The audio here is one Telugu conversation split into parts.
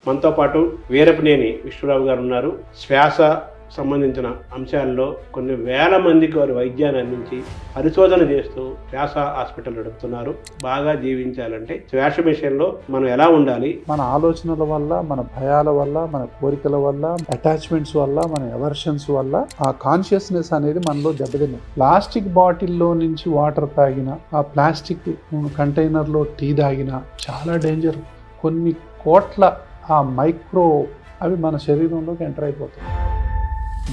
మనతో పాటు వీరపనేని విష్ణురావు గారు ఉన్నారు. శ్వాస సంబంధించిన అంశాల్లో కొన్ని వేల మందికి వారు వైద్యాన్ని అందించి పరిశోధన చేస్తూ శ్వాస హాస్పిటల్ నడుపుతున్నారు. బాగా జీవించాలంటే శ్వాస విషయంలో మనం ఎలా ఉండాలి, మన ఆలోచనల వల్ల, మన భయాల వల్ల, మన కోరికల వల్ల, అటాచ్మెంట్స్ వల్ల, మన ఎవర్షన్స్ వల్ల ఆ కాన్షియస్నెస్ అనేది మనలో దెబ్బతిన్నది. ప్లాస్టిక్ బాటిల్లో నుంచి వాటర్ తాగిన, ఆ ప్లాస్టిక్ కంటైనర్లో టీ తాగిన చాలా డేంజర్. కొన్ని కోట్ల ఆ మైక్రో అవి మన శరీరంలోకి ఎంటర్ అయిపోతాయి.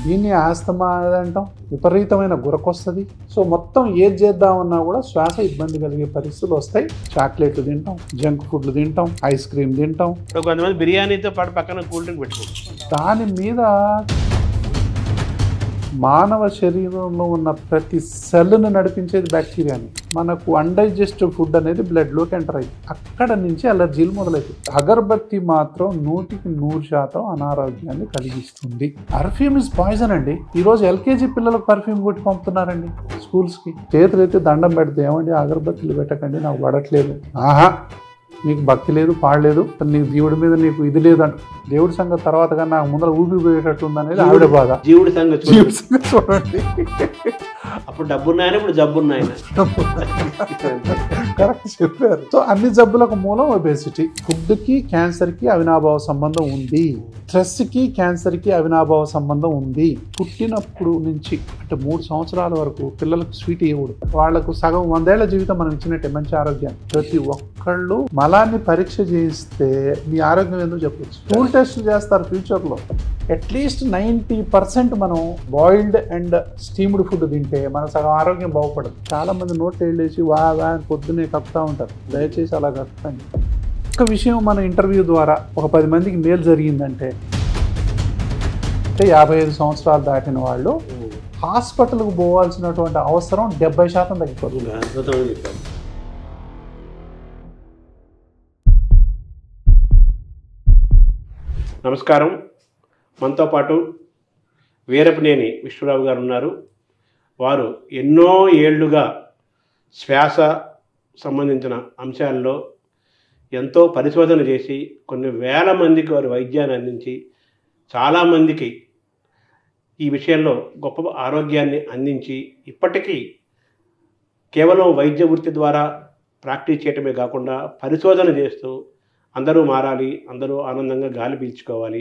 దీన్ని ఆస్తమా అనేది అంటాం. విపరీతమైన గురకొస్తుంది. సో మొత్తం ఏది చేద్దామన్నా కూడా శ్వాస ఇబ్బంది కలిగే పరిస్థితులు వస్తాయి. చాక్లెట్లు తింటాం, జంక్ ఫుడ్లు తింటాం, ఐస్ క్రీమ్ తింటాం. కొంతమంది బిర్యానీతో పాటు పక్కన కూల్ డ్రింక్ పెట్టుకుంటాం. దాని మీద మానవ శరీరంలో ఉన్న ప్రతి సెల్ను నడిపించేది బ్యాక్టీరియాని. మనకు అన్డైజెస్టివ్ ఫుడ్ అనేది బ్లడ్లోకి ఎంటర్ అయ్యి అక్కడ నుంచి అలర్జీలు మొదలవుతాయి. అగరబత్తి మాత్రం 100% అనారోగ్యాన్ని కలిగిస్తుంది. పర్ఫ్యూమ్ ఇస్ పాయిజన్ అండి. ఈరోజు ఎల్కేజీ పిల్లలకు పర్ఫ్యూమ్ కొట్టి పంపుతున్నారండి స్కూల్స్కి. చేతులు అయితే దండం పెడితే ఏమండి అగరబత్తులు పెట్టకండి, నాకు పడట్లేదు. ఆహా, నీకు భక్తి లేదు, పాడలేదు, నీకు దేవుడి మీద నీకు ఇది లేదంట. దేవుడి సంగతి తర్వాత కానీ నాకు ముందర ఊపిపోయేటట్టు ఉందనేది ఆవిడ బాధ. జీవుడి సంగతి చూడండి. అప్పుడు డబ్బున్నాయని ఇప్పుడు జబ్బున్నాయని కరెక్ట్ చెప్పారు. సో అన్ని జబ్బులకు మూలం ఒబేసిటీ. ఫుడ్కి క్యాన్సర్కి అవినాభావ సంబంధం ఉంది. స్ట్రెస్కి క్యాన్సర్కి అవినాభావ సంబంధం ఉంది. పుట్టినప్పుడు నుంచి అంటే 3 సంవత్సరాల వరకు పిల్లలకు స్వీట్ ఇవ్వడు. వాళ్లకు సగం 100 ఏళ్ల జీవితం మనం ఇచ్చినట్టే మంచి ఆరోగ్యాన్ని. ప్రతి ఒక్కళ్ళు మలాన్ని పరీక్ష చేయిస్తే మీ ఆరోగ్యం ఎందుకు చెప్పచ్చు. స్కూల్ టెస్ట్ చేస్తారు ఫ్యూచర్లో. అట్లీస్ట్ 90% మనం బాయిల్డ్ అండ్ స్టీమ్డ్ ఫుడ్ తింటే మన సగం ఆరోగ్యం బాగుపడదు. చాలా మంది నోట్లు వెళ్ళేసి వా పొద్దున్నే కప్పుతూ ఉంటారు. దయచేసి అలా కప్పండి. ఒక విషయం మన ఇంటర్వ్యూ ద్వారా ఒక 10 మందికి మేలు జరిగిందంటే 55 సంవత్సరాలు దాటిన వాళ్ళు హాస్పిటల్కు పోవాల్సినటువంటి అవసరం 70% తగ్గిపోతుంది. నమస్కారం. మనతో పాటు వీరపనేని విష్ణురావు గారు ఉన్నారు. వారు ఎన్నో ఏళ్లుగా శ్వాస సంబంధించిన అంశాల్లో ఎంతో పరిశోధన చేసి కొన్ని వేల మందికి వారు వైద్యాన్ని అందించి చాలామందికి ఈ విషయంలో గొప్ప ఆరోగ్యాన్ని అందించి ఇప్పటికీ కేవలం వైద్య వృత్తి ద్వారా ప్రాక్టీస్ చేయటమే కాకుండా పరిశోధన చేస్తూ అందరూ మారాలి, అందరూ ఆనందంగా గాలి పీల్చుకోవాలి,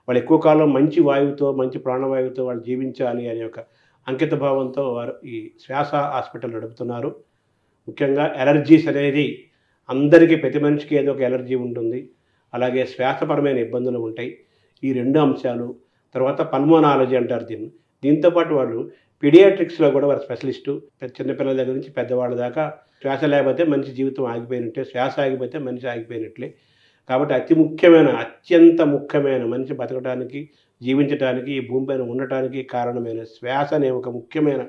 వాళ్ళు ఎక్కువ కాలం మంచి వాయువుతో, మంచి ప్రాణవాయువుతో వాళ్ళు జీవించాలి అనే ఒక అంకిత భావంతో వారు ఈ శ్వాస హాస్పిటల్ నడుపుతున్నారు. ముఖ్యంగా ఎలర్జీస్ అనేది అందరికీ, ప్రతి మనిషికి ఏదో ఒక ఎలర్జీ ఉంటుంది. అలాగే శ్వాసపరమైన ఇబ్బందులు ఉంటాయి. ఈ 2 అంశాలు, తర్వాత పల్మోనాలజీ అంటారు దీన్ని. దీంతోపాటు వాళ్ళు పీడియాట్రిక్స్లో కూడా వారు స్పెషలిస్టు. చిన్నపిల్లల దగ్గర నుంచి పెద్దవాళ్ళ దాకా శ్వాస లేకపోతే మనిషి జీవితం ఆగిపోయినట్టే, శ్వాస ఆగిపోతే మనిషి ఆగిపోయినట్లే. కాబట్టి అత్యంత ముఖ్యమైన మనిషి బతకడానికి, జీవించడానికి, ఈ భూమిపైన ఉండటానికి కారణమైన శ్వాస అనే ఒక ముఖ్యమైన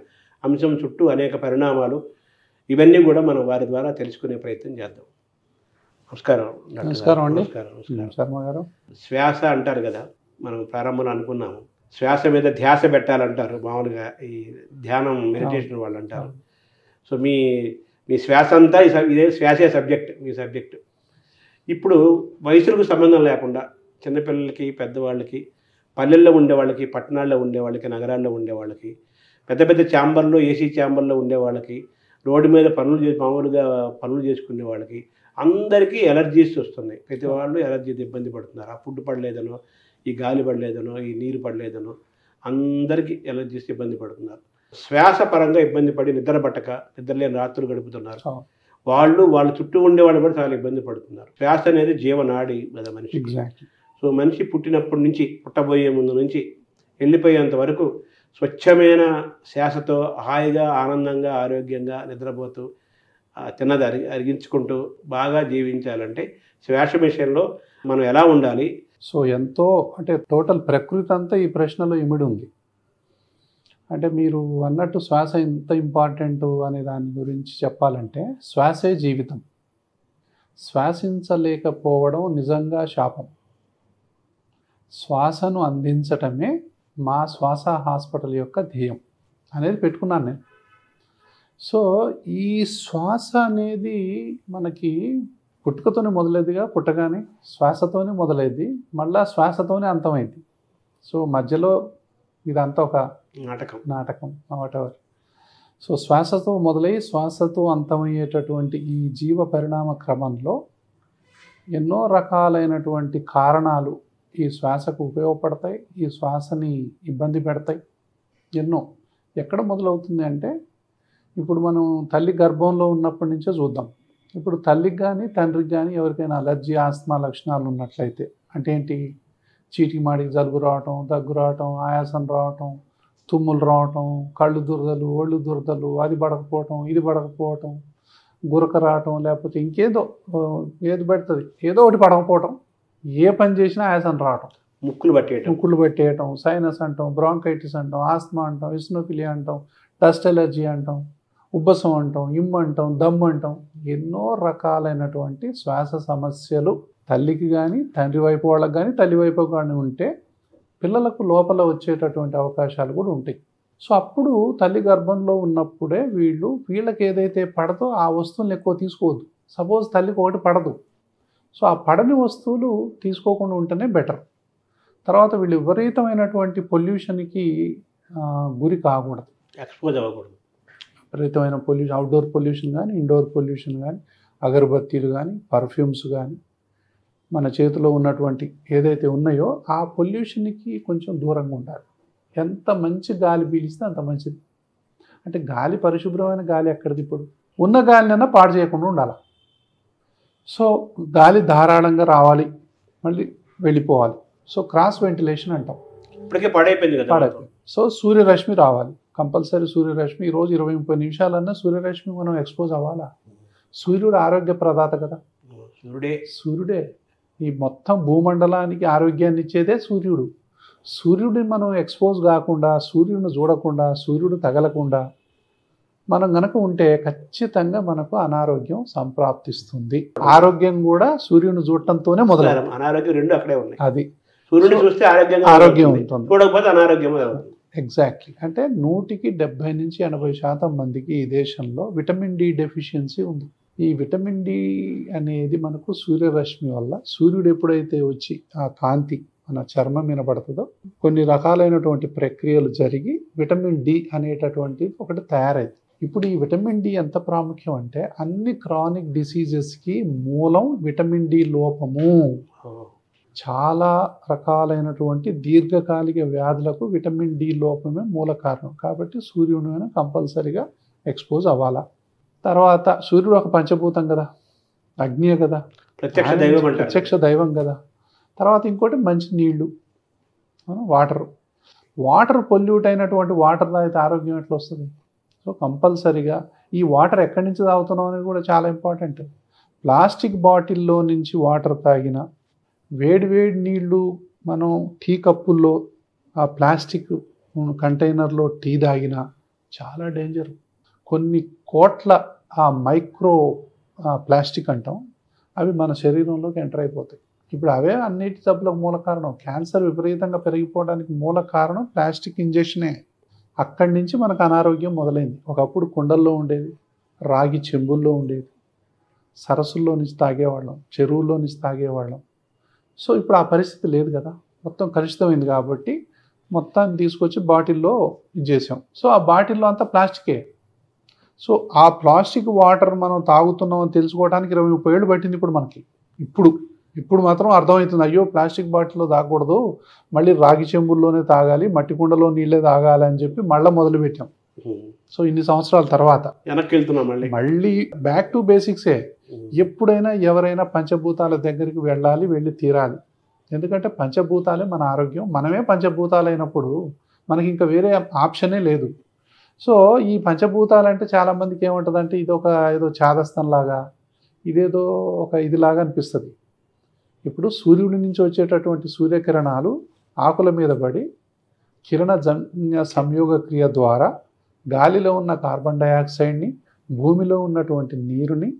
అంశం చుట్టూ అనేక పరిణామాలు, ఇవన్నీ కూడా మనం వారి ద్వారా తెలుసుకునే ప్రయత్నం చేద్దాం. నమస్కారం. నమస్కారం అండి. నమస్కారం శర్మ గారు. శ్వాస అంటారు కదా, మనం ప్రారంభంలో అనుకున్నాము శ్వాస మీద ధ్యాస పెట్టాలంటారు మామూలుగా, ఈ ధ్యానం మెడిటేషన్ వాళ్ళు అంటారు. సో మీ శ్వాస అంతా ఇదే శ్వాసే సబ్జెక్ట్, మీ సబ్జెక్ట్. ఇప్పుడు వయసులకు సంబంధం లేకుండా చిన్నపిల్లలకి, పెద్దవాళ్ళకి, పల్లెల్లో ఉండేవాళ్ళకి, పట్టణాల్లో ఉండేవాళ్ళకి, నగరాల్లో ఉండేవాళ్ళకి, పెద్ద పెద్ద ఛాంబర్లో, ఏసీ ఛాంబర్లో ఉండేవాళ్ళకి, రోడ్డు మీద మామూలుగా పనులు చేసుకునే వాళ్ళకి అందరికీ ఎలర్జీస్ వస్తున్నాయి. ప్రతి వాళ్ళు ఎలర్జీతో ఇబ్బంది పడుతున్నారు. ఆ ఫుడ్ పడలేదనో, ఈ గాలి పడలేదనో, ఈ నీరు పడలేదనో అందరికీ ఎలర్జీస్ ఇబ్బంది పడుతున్నారు. శ్వాస పరంగా ఇబ్బంది పడి నిద్ర లేని రాత్రులు గడుపుతున్నారు. వాళ్ళ చుట్టూ ఉండేవాళ్ళు కూడా చాలా ఇబ్బంది పడుతున్నారు. శ్వాస అనేది జీవనాడి కదా మనిషికి. సో మనిషి పుట్టినప్పటి నుంచి, పుట్టబోయే ముందు నుంచి వెళ్ళిపోయేంత వరకు స్వచ్ఛమైన శ్వాసతో హాయిగా, ఆనందంగా, ఆరోగ్యంగా నిద్రపోతూ తిన్నది అరిగించుకుంటూ బాగా జీవించాలంటే శ్వాస విషయంలో మనం ఎలా ఉండాలి? సో ఎంతో అంటే టోటల్ ప్రకృతి అంతా ఈ ప్రశ్నలో ఇమిడి ఉంది. అంటే మీరు అన్నట్టు శ్వాస ఎంత ఇంపార్టెంట్ అనే దాని గురించి చెప్పాలంటే, శ్వాసే జీవితం. శ్వాసించలేకపోవడం నిజంగా శాపం. శ్వాసను అందించటమే మా శ్వాస హాస్పిటల్ యొక్క ధ్యేయం అనేది పెట్టుకున్నాను నేను. సో ఈ శ్వాస అనేది మనకి పుట్టుకతోనే మొదలైదిగా, పుట్టగానే శ్వాసతోనే మొదలైంది, మళ్ళా శ్వాసతోనే అంతమైంది. సో మధ్యలో ఇదంతా ఒక నాటకం వాటెవర్. సో శ్వాసతో మొదలై శ్వాసతో అంతమయ్యేటటువంటి ఈ జీవ పరిణామ క్రమంలో ఎన్నో రకాలైనటువంటి కారణాలు ఈ శ్వాసకు ఉపయోగపడతాయి, ఈ శ్వాసని ఇబ్బంది పెడతాయి. ఎన్నో. ఎక్కడ మొదలవుతుంది అంటే, ఇప్పుడు మనం తల్లి గర్భంలో ఉన్నప్పటి నుంచే చూద్దాం. ఇప్పుడు తల్లికి కానీ తండ్రికి కానీ ఎవరికైనా అలర్జీ, ఆస్తమా లక్షణాలు ఉన్నట్లయితే, అంటే ఏంటి, చీటికి మాడికి జలుబు రావటం, దగ్గు రావటం, ఆయాసం రావటం, తుమ్ములు రావటం, కళ్ళు దురదలు, ఒళ్ళు దురదలు, అది పడకపోవటం, ఇది పడకపోవటం, గురక రావటం, లేకపోతే ఇంకేదో ఏది పెడుతుంది, ఏదో ఒకటి పడకపోవటం, ఏ పని చేసినా ఆయాసం రావటం, ముక్కులు పట్టేయటం, సైనస్ అంటాం, బ్రాంకైటిస్ అంటాం, ఆస్తమా అంటాం, ఇస్నోఫిలియా అంటాం, డస్ట్ ఎలర్జీ అంటాం, ఉబ్బసం అంటాం, అంటాం, దమ్ము అంటాం. ఎన్నో రకాలైనటువంటి శ్వాస సమస్యలు తల్లికి కానీ తండ్రి వైపు వాళ్ళకి కానీ తల్లి వైపు కానీ ఉంటే పిల్లలకు లోపల వచ్చేటటువంటి అవకాశాలు కూడా ఉంటాయి. సో అప్పుడు తల్లి గర్భంలో ఉన్నప్పుడే వీళ్ళకి ఏదైతే పడదో ఆ వస్తువులను ఎక్కువ తీసుకోవద్దు. సపోజ్ తల్లికి ఒకటి పడదు, సో ఆ పడని వస్తువులు తీసుకోకుండా ఉంటేనే బెటర్. తర్వాత వీళ్ళు విపరీతమైనటువంటి పొల్యూషన్కి గురి కాకూడదు, ఎక్స్పోజ్ అవ్వకూడదు. విపరీతమైన పొల్యూషన్, అవుట్డోర్ పొల్యూషన్ కానీ ఇండోర్ పొల్యూషన్ కానీ, అగరబత్తీలు కానీ, పర్ఫ్యూమ్స్ కానీ, మన చేతిలో ఉన్నటువంటి ఏదైతే ఉన్నాయో ఆ పొల్యూషన్కి కొంచెం దూరంగా ఉండాలి. ఎంత మంచి గాలి పీలిస్తే అంత మంచిది. అంటే గాలి, పరిశుభ్రమైన గాలి ఎక్కడిది, ఇప్పుడు ఉన్న గాలినైనా పాడు చేయకుండా ఉండాలి. సో గాలి ధారాళంగా రావాలి, మళ్ళీ వెళ్ళిపోవాలి. సో క్రాస్ వెంటిలేషన్ అంటాం. ఇప్పటికే పాడైపోయింది కదా. పాడైపోయింది. సో సూర్యరశ్మి రావాలి, కంపల్సరీ సూర్యరశ్మి. ఈరోజు 20-30 నిమిషాలన్నా సూర్యరశ్మి మనం ఎక్స్పోజ్ అవ్వాలా. సూర్యుడు ఆరోగ్య ప్రదాత కదా. సూర్యుడే ఈ మొత్తం భూమండలానికి ఆరోగ్యాన్ని ఇచ్చేదే సూర్యుడు. సూర్యుడిని మనం ఎక్స్పోజ్ కాకుండా, సూర్యుడిని చూడకుండా, సూర్యుడు తగలకుండా మనం గనక ఉంటే ఖచ్చితంగా మనకు అనారోగ్యం సంప్రాప్తిస్తుంది. ఆరోగ్యం కూడా సూర్యుని చూడటంతోనే మొదలవుతుంది. అనారోగ్యం రెండు అక్కడే ఉన్నాయి. అది సూర్యుని చూస్తే ఆరోగ్యం ఉంటుంది, చూడకపోతే అనారోగ్యం. ఎగ్జాక్ట్లీ. అంటే 100కి 70 నుంచి 80% మందికి ఈ దేశంలో విటమిన్ డి డెఫిషియన్సీ ఉంది. ఈ విటమిన్ డి అనేది మనకు సూర్యరశ్మి వల్ల, సూర్యుడు ఎప్పుడైతే వచ్చి ఆ కాంతి మన చర్మం మీద పడుతుందో కొన్ని రకాలైనటువంటి ప్రక్రియలు జరిగి విటమిన్ డి అనేటటువంటి ఒకటి తయారైంది. ఇప్పుడు ఈ విటమిన్ డి ఎంత ప్రాముఖ్యం అంటే, అన్ని క్రానిక్ డిసీజెస్కి మూలం విటమిన్ డి లోపము. చాలా రకాలైనటువంటి దీర్ఘకాలిక వ్యాధులకు విటమిన్ డి లోపమే మూల కారణం. కాబట్టి సూర్యుని కంపల్సరిగా ఎక్స్పోజ్ అవ్వాలా. తర్వాత సూర్యుడు ఒక పంచభూతం కదా, అగ్నియే కదా, ప్రత్యక్ష దైవం కదా. తర్వాత ఇంకోటి మంచి నీళ్లు, వాటర్ పొల్యూట్ అయినటువంటి వాటర్ తాగితే ఆరోగ్యం ఎట్లా వస్తుంది? సో కంపల్సరిగా ఈ వాటర్ ఎక్కడి నుంచి తాగుతున్నాం అనేది కూడా చాలా ఇంపార్టెంట్. ప్లాస్టిక్ బాటిల్లో నుంచి వాటర్ తాగిన, వేడి నీళ్ళు మనం టీ కప్పుల్లో ఆ ప్లాస్టిక్ కంటైనర్లో టీ తాగిన చాలా డేంజర్. కొన్ని కోట్ల ఆ మైక్రో ప్లాస్టిక్ అంటాం, అవి మన శరీరంలోకి ఎంటర్ అయిపోతాయి. ఇప్పుడు అవే అన్నిటి జబ్బులకు మూల కారణం. క్యాన్సర్ విపరీతంగా పెరిగిపోవడానికి మూల కారణం ప్లాస్టిక్ ఇంజెక్షనే. అక్కడి నుంచి మనకు అనారోగ్యం మొదలైంది. ఒకప్పుడు కుండల్లో ఉండేది, రాగి చెంబుల్లో ఉండేది, సరస్సుల్లో నుంచి తాగేవాళ్ళం, చెరువుల్లో నుంచి తాగేవాళ్ళం. సో ఇప్పుడు ఆ పరిస్థితి లేదు కదా, మొత్తం కలుషితమైంది. కాబట్టి మొత్తాన్ని తీసుకొచ్చి బాటిల్లో ఇచ్చేసాం. సో ఆ బాటిల్లో అంతా ప్లాస్టికే. సో ఆ ప్లాస్టిక్ వాటర్ మనం తాగుతున్నామని తెలుసుకోవడానికి 20-30 ఏళ్ళు పట్టింది ఇప్పుడు మనకి. ఇప్పుడు మాత్రం అర్థమవుతుంది, అయ్యో ప్లాస్టిక్ బాటిల్లో తాగకూడదు, మళ్ళీ రాగి చెంబుల్లోనే తాగాలి, మట్టి కుండలో నీళ్ళే తాగాలి అని చెప్పి మళ్ళీ మొదలుపెట్టాం. సో ఇన్ని సంవత్సరాల తర్వాత వెనక్కి వెళ్తున్నాం, మళ్ళీ బ్యాక్ టు బేసిక్సే. ఎప్పుడైనా ఎవరైనా పంచభూతాల దగ్గరికి వెళ్ళి తీరాలి. ఎందుకంటే పంచభూతాలే మన ఆరోగ్యం. మనమే పంచభూతాలైనప్పుడు మనకి ఇంకా వేరే ఆప్షనే లేదు. సో ఈ పంచభూతాలంటే చాలామందికి ఏముంటుందంటే ఏదో చాదస్తంలాగా, ఇదేదో ఒక ఇదిలాగా అనిపిస్తుంది. ఇప్పుడు సూర్యుడి నుంచి వచ్చేటటువంటి సూర్యకిరణాలు ఆకుల మీద పడి కిరణజన్య సంయోగ క్రియ ద్వారా గాలిలో ఉన్న కార్బన్ డైఆక్సైడ్ని, భూమిలో ఉన్నటువంటి నీరుని,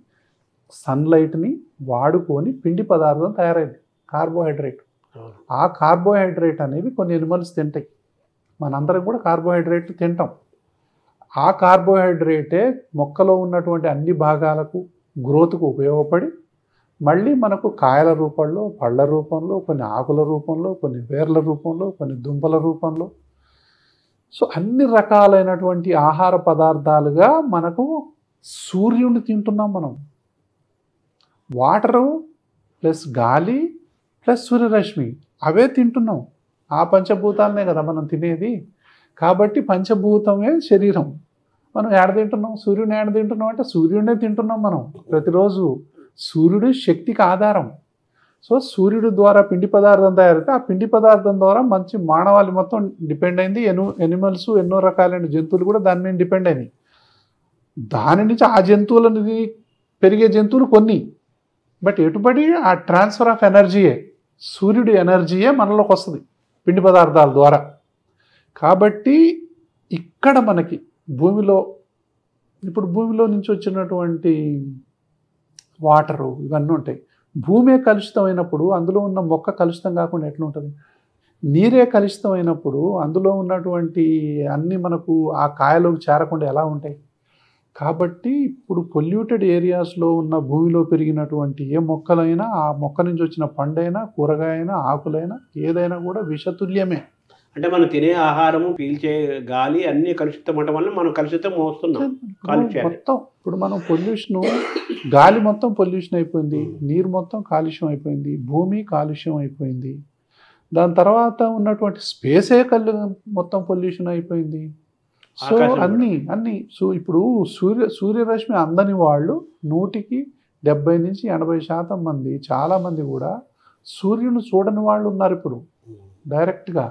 సన్లైట్ని వాడుకొని పిండి పదార్థం తయారైంది, కార్బోహైడ్రేట్. ఆ కార్బోహైడ్రేట్ అనేవి కొన్ని ఎనిమల్స్ తింటాయి, మనందరం కూడా కార్బోహైడ్రేట్లు తింటాం. ఆ కార్బోహైడ్రేటే మొక్కలో ఉన్నటువంటి అన్ని భాగాలకు గ్రోత్కు ఉపయోగపడి మళ్ళీ మనకు కాయల రూపంలో, పళ్ళ రూపంలో, కొన్ని ఆకుల రూపంలో, కొన్ని వేర్ల రూపంలో, కొన్ని దుంపల రూపంలో, సో అన్ని రకాలైనటువంటి ఆహార పదార్థాలుగా మనకు సూర్యుడిని తింటున్నాం మనం. వాటరు ప్లస్ గాలి ప్లస్ సూర్యరశ్మి అవే తింటున్నాం. ఆ పంచభూతాలనే కదా మనం తినేది. కాబట్టి పంచభూతమే శరీరం. మనం ఏడ తింటున్నాం? సూర్యుని ఏడ తింటున్నాం అంటే సూర్యుడినే తింటున్నాం మనం ప్రతిరోజు. సూర్యుడు శక్తికి ఆధారం. సో సూర్యుడు ద్వారా పిండి పదార్థం తయారైతే ఆ పిండి పదార్థం ద్వారా మంచి మానవాళి మొత్తం డిపెండ్ అయింది. ఎనిమల్స్, ఎన్నో రకాలైన జంతువులు కూడా దాని మీద డిపెండ్ అయినాయి. దాని నుంచి ఆ జంతువులని పెరిగే జంతువులు కొన్ని, బట్ ఎటుబడి ఆ ట్రాన్స్ఫర్ ఆఫ్ ఎనర్జీయే, సూర్యుడి ఎనర్జీయే మనలోకి వస్తుంది పిండి పదార్థాల ద్వారా. కాబట్టి ఇక్కడ మనకి భూమిలో, ఇప్పుడు భూమిలో నుంచి వచ్చినటువంటి వాటరు ఇవన్నీ ఉంటాయి. భూమే కలుషితమైనప్పుడు అందులో ఉన్న మొక్క కలుషితం కాకుండా ఎట్లుంటుంది? నీరే కలుషితమైనప్పుడు అందులో ఉన్నటువంటి అన్నీ మనకు ఆ కాయలోకి చేరకుండా ఎలా ఉంటాయి? కాబట్టి ఇప్పుడు పొల్యూటెడ్ ఏరియాస్లో ఉన్న భూమిలో పెరిగినటువంటి ఏ మొక్కలైనా, ఆ మొక్క నుంచి వచ్చిన పండైనా, కూరగాయ అయినా, ఆకులైనా ఏదైనా కూడా విషతుల్యమే. అంటే మనం తినే ఆహారము, పీల్చే గాలి అన్నీ కలుషితం అవడం వల్ల మనం కలుషితం మోస్తున్నాం. మొత్తం ఇప్పుడు మనం పొల్యూషన్, గాలి మొత్తం పొల్యూషన్ అయిపోయింది, నీరు మొత్తం కాలుష్యం అయిపోయింది, భూమి కాలుష్యం అయిపోయింది, దాని తర్వాత ఉన్నటువంటి స్పేసే మొత్తం పొల్యూషన్ అయిపోయింది. సో అన్నీ సో ఇప్పుడు సూర్యరశ్మి అందని వాళ్ళు 100కి 70 నుంచి 80% మంది, చాలామంది కూడా సూర్యుని చూడని వాళ్ళు ఉన్నారు ఇప్పుడు డైరెక్ట్గా.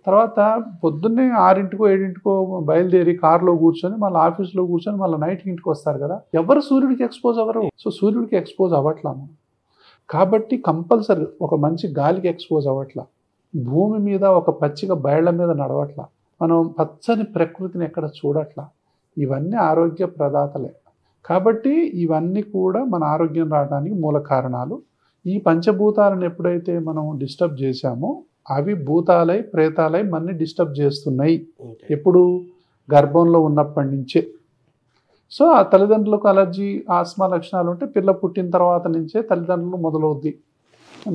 తర్వాత పొద్దున్నే 6ంటికో 7ంటికో బయలుదేరి కారులో కూర్చొని మళ్ళీ ఆఫీస్లో కూర్చొని మళ్ళీ నైట్కి ఇంటికి వస్తారు కదా. ఎవరు సూర్యుడికి ఎక్స్పోజ్ అవ్వరు. సో సూర్యుడికి ఎక్స్పోజ్ అవ్వట్లా. కాబట్టి కంపల్సరీ ఒక మంచి గాలికి ఎక్స్పోజ్ అవ్వట్లా, భూమి మీద ఒక పచ్చిక బయళ్ళ మీద నడవట్లా, మనం పచ్చని ప్రకృతిని ఎక్కడ చూడట్లా. ఇవన్నీ ఆరోగ్య ప్రదాతలే. కాబట్టి ఇవన్నీ కూడా మన ఆరోగ్యం రావడానికి మూల కారణాలు. ఈ పంచభూతాలను ఎప్పుడైతే మనం డిస్టర్బ్ చేశామో అవి భూతాలై, ప్రేతాలై మనని డిస్టర్బ్ చేస్తున్నాయి. ఎప్పుడు? గర్భంలో ఉన్నప్పటి నుంచే. సో ఆ తల్లిదండ్రులకు అలర్జీ, ఆస్మా లక్షణాలు ఉంటే పిల్ల పుట్టిన తర్వాత నుంచే తల్లిదండ్రులు మొదలవుద్ది.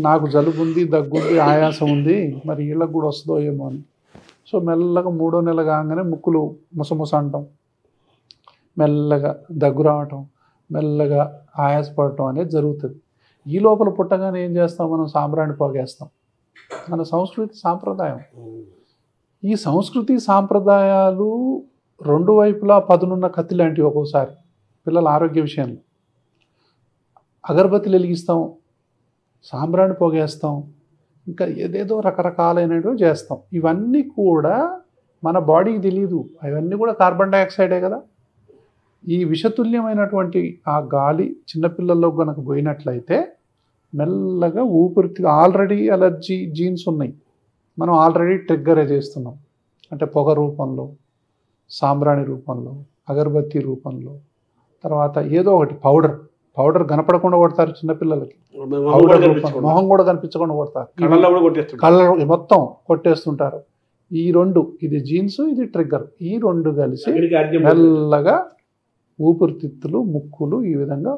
నాకు జలుబు ఉంది, దగ్గుంది, ఆయాసం ఉంది, మరి వీళ్ళకు కూడా వస్తుందో ఏమో అని. సో మెల్లగా 3వ నెల కాగానే ముక్కులు ముసముస అంటాం, మెల్లగా దగ్గు రావటం, మెల్లగా ఆయాసపడటం అనేది జరుగుతుంది. ఈ లోపల పుట్టగానే ఏం చేస్తాం? మనం సాంబ్రాణి పోగేస్తాం. మన సంస్కృతి సాంప్రదాయం. ఈ సంస్కృతి సాంప్రదాయాలు రెండు వైపులా పదునున్న కత్తి లాంటివి. ఒక్కోసారి పిల్లల ఆరోగ్య విషయంలో అగరబత్తిలు వెలిగిస్తాం, సాంబ్రాణి పోగేస్తాం, ఇంకా ఏదేదో రకరకాలైనవి చేస్తాం. ఇవన్నీ కూడా మన బాడీకి తెలియదు. అవన్నీ కూడా కార్బన్ డైఆక్సైడే కదా. ఈ విషతుల్యమైనటువంటి ఆ గాలి చిన్నపిల్లల్లో కనుక పోయినట్లయితే మెల్లగా ఊపిరితిత్తులు, ఆల్రెడీ అలర్జీ జీన్స్ ఉన్నాయి, మనం ఆల్రెడీ ట్రిగ్గరే చేస్తున్నాం. అంటే పొగ రూపంలో, సాంబ్రాణి రూపంలో, అగరబత్తి రూపంలో, తర్వాత ఏదో ఒకటి పౌడర్ కనపడకుండా కొడతారు చిన్నపిల్లలకి. పౌడర్ రూపంలో మొహం కూడా కనిపించకుండా కొడతారు, కళ్ళ మొత్తం కొట్టేస్తుంటారు. ఈ రెండు, ఇది జీన్స్, ఇది ట్రిగ్గర్, ఈ రెండు కలిసి మెల్లగా ఊపిరితిత్తులు, ముక్కులు ఈ విధంగా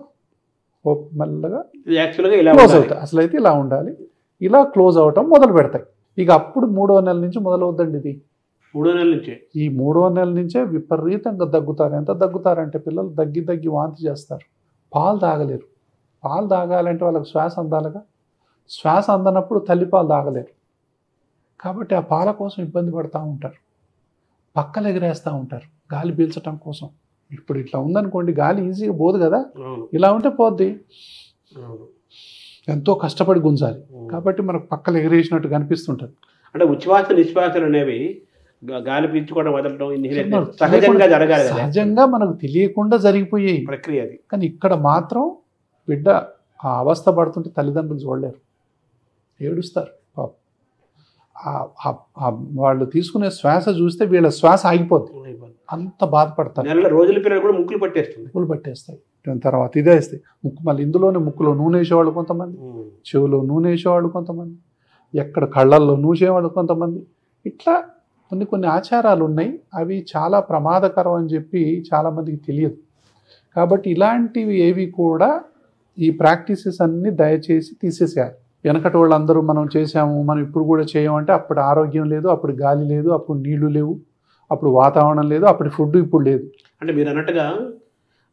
మెల్లగా క్లోజ్ అవుతాయి. అసలు అయితే ఇలా ఉండాలి. ఇలా క్లోజ్ అవటం మొదలు పెడతాయి. ఇక అప్పుడు 3వ నెల నుంచి మొదలవుద్దండి ఇది. 3వ నెల నుంచే, ఈ 3వ నెల నుంచే విపరీతంగా దగ్గుతారు. ఎంత దగ్గుతారంటే పిల్లలు దగ్గి వాంతి చేస్తారు, పాలు తాగలేరు. పాలు తాగాలంటే వాళ్ళకి శ్వాస అందాలిగా. శ్వాస అందనప్పుడు తల్లిపాలు తాగలేరు. కాబట్టి ఆ పాల కోసం ఇబ్బంది పడుతూ ఉంటారు, పక్కలు ఎగరేస్తూ ఉంటారు గాలి పీల్చడం కోసం. ఇప్పుడు ఇట్లా ఉందనుకోండి, గాలి ఈజీగా పోదు కదా, ఇలా ఉంటే పోద్ది. ఎంతో కష్టపడి గుంజాలి. కాబట్టి మనకు పక్కలు ఎగరేసినట్టు కనిపిస్తుంటుంది. అంటే ఉచ్ఛ్వాస నిశ్వాసలు అనేవి గాలి పీల్చుకోవడం వదలడం సహజంగా జరగాలి. సహజంగా మనకు తెలియకుండా జరిగిపోయాయి ప్రక్రియ అది. కానీ ఇక్కడ మాత్రం బిడ్డ ఆ అవస్థ పడుతుంటే తల్లిదండ్రులు చూడలేరు, ఏడుస్తారు పాపం. వాళ్ళు తీసుకునే శ్వాస చూస్తే వీళ్ళ శ్వాస ఆగిపోతుంది, అంత బాధపడతారు. రోజుల పిల్లలు కూడా ముక్కులు పట్టేస్తాయి. తర్వాత ఇదే వేస్తాయి ముక్కు. మళ్ళీ ఇందులోనే ముక్కులో నూనె వేసేవాళ్ళు కొంతమంది, చెవులో నూనె వేసేవాళ్ళు కొంతమంది, ఎక్కడ కళ్ళల్లో నూసేవాళ్ళు కొంతమంది. ఇట్లా కొన్ని ఆచారాలు ఉన్నాయి. అవి చాలా ప్రమాదకరం అని చెప్పి చాలామందికి తెలియదు. కాబట్టి ఇలాంటివి ఏవి కూడా ఈ ప్రాక్టీసెస్ అన్నీ దయచేసి తీసేసేయాలి. వెనకటి వాళ్ళందరూ మనం చేసాము, మనం ఇప్పుడు కూడా చేయమంటే అప్పుడు ఆరోగ్యం లేదు, అప్పుడు గాలి లేదు, అప్పుడు నీళ్లు లేవు, అప్పుడు వాతావరణం లేదు, అప్పుడు ఫుడ్ ఇప్పుడు లేదు. అంటే మీరు అన్నట్టుగా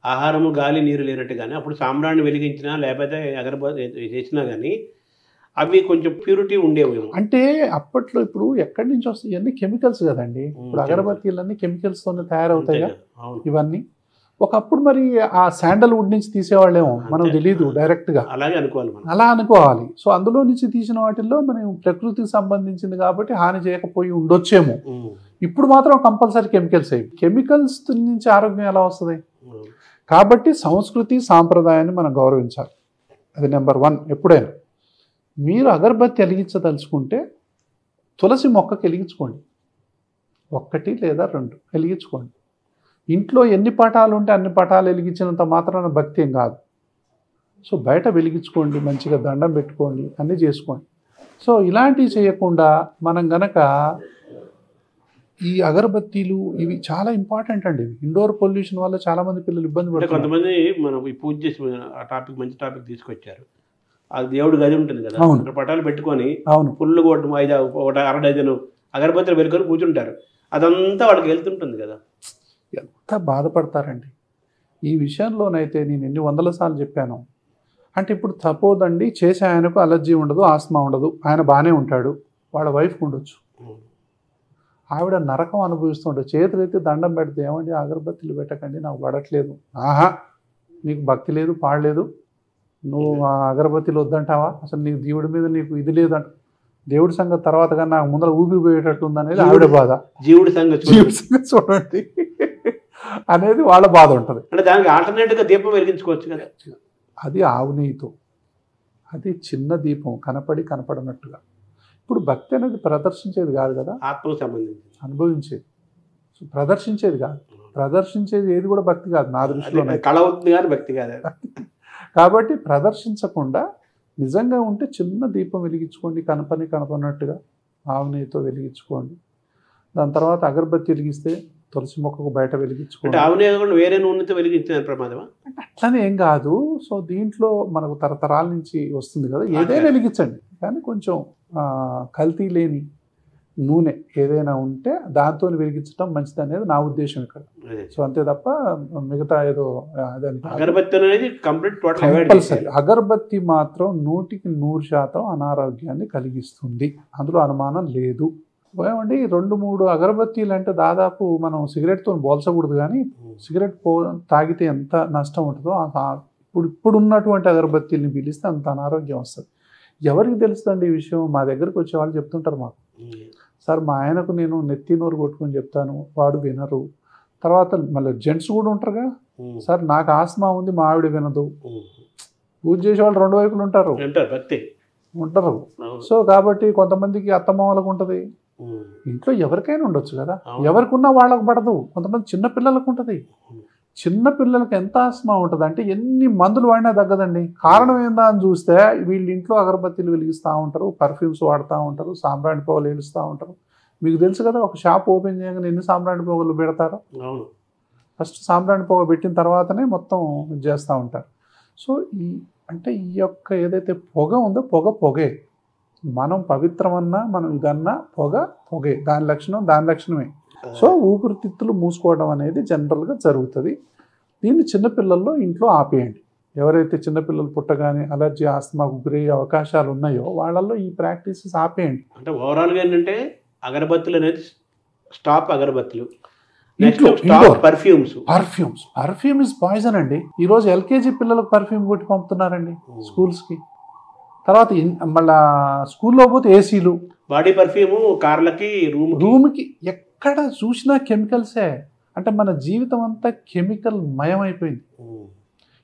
ఆహారము గాలి నీరు లేనట్టుగానే అప్పుడు సాంబ్రాన్ని వెలిగించినా లేకపోతే అగరబత్తి చేసినా కానీ అవి కొంచెం ప్యూరిటీ ఉండేవేమో. అంటే అప్పట్లో ఇప్పుడు ఎక్కడి నుంచి వస్తాయి ఇవన్నీ కెమికల్స్ కదండి. ఇప్పుడు అగరబత్తీలన్నీ కెమికల్స్తోనే తయారవుతాయిగా ఇవన్నీ. ఒకప్పుడు మరి ఆ శాండల్వుడ్ నుంచి తీసేవాళ్ళేమో మనకు తెలియదు డైరెక్ట్గా, అలాగే అనుకోవాలి మనం. అలా అనుకోవాలి. సో అందులో నుంచి తీసిన వాటిల్లో మనం ప్రకృతికి సంబంధించింది కాబట్టి హాని చేయకపోయి ఉండొచ్చేమో. ఇప్పుడు మాత్రం కంపల్సరీ కెమికల్స్ అయ్యి, కెమికల్స్ నుంచి ఆరోగ్యం ఎలా వస్తుంది? కాబట్టి సంస్కృతి సాంప్రదాయాన్ని మనం గౌరవించాలి. అది నెంబర్ 1. ఎప్పుడైనా మీరు అగరబత్తి వెలిగించదలుచుకుంటే తులసి మొక్కకి వెలిగించుకోండి, 1 లేదా 2 వెలిగించుకోండి. ఇంట్లో ఎన్ని పటాలు ఉంటే అన్ని పటాలు వెలిగించినంత మాత్రాన భక్తి ఏం కాదు. సో బయట వెలిగించుకోండి, మంచిగా దండం పెట్టుకోండి, అన్నీ చేసుకోండి. సో ఇలాంటివి చేయకుండా మనం గనక ఈ అగరబత్తీలు ఇవి చాలా ఇంపార్టెంట్ అండి. ఇండోర్ పొల్యూషన్ వల్ల చాలా మంది పిల్లలు ఇబ్బంది పడుతున్నారు. కొంతమంది మనం ఈ పూజ చేసి ఆ టాపిక్ మంచి టాపిక్ తీసుకొచ్చారు. అది దేవుడి గది ఉంటుంది కదా, అక్కడ పటాలు పెట్టుకొని ఫుల్ కొట్టడం 1 డజను అగరబత్తులు పెట్టుకొని కూర్చుంటారు. అదంతా వాళ్ళకి వెళ్తుంటుంది కదా. ఎంత బాధపడతారండి ఈ విషయంలోనైతే. నేను ఎన్ని 100 సార్లు చెప్పాను. అంటే ఇప్పుడు సపోజ్ అండి, చేసే ఆయనకు అలర్జీ ఉండదు, ఆస్మా ఉండదు, ఆయన బాగానే ఉంటాడు, వాళ్ళ వైఫ్కి ఉండొచ్చు. ఆవిడ నరకం అనుభవిస్తుంటాడు. చేతులైతే దండం పెడితే ఏమండి అగరబత్తీలు పెట్టకండి, నాకు పడట్లేదు. ఆహా, నీకు భక్తి లేదు, పాడలేదు, నువ్వు ఆ అగరబత్తీలు వద్దంటావా, అసలు నీకు దేవుడి మీద నీకు ఇది లేదంట. దేవుడి సంగతి తర్వాత కానీ నాకు ముందర ఊపిరిపోయేటట్టు ఉందనేది ఆవిడ బాధ. జీవుడి సంగతి చూడండి అనేది వాళ్ళ బాధ ఉంటుంది. అంటే దానికి ఆల్టర్నేటివ్గా దీపం వెలిగించుకోవచ్చు కదా. అది ఆవు నెయ్యితో, అది చిన్న దీపం కనపడినట్టుగా. ఇప్పుడు భక్తి అనేది ప్రదర్శించేది కాదు కదా, ఆత్మకు సంబంధించి అనుభవించేది. సో ప్రదర్శించేది కాదు, ప్రదర్శించేది ఏది కూడా భక్తి కాదు నా దృష్టిలో. కళ అవుతుంది కానీ భక్తి కాదు. కాబట్టి ప్రదర్శించకుండా నిజంగా ఉంటే చిన్న దీపం వెలిగించుకోండి, కనపడినట్టుగా ఆవు నెయ్యితో వెలిగించుకోండి. దాని తర్వాత అగరబత్తి వెలిగిస్తే తులసి మొక్కకు బయట వెలిగించుకోండి. ఆవు నెయ్యి వేరే నూనెతో వెలిగించిన ప్రమాదమా? అట్లనే ఏం కాదు. సో దీంట్లో మనకు తరతరాల నుంచి వస్తుంది కదా, ఏదైనా వెలిగించండి, కానీ కొంచెం కల్తీ లేని నూనె ఏదైనా ఉంటే దాంతో వెలిగించడం మంచిది అనేది నా ఉద్దేశం ఇక్కడ. సో అంతే తప్ప మిగతా ఏదో కంపల్సరీ. అగరబత్తి మాత్రం 100% అనారోగ్యాన్ని కలిగిస్తుంది, అందులో అనుమానం లేదు. ఏమండి 2-3 అగరబత్తీలు అంటే దాదాపు మనం సిగరెట్తో పోల్చకూడదు, కానీ సిగరెట్ తాగితే ఎంత నష్టం ఉంటుందో ఇప్పుడున్నటువంటి అగరబత్తీలని పీలిస్తే అంత అనారోగ్యం వస్తుంది. ఎవరికి తెలుస్తుందండి ఈ విషయం? మా దగ్గరకు వచ్చే వాళ్ళు చెప్తుంటారు మాకు, సార్ మా ఆయనకు నేను నెత్తి నోరు కొట్టుకొని చెప్తాను, వాడు వినరు. తర్వాత మళ్ళీ జెంట్స్ కూడా ఉంటారుగా, సార్ నాకు ఆస్మా ఉంది, మా ఆవిడ వినదు. పూజ చేసే వాళ్ళు 2 వైపులు ఉంటారు. సో కాబట్టి కొంతమందికి అత్తమామలకు ఉంటుంది, ఇంట్లో ఎవరికైనా ఉండొచ్చు కదా, ఎవరికి ఉన్నా వాళ్ళకు పడదు. కొంతమంది చిన్నపిల్లలకు ఉంటుంది. చిన్నపిల్లలకి ఎంత ఆస్మా ఉంటుంది అంటే ఎన్ని మందులు వాడినా తగ్గదండి. కారణం ఏందా అని చూస్తే వీళ్ళు ఇంట్లో అగరబత్తీలు వెలిగిస్తూ ఉంటారు, పర్ఫ్యూమ్స్ వాడుతూ ఉంటారు, సాంబ్రాణి పొగలు వెలుస్తూ ఉంటారు. మీకు తెలుసు కదా, ఒక షాప్ ఓపెన్ చేయగానే ఎన్ని సాంబ్రాణి పొగలు పెడతారో. ఫస్ట్ సాంబ్రాణి పొగ పెట్టిన తర్వాతనే మొత్తం చేస్తూ ఉంటారు. సో ఈ యొక్క ఏదైతే పొగ ఉందో పొగే. మనం పవిత్రమన్నా మనం ఇదన్నా పొగే, దాని లక్షణమే. సో ఊపిరితిత్తులు మూసుకోవడం అనేది జనరల్గా జరుగుతుంది. దీన్ని చిన్నపిల్లల్లో ఇంట్లో ఆపేయండి. ఎవరైతే చిన్నపిల్లలు పుట్టగానే అలర్జీ ఆస్తమాకు గురయ్యే అవకాశాలు ఉన్నాయో వాళ్ళల్లో ఈ ప్రాక్టీసెస్ ఆపేయండి. అంటే ఓవరాల్గా ఏంటంటే అగరబత్తులు అనేది స్టాప్, అగరబత్తులు పర్ఫ్యూమ్ ఇస్ పాయిజన్ అండి. ఈరోజు ఎల్కేజీ పిల్లలకు పర్ఫ్యూమ్ కొట్టి పంపుతున్నారండి స్కూల్స్కి. తర్వాత మళ్ళా స్కూల్లో పోతే ఏసీలు, బాడీ పర్ఫ్యూము, కార్లకి, రూమ్కి ఎక్కడ చూసినా కెమికల్సే. అంటే మన జీవితం అంతా కెమికల్ మయమైపోయింది.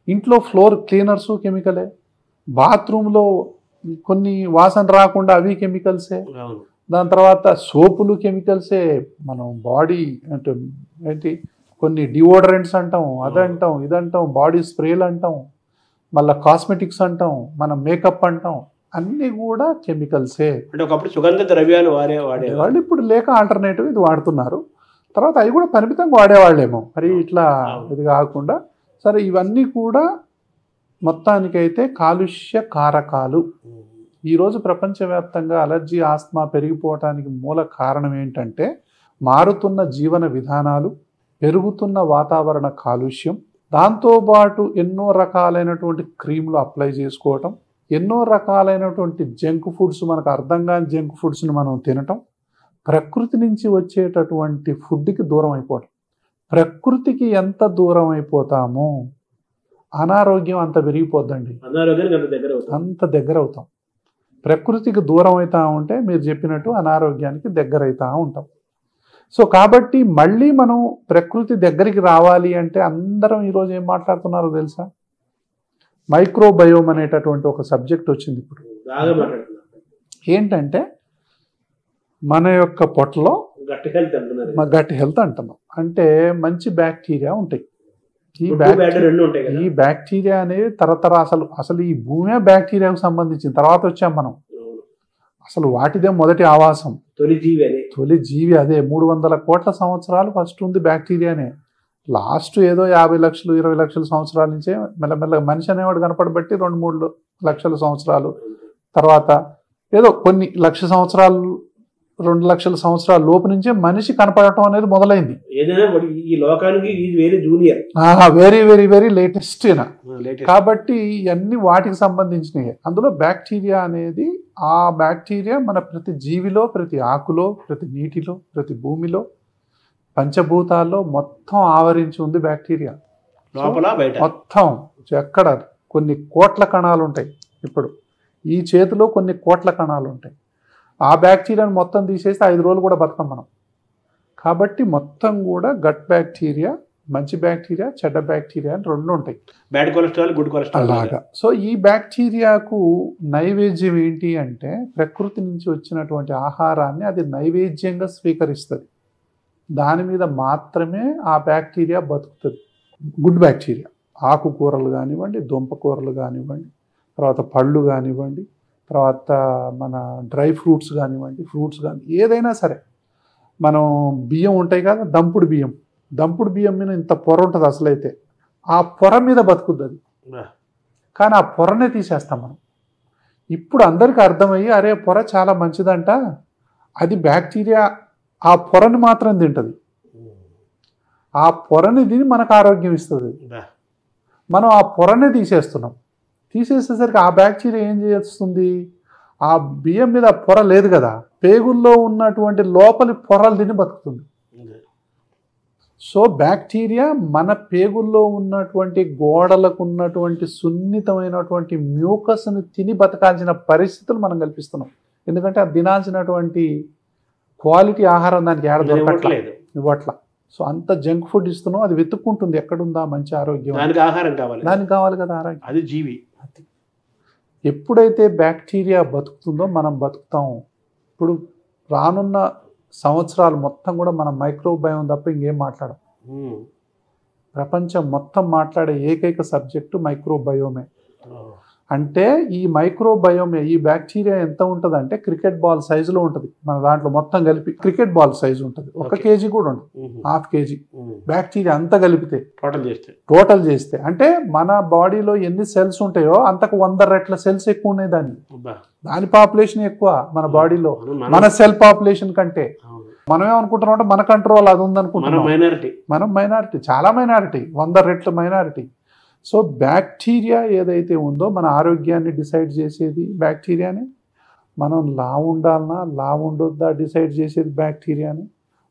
ఇంట్లో ఫ్లోర్ క్లీనర్స్ కెమికలే, బాత్రూంలో కొన్ని వాసన రాకుండా అవి కెమికల్సే, దాని తర్వాత సోపులు కెమికల్సే, మనం బాడీ అంటే ఏంటి కొన్ని డియోడరెంట్స్ అంటాం, అదంటాం, ఇదంటాం, బాడీ స్ప్రేలు అంటాం, మళ్ళీ కాస్మెటిక్స్ అంటాం, మనం మేకప్ అంటాం, అన్నీ కూడా కెమికల్సే. అంటే ఒకప్పుడు సుగంధ ద్రవ్యాలు వాడేవాళ్ళు, ఇప్పుడు లేక ఆల్టర్నేటివ్ ఇది వాడుతున్నారు. తర్వాత అవి కూడా పరిమితంగా వాడేవాళ్ళేమో, మరి ఇట్లా ఇది కాకుండా. సరే ఇవన్నీ కూడా మొత్తానికైతే కాలుష్య కారకాలు. ఈరోజు ప్రపంచవ్యాప్తంగా అలర్జీ, ఆస్మా పెరిగిపోవటానికి మూల కారణం ఏంటంటే మారుతున్న జీవన విధానాలు, పెరుగుతున్న వాతావరణ కాలుష్యం, దాంతోపాటు ఎన్నో రకాలైనటువంటి క్రీములు అప్లై చేసుకోవటం, ఎన్నో రకాలైనటువంటి జంక్ ఫుడ్స్, మనకు అర్థం కాని జంక్ ఫుడ్స్ని మనం తినటం, ప్రకృతి నుంచి వచ్చేటటువంటి ఫుడ్కి దూరం అయిపోవటం. ప్రకృతికి ఎంత దూరం అయిపోతామో అనారోగ్యం అంత పెరిగిపోద్దండి, అంత దగ్గర అవుతాం. ప్రకృతికి దూరం అవుతా ఉంటే మీరు చెప్పినట్టు అనారోగ్యానికి దగ్గర అవుతా ఉంటాం. సో కాబట్టి మళ్ళీ మనం ప్రకృతి దగ్గరికి రావాలి అంటే అందరం ఈరోజు ఏం మాట్లాడుతున్నారో తెలుసా? మైక్రోబయోమ్ అనేటటువంటి ఒక సబ్జెక్ట్ వచ్చింది ఇప్పుడు. ఏంటంటే మన యొక్క పొట్టలో గట్ హెల్త్ అంటున్నాం. అంటే మంచి బ్యాక్టీరియా ఉంటాయి. ఈ బ్యాక్టీరియా అనేది అసలు ఈ భూమే బ్యాక్టీరియాకు సంబంధించిన తర్వాత వచ్చాం మనం. అసలు వాటిదే మొదటి ఆవాసం, తొలి జీవి అదే. 300 కోట్ల సంవత్సరాలు ఫస్ట్ ఉంది బ్యాక్టీరియానే. లాస్ట్ ఏదో 50 లక్షలు 20 లక్షల సంవత్సరాల నుంచే మెల్లమెల్లగా మనిషి అనేవాడు కనపడబట్టి 2-3 లక్షల సంవత్సరాలు తర్వాత ఏదో కొన్ని లక్ష సంవత్సరాలు 2 లక్షల సంవత్సరాల లోపు నుంచే మనిషి కనపడటం అనేది మొదలైంది. Very very very latest. కాబట్టి ఇవన్నీ వాటికి సంబంధించినవి. అందులో బ్యాక్టీరియా అనేది, ఆ బ్యాక్టీరియా మన ప్రతి జీవిలో, ప్రతి ఆకులో, ప్రతి నీటిలో, ప్రతి భూమిలో, పంచభూతాల్లో మొత్తం ఆవరించి ఉంది బ్యాక్టీరియా. మొత్తం ఎక్కడ కొన్ని కోట్ల కణాలు ఉంటాయి. ఇప్పుడు ఈ చేతిలో కొన్ని కోట్ల కణాలు ఉంటాయి. ఆ బ్యాక్టీరియాను మొత్తం తీసేస్తే 5 రోజులు కూడా బతకం మనం. కాబట్టి మొత్తం కూడా గట్ బ్యాక్టీరియా, మంచి బ్యాక్టీరియా, చెడ్డ బ్యాక్టీరియా అని 2 ఉంటాయి. బ్యాడ్ కొలెస్ట్రాల్, గుడ్ కొలెస్ట్రాల్ అలాగా. సో ఈ బ్యాక్టీరియాకు నైవేద్యం ఏంటి అంటే ప్రకృతి నుంచి వచ్చినటువంటి ఆహారాన్ని అది నైవేద్యంగా స్వీకరిస్తుంది. దాని మీద మాత్రమే ఆ బ్యాక్టీరియా బతుకుతుంది. గుడ్ బ్యాక్టీరియా ఆకుకూరలు కానివ్వండి, దుంపకూరలు కానివ్వండి, తర్వాత పళ్ళు కానివ్వండి, తర్వాత మన డ్రై ఫ్రూట్స్ కానివ్వండి, ఫ్రూట్స్ కానీ ఏదైనా సరే. మనం బియ్యం ఉంటాయి కదా, దంపుడు బియ్యం మీద ఇంత పొర ఉంటుంది అసలైతే. ఆ పొర మీద బతుకుద్ది అది. కానీ ఆ పొరనే తీసేస్తాం మనం. ఇప్పుడు అందరికీ అర్థమయ్యి అరే పొర చాలా మంచిదంట, అది బ్యాక్టీరియా ఆ పొరని మాత్రం తింటుంది. ఆ పొరని తిని మనకు ఆరోగ్యం ఇస్తుంది. మనం ఆ పొరనే తీసేస్తున్నాం. తీసేసేసరికి ఆ బ్యాక్టీరియా ఏం చేస్తుంది? ఆ బియ్యం మీద పొర లేదు కదా, పేగుల్లో ఉన్నటువంటి లోపలి పొరలు తిని బతుకుతుంది. సో బ్యాక్టీరియా మన పేగుల్లో ఉన్నటువంటి గోడలకు ఉన్నటువంటి సున్నితమైనటువంటి మ్యూకస్ని తిని బతకాల్సిన పరిస్థితులు మనం కల్పిస్తున్నాం. ఎందుకంటే అది తినాల్సినటువంటి క్వాలిటీ ఆహారం దానికి ఏడ దొరకట్లేదు, ఇవ్వట్లా. సో అంత జంక్ ఫుడ్ ఇస్తున్నాం, అది వెతుక్కుంటుంది ఎక్కడుందా మంచి ఆరోగ్యం. దానికి ఆహారం కావాలి, దానికి కావాలి కదా ఆరోగ్యం. అది జీవి. ఎప్పుడైతే బ్యాక్టీరియా బతుకుతుందో మనం బతుకుతాం. ఇప్పుడు రానున్న సంవత్సరాలు మొత్తం కూడా మనం మైక్రోబయోమ్ తప్ప ఇంకేం మాట్లాడం. ప్రపంచం మొత్తం మాట్లాడే ఏకైక సబ్జెక్టు మైక్రోబయోమే. అంటే ఈ మైక్రోబయోమ్, ఈ బ్యాక్టీరియా ఎంత ఉంటుంది అంటే క్రికెట్ బాల్ సైజులో ఉంటుంది. మన దాంట్లో మొత్తం కలిపి క్రికెట్ బాల్ సైజు ఉంటుంది. 1 కేజీ కూడా ఉండదు, 1/2 కేజీ బ్యాక్టీరియా అంతా కలిపితే టోటల్ చేస్తే అంటే మన బాడీలో ఎన్ని సెల్స్ ఉంటాయో అంతకు 100 రెట్ల సెల్స్ ఎక్కువ ఉన్నాయి. దాని పాపులేషన్ ఎక్కువ మన బాడీలో, మన సెల్ పాపులేషన్ కంటే. మనం ఏమనుకుంటున్నాం అంటే మన కంట్రోల్ అది ఉందనుకుంటున్నాం. మనం మైనారిటీ, చాలా మైనారిటీ, 100 రెట్ల మైనారిటీ. సో బ్యాక్టీరియా ఏదైతే ఉందో మన ఆరోగ్యాన్ని డిసైడ్ చేసేది బ్యాక్టీరియానే. మనం లావు ఉండాలన్నా లావు ఉండొద్దా డిసైడ్ చేసేది బ్యాక్టీరియానే.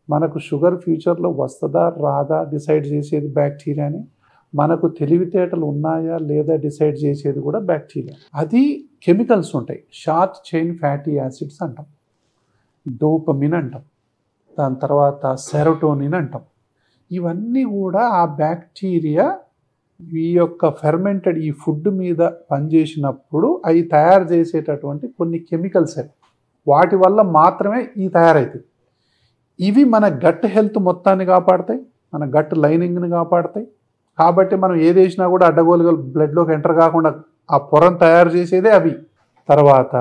మనకు షుగర్ ఫ్యూచర్లో వస్తుందా రాదా డిసైడ్ చేసేది బ్యాక్టీరియానే. మనకు తెలివితేటలు ఉన్నాయా లేదా డిసైడ్ చేసేది కూడా బ్యాక్టీరియా. అది కెమికల్స్ ఉంటాయి, షార్ట్ చైన్ ఫ్యాటీ యాసిడ్స్ అంటాం, డోపమిన్ అంటాం, దాని తర్వాత సెరోటోనిన్ అంటాం. ఇవన్నీ కూడా ఆ బ్యాక్టీరియా ఈ యొక్క ఫెర్మెంటెడ్ ఈ ఫుడ్ మీద పనిచేసినప్పుడు అవి తయారు చేసేటటువంటి కొన్ని కెమికల్స్ అవి, వాటి వల్ల మాత్రమే ఇవి తయారవుతాయి. ఇవి మన గట్ హెల్త్ మొత్తాన్ని కాపాడతాయి, మన గట్ లైనింగ్ని కాపాడతాయి. కాబట్టి మనం ఏది వేసినా కూడా అడ్డగోలుగా బ్లడ్లోకి ఎంటర్ కాకుండా ఆ పొరను తయారు చేసేదే అవి. తర్వాత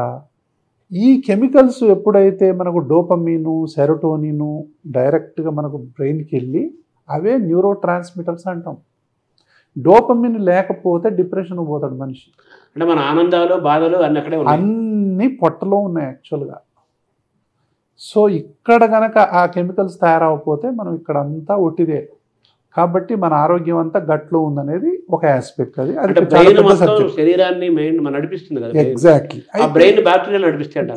ఈ కెమికల్స్ ఎప్పుడైతే మనకు డోపమీను, సెరోటోనిను డైరెక్ట్గా మనకు బ్రెయిన్కి వెళ్ళి అవే న్యూరో ట్రాన్స్మిటర్స్ అంటాం. డోపమిన్ లేకపోతే డిప్రెషన్ పోతాడు మనిషి. అంటే మన ఆనందాలు బాధలు అన్నీ అక్కడే ఉన్నాయి. అన్నీ పొట్టలో ఉన్నాయి యాక్చువల్గా. సో ఇక్కడ గనక ఆ కెమికల్స్ తయారవకపోతే మనం ఇక్కడ అంతా ఒట్టిదే. కాబట్టి మన ఆరోగ్యం అంతా గట్లో ఉందనేది ఒక ఆస్పెక్ట్. అది అంటే బ్రెయిన్ మొత్తం శరీరాన్ని మెయిన్ నడిపిస్తుంది కదా. ఎగ్జాక్ట్లీ. ఆ బ్రెయిన్ బ్యాక్టీరియా నడిపిస్తాడు.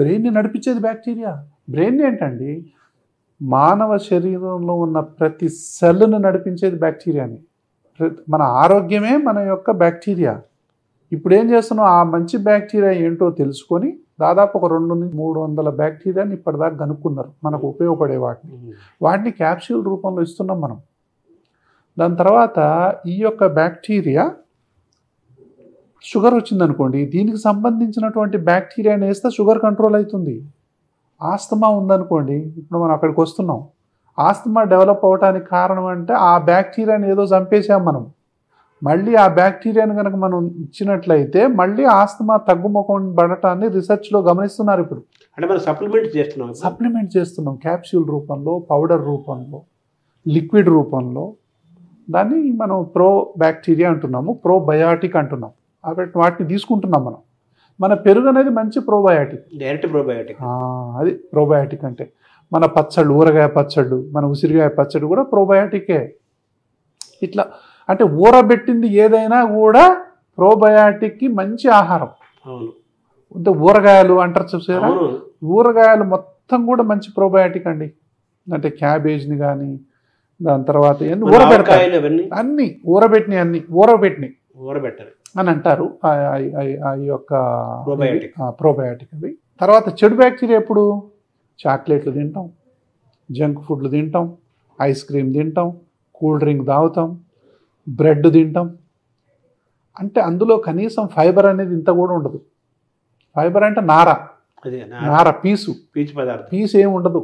బ్రెయిన్ నడిపించేది బ్యాక్టీరియా. బ్రెయిన్ ఏంటండి, మానవ శరీరంలో ఉన్న ప్రతి సెల్ను నడిపించేది బ్యాక్టీరియాని. మన ఆరోగ్యమే మన యొక్క బ్యాక్టీరియా. ఇప్పుడు ఏం చేస్తున్నాం, ఆ మంచి బ్యాక్టీరియా ఏంటో తెలుసుకొని దాదాపు ఒక 200-300 బ్యాక్టీరియాని ఇప్పటిదాకా కనుక్కున్నారు మనకు ఉపయోగపడే వాటిని క్యాప్సూల్ రూపంలో ఇస్తున్నాం మనం. దాని తర్వాత ఈ యొక్క బ్యాక్టీరియా షుగర్ వచ్చిందనుకోండి, దీనికి సంబంధించినటువంటి బ్యాక్టీరియాని వేస్తే షుగర్ కంట్రోల్ అవుతుంది. ఆస్తమా ఉందనుకోండి, ఇప్పుడు మనం అక్కడికి వస్తున్నాం, ఆస్తమా డెవలప్ అవడానికి కారణం అంటే ఆ బ్యాక్టీరియాని ఏదో చంపేసాం మనం. మళ్ళీ ఆ బ్యాక్టీరియాని కనుక మనం ఇచ్చినట్లయితే మళ్ళీ ఆస్తమా తగ్గుముఖం పడటాన్ని రీసెర్చ్లో గమనిస్తున్నారు. ఇప్పుడు అంటే మనం సప్లిమెంట్ చేస్తున్నాం క్యాప్సూల్ రూపంలో, పౌడర్ రూపంలో, లిక్విడ్ రూపంలో. దాన్ని మనం ప్రో బ్యాక్టీరియా అంటున్నాము, ప్రోబయాటిక్ అంటున్నాం. వాటిని తీసుకుంటున్నాం మనం. మన పెరుగు అనేది మంచి ప్రోబయాటిక్, డైరెక్ట్ ప్రోబయాటిక్. అది ప్రోబయాటిక్ అంటే మన పచ్చళ్ళు, ఊరగాయ పచ్చళ్ళు, మన ఉసిరిగాయ పచ్చడి కూడా ప్రోబయాటికే. ఇట్లా అంటే ఊరబెట్టింది ఏదైనా కూడా ప్రోబయాటిక్కి మంచి ఆహారం. అంటే ఊరగాయలు అంటారు చూసారా, ఊరగాయలు మొత్తం కూడా మంచి ప్రోబయాటిక్ అండి. అంటే క్యాబేజ్ని కానీ, దాని తర్వాత అన్ని ఊరబెట్టినాయి అని అంటారు ఈ యొక్క ప్రోబయాటిక్ అవి. తర్వాత చెడు బ్యాక్టీరియా ఎప్పుడు, చాక్లెట్లు తింటాం, జంక్ ఫుడ్లు తింటాం, ఐస్ క్రీమ్ తింటాం, కూల్ డ్రింక్ తాగుతాం, బ్రెడ్ తింటాం. అంటే అందులో కనీసం ఫైబర్ అనేది ఇంత కూడా ఉండదు. ఫైబర్ అంటే నార పీసు ఏమి ఉండదు,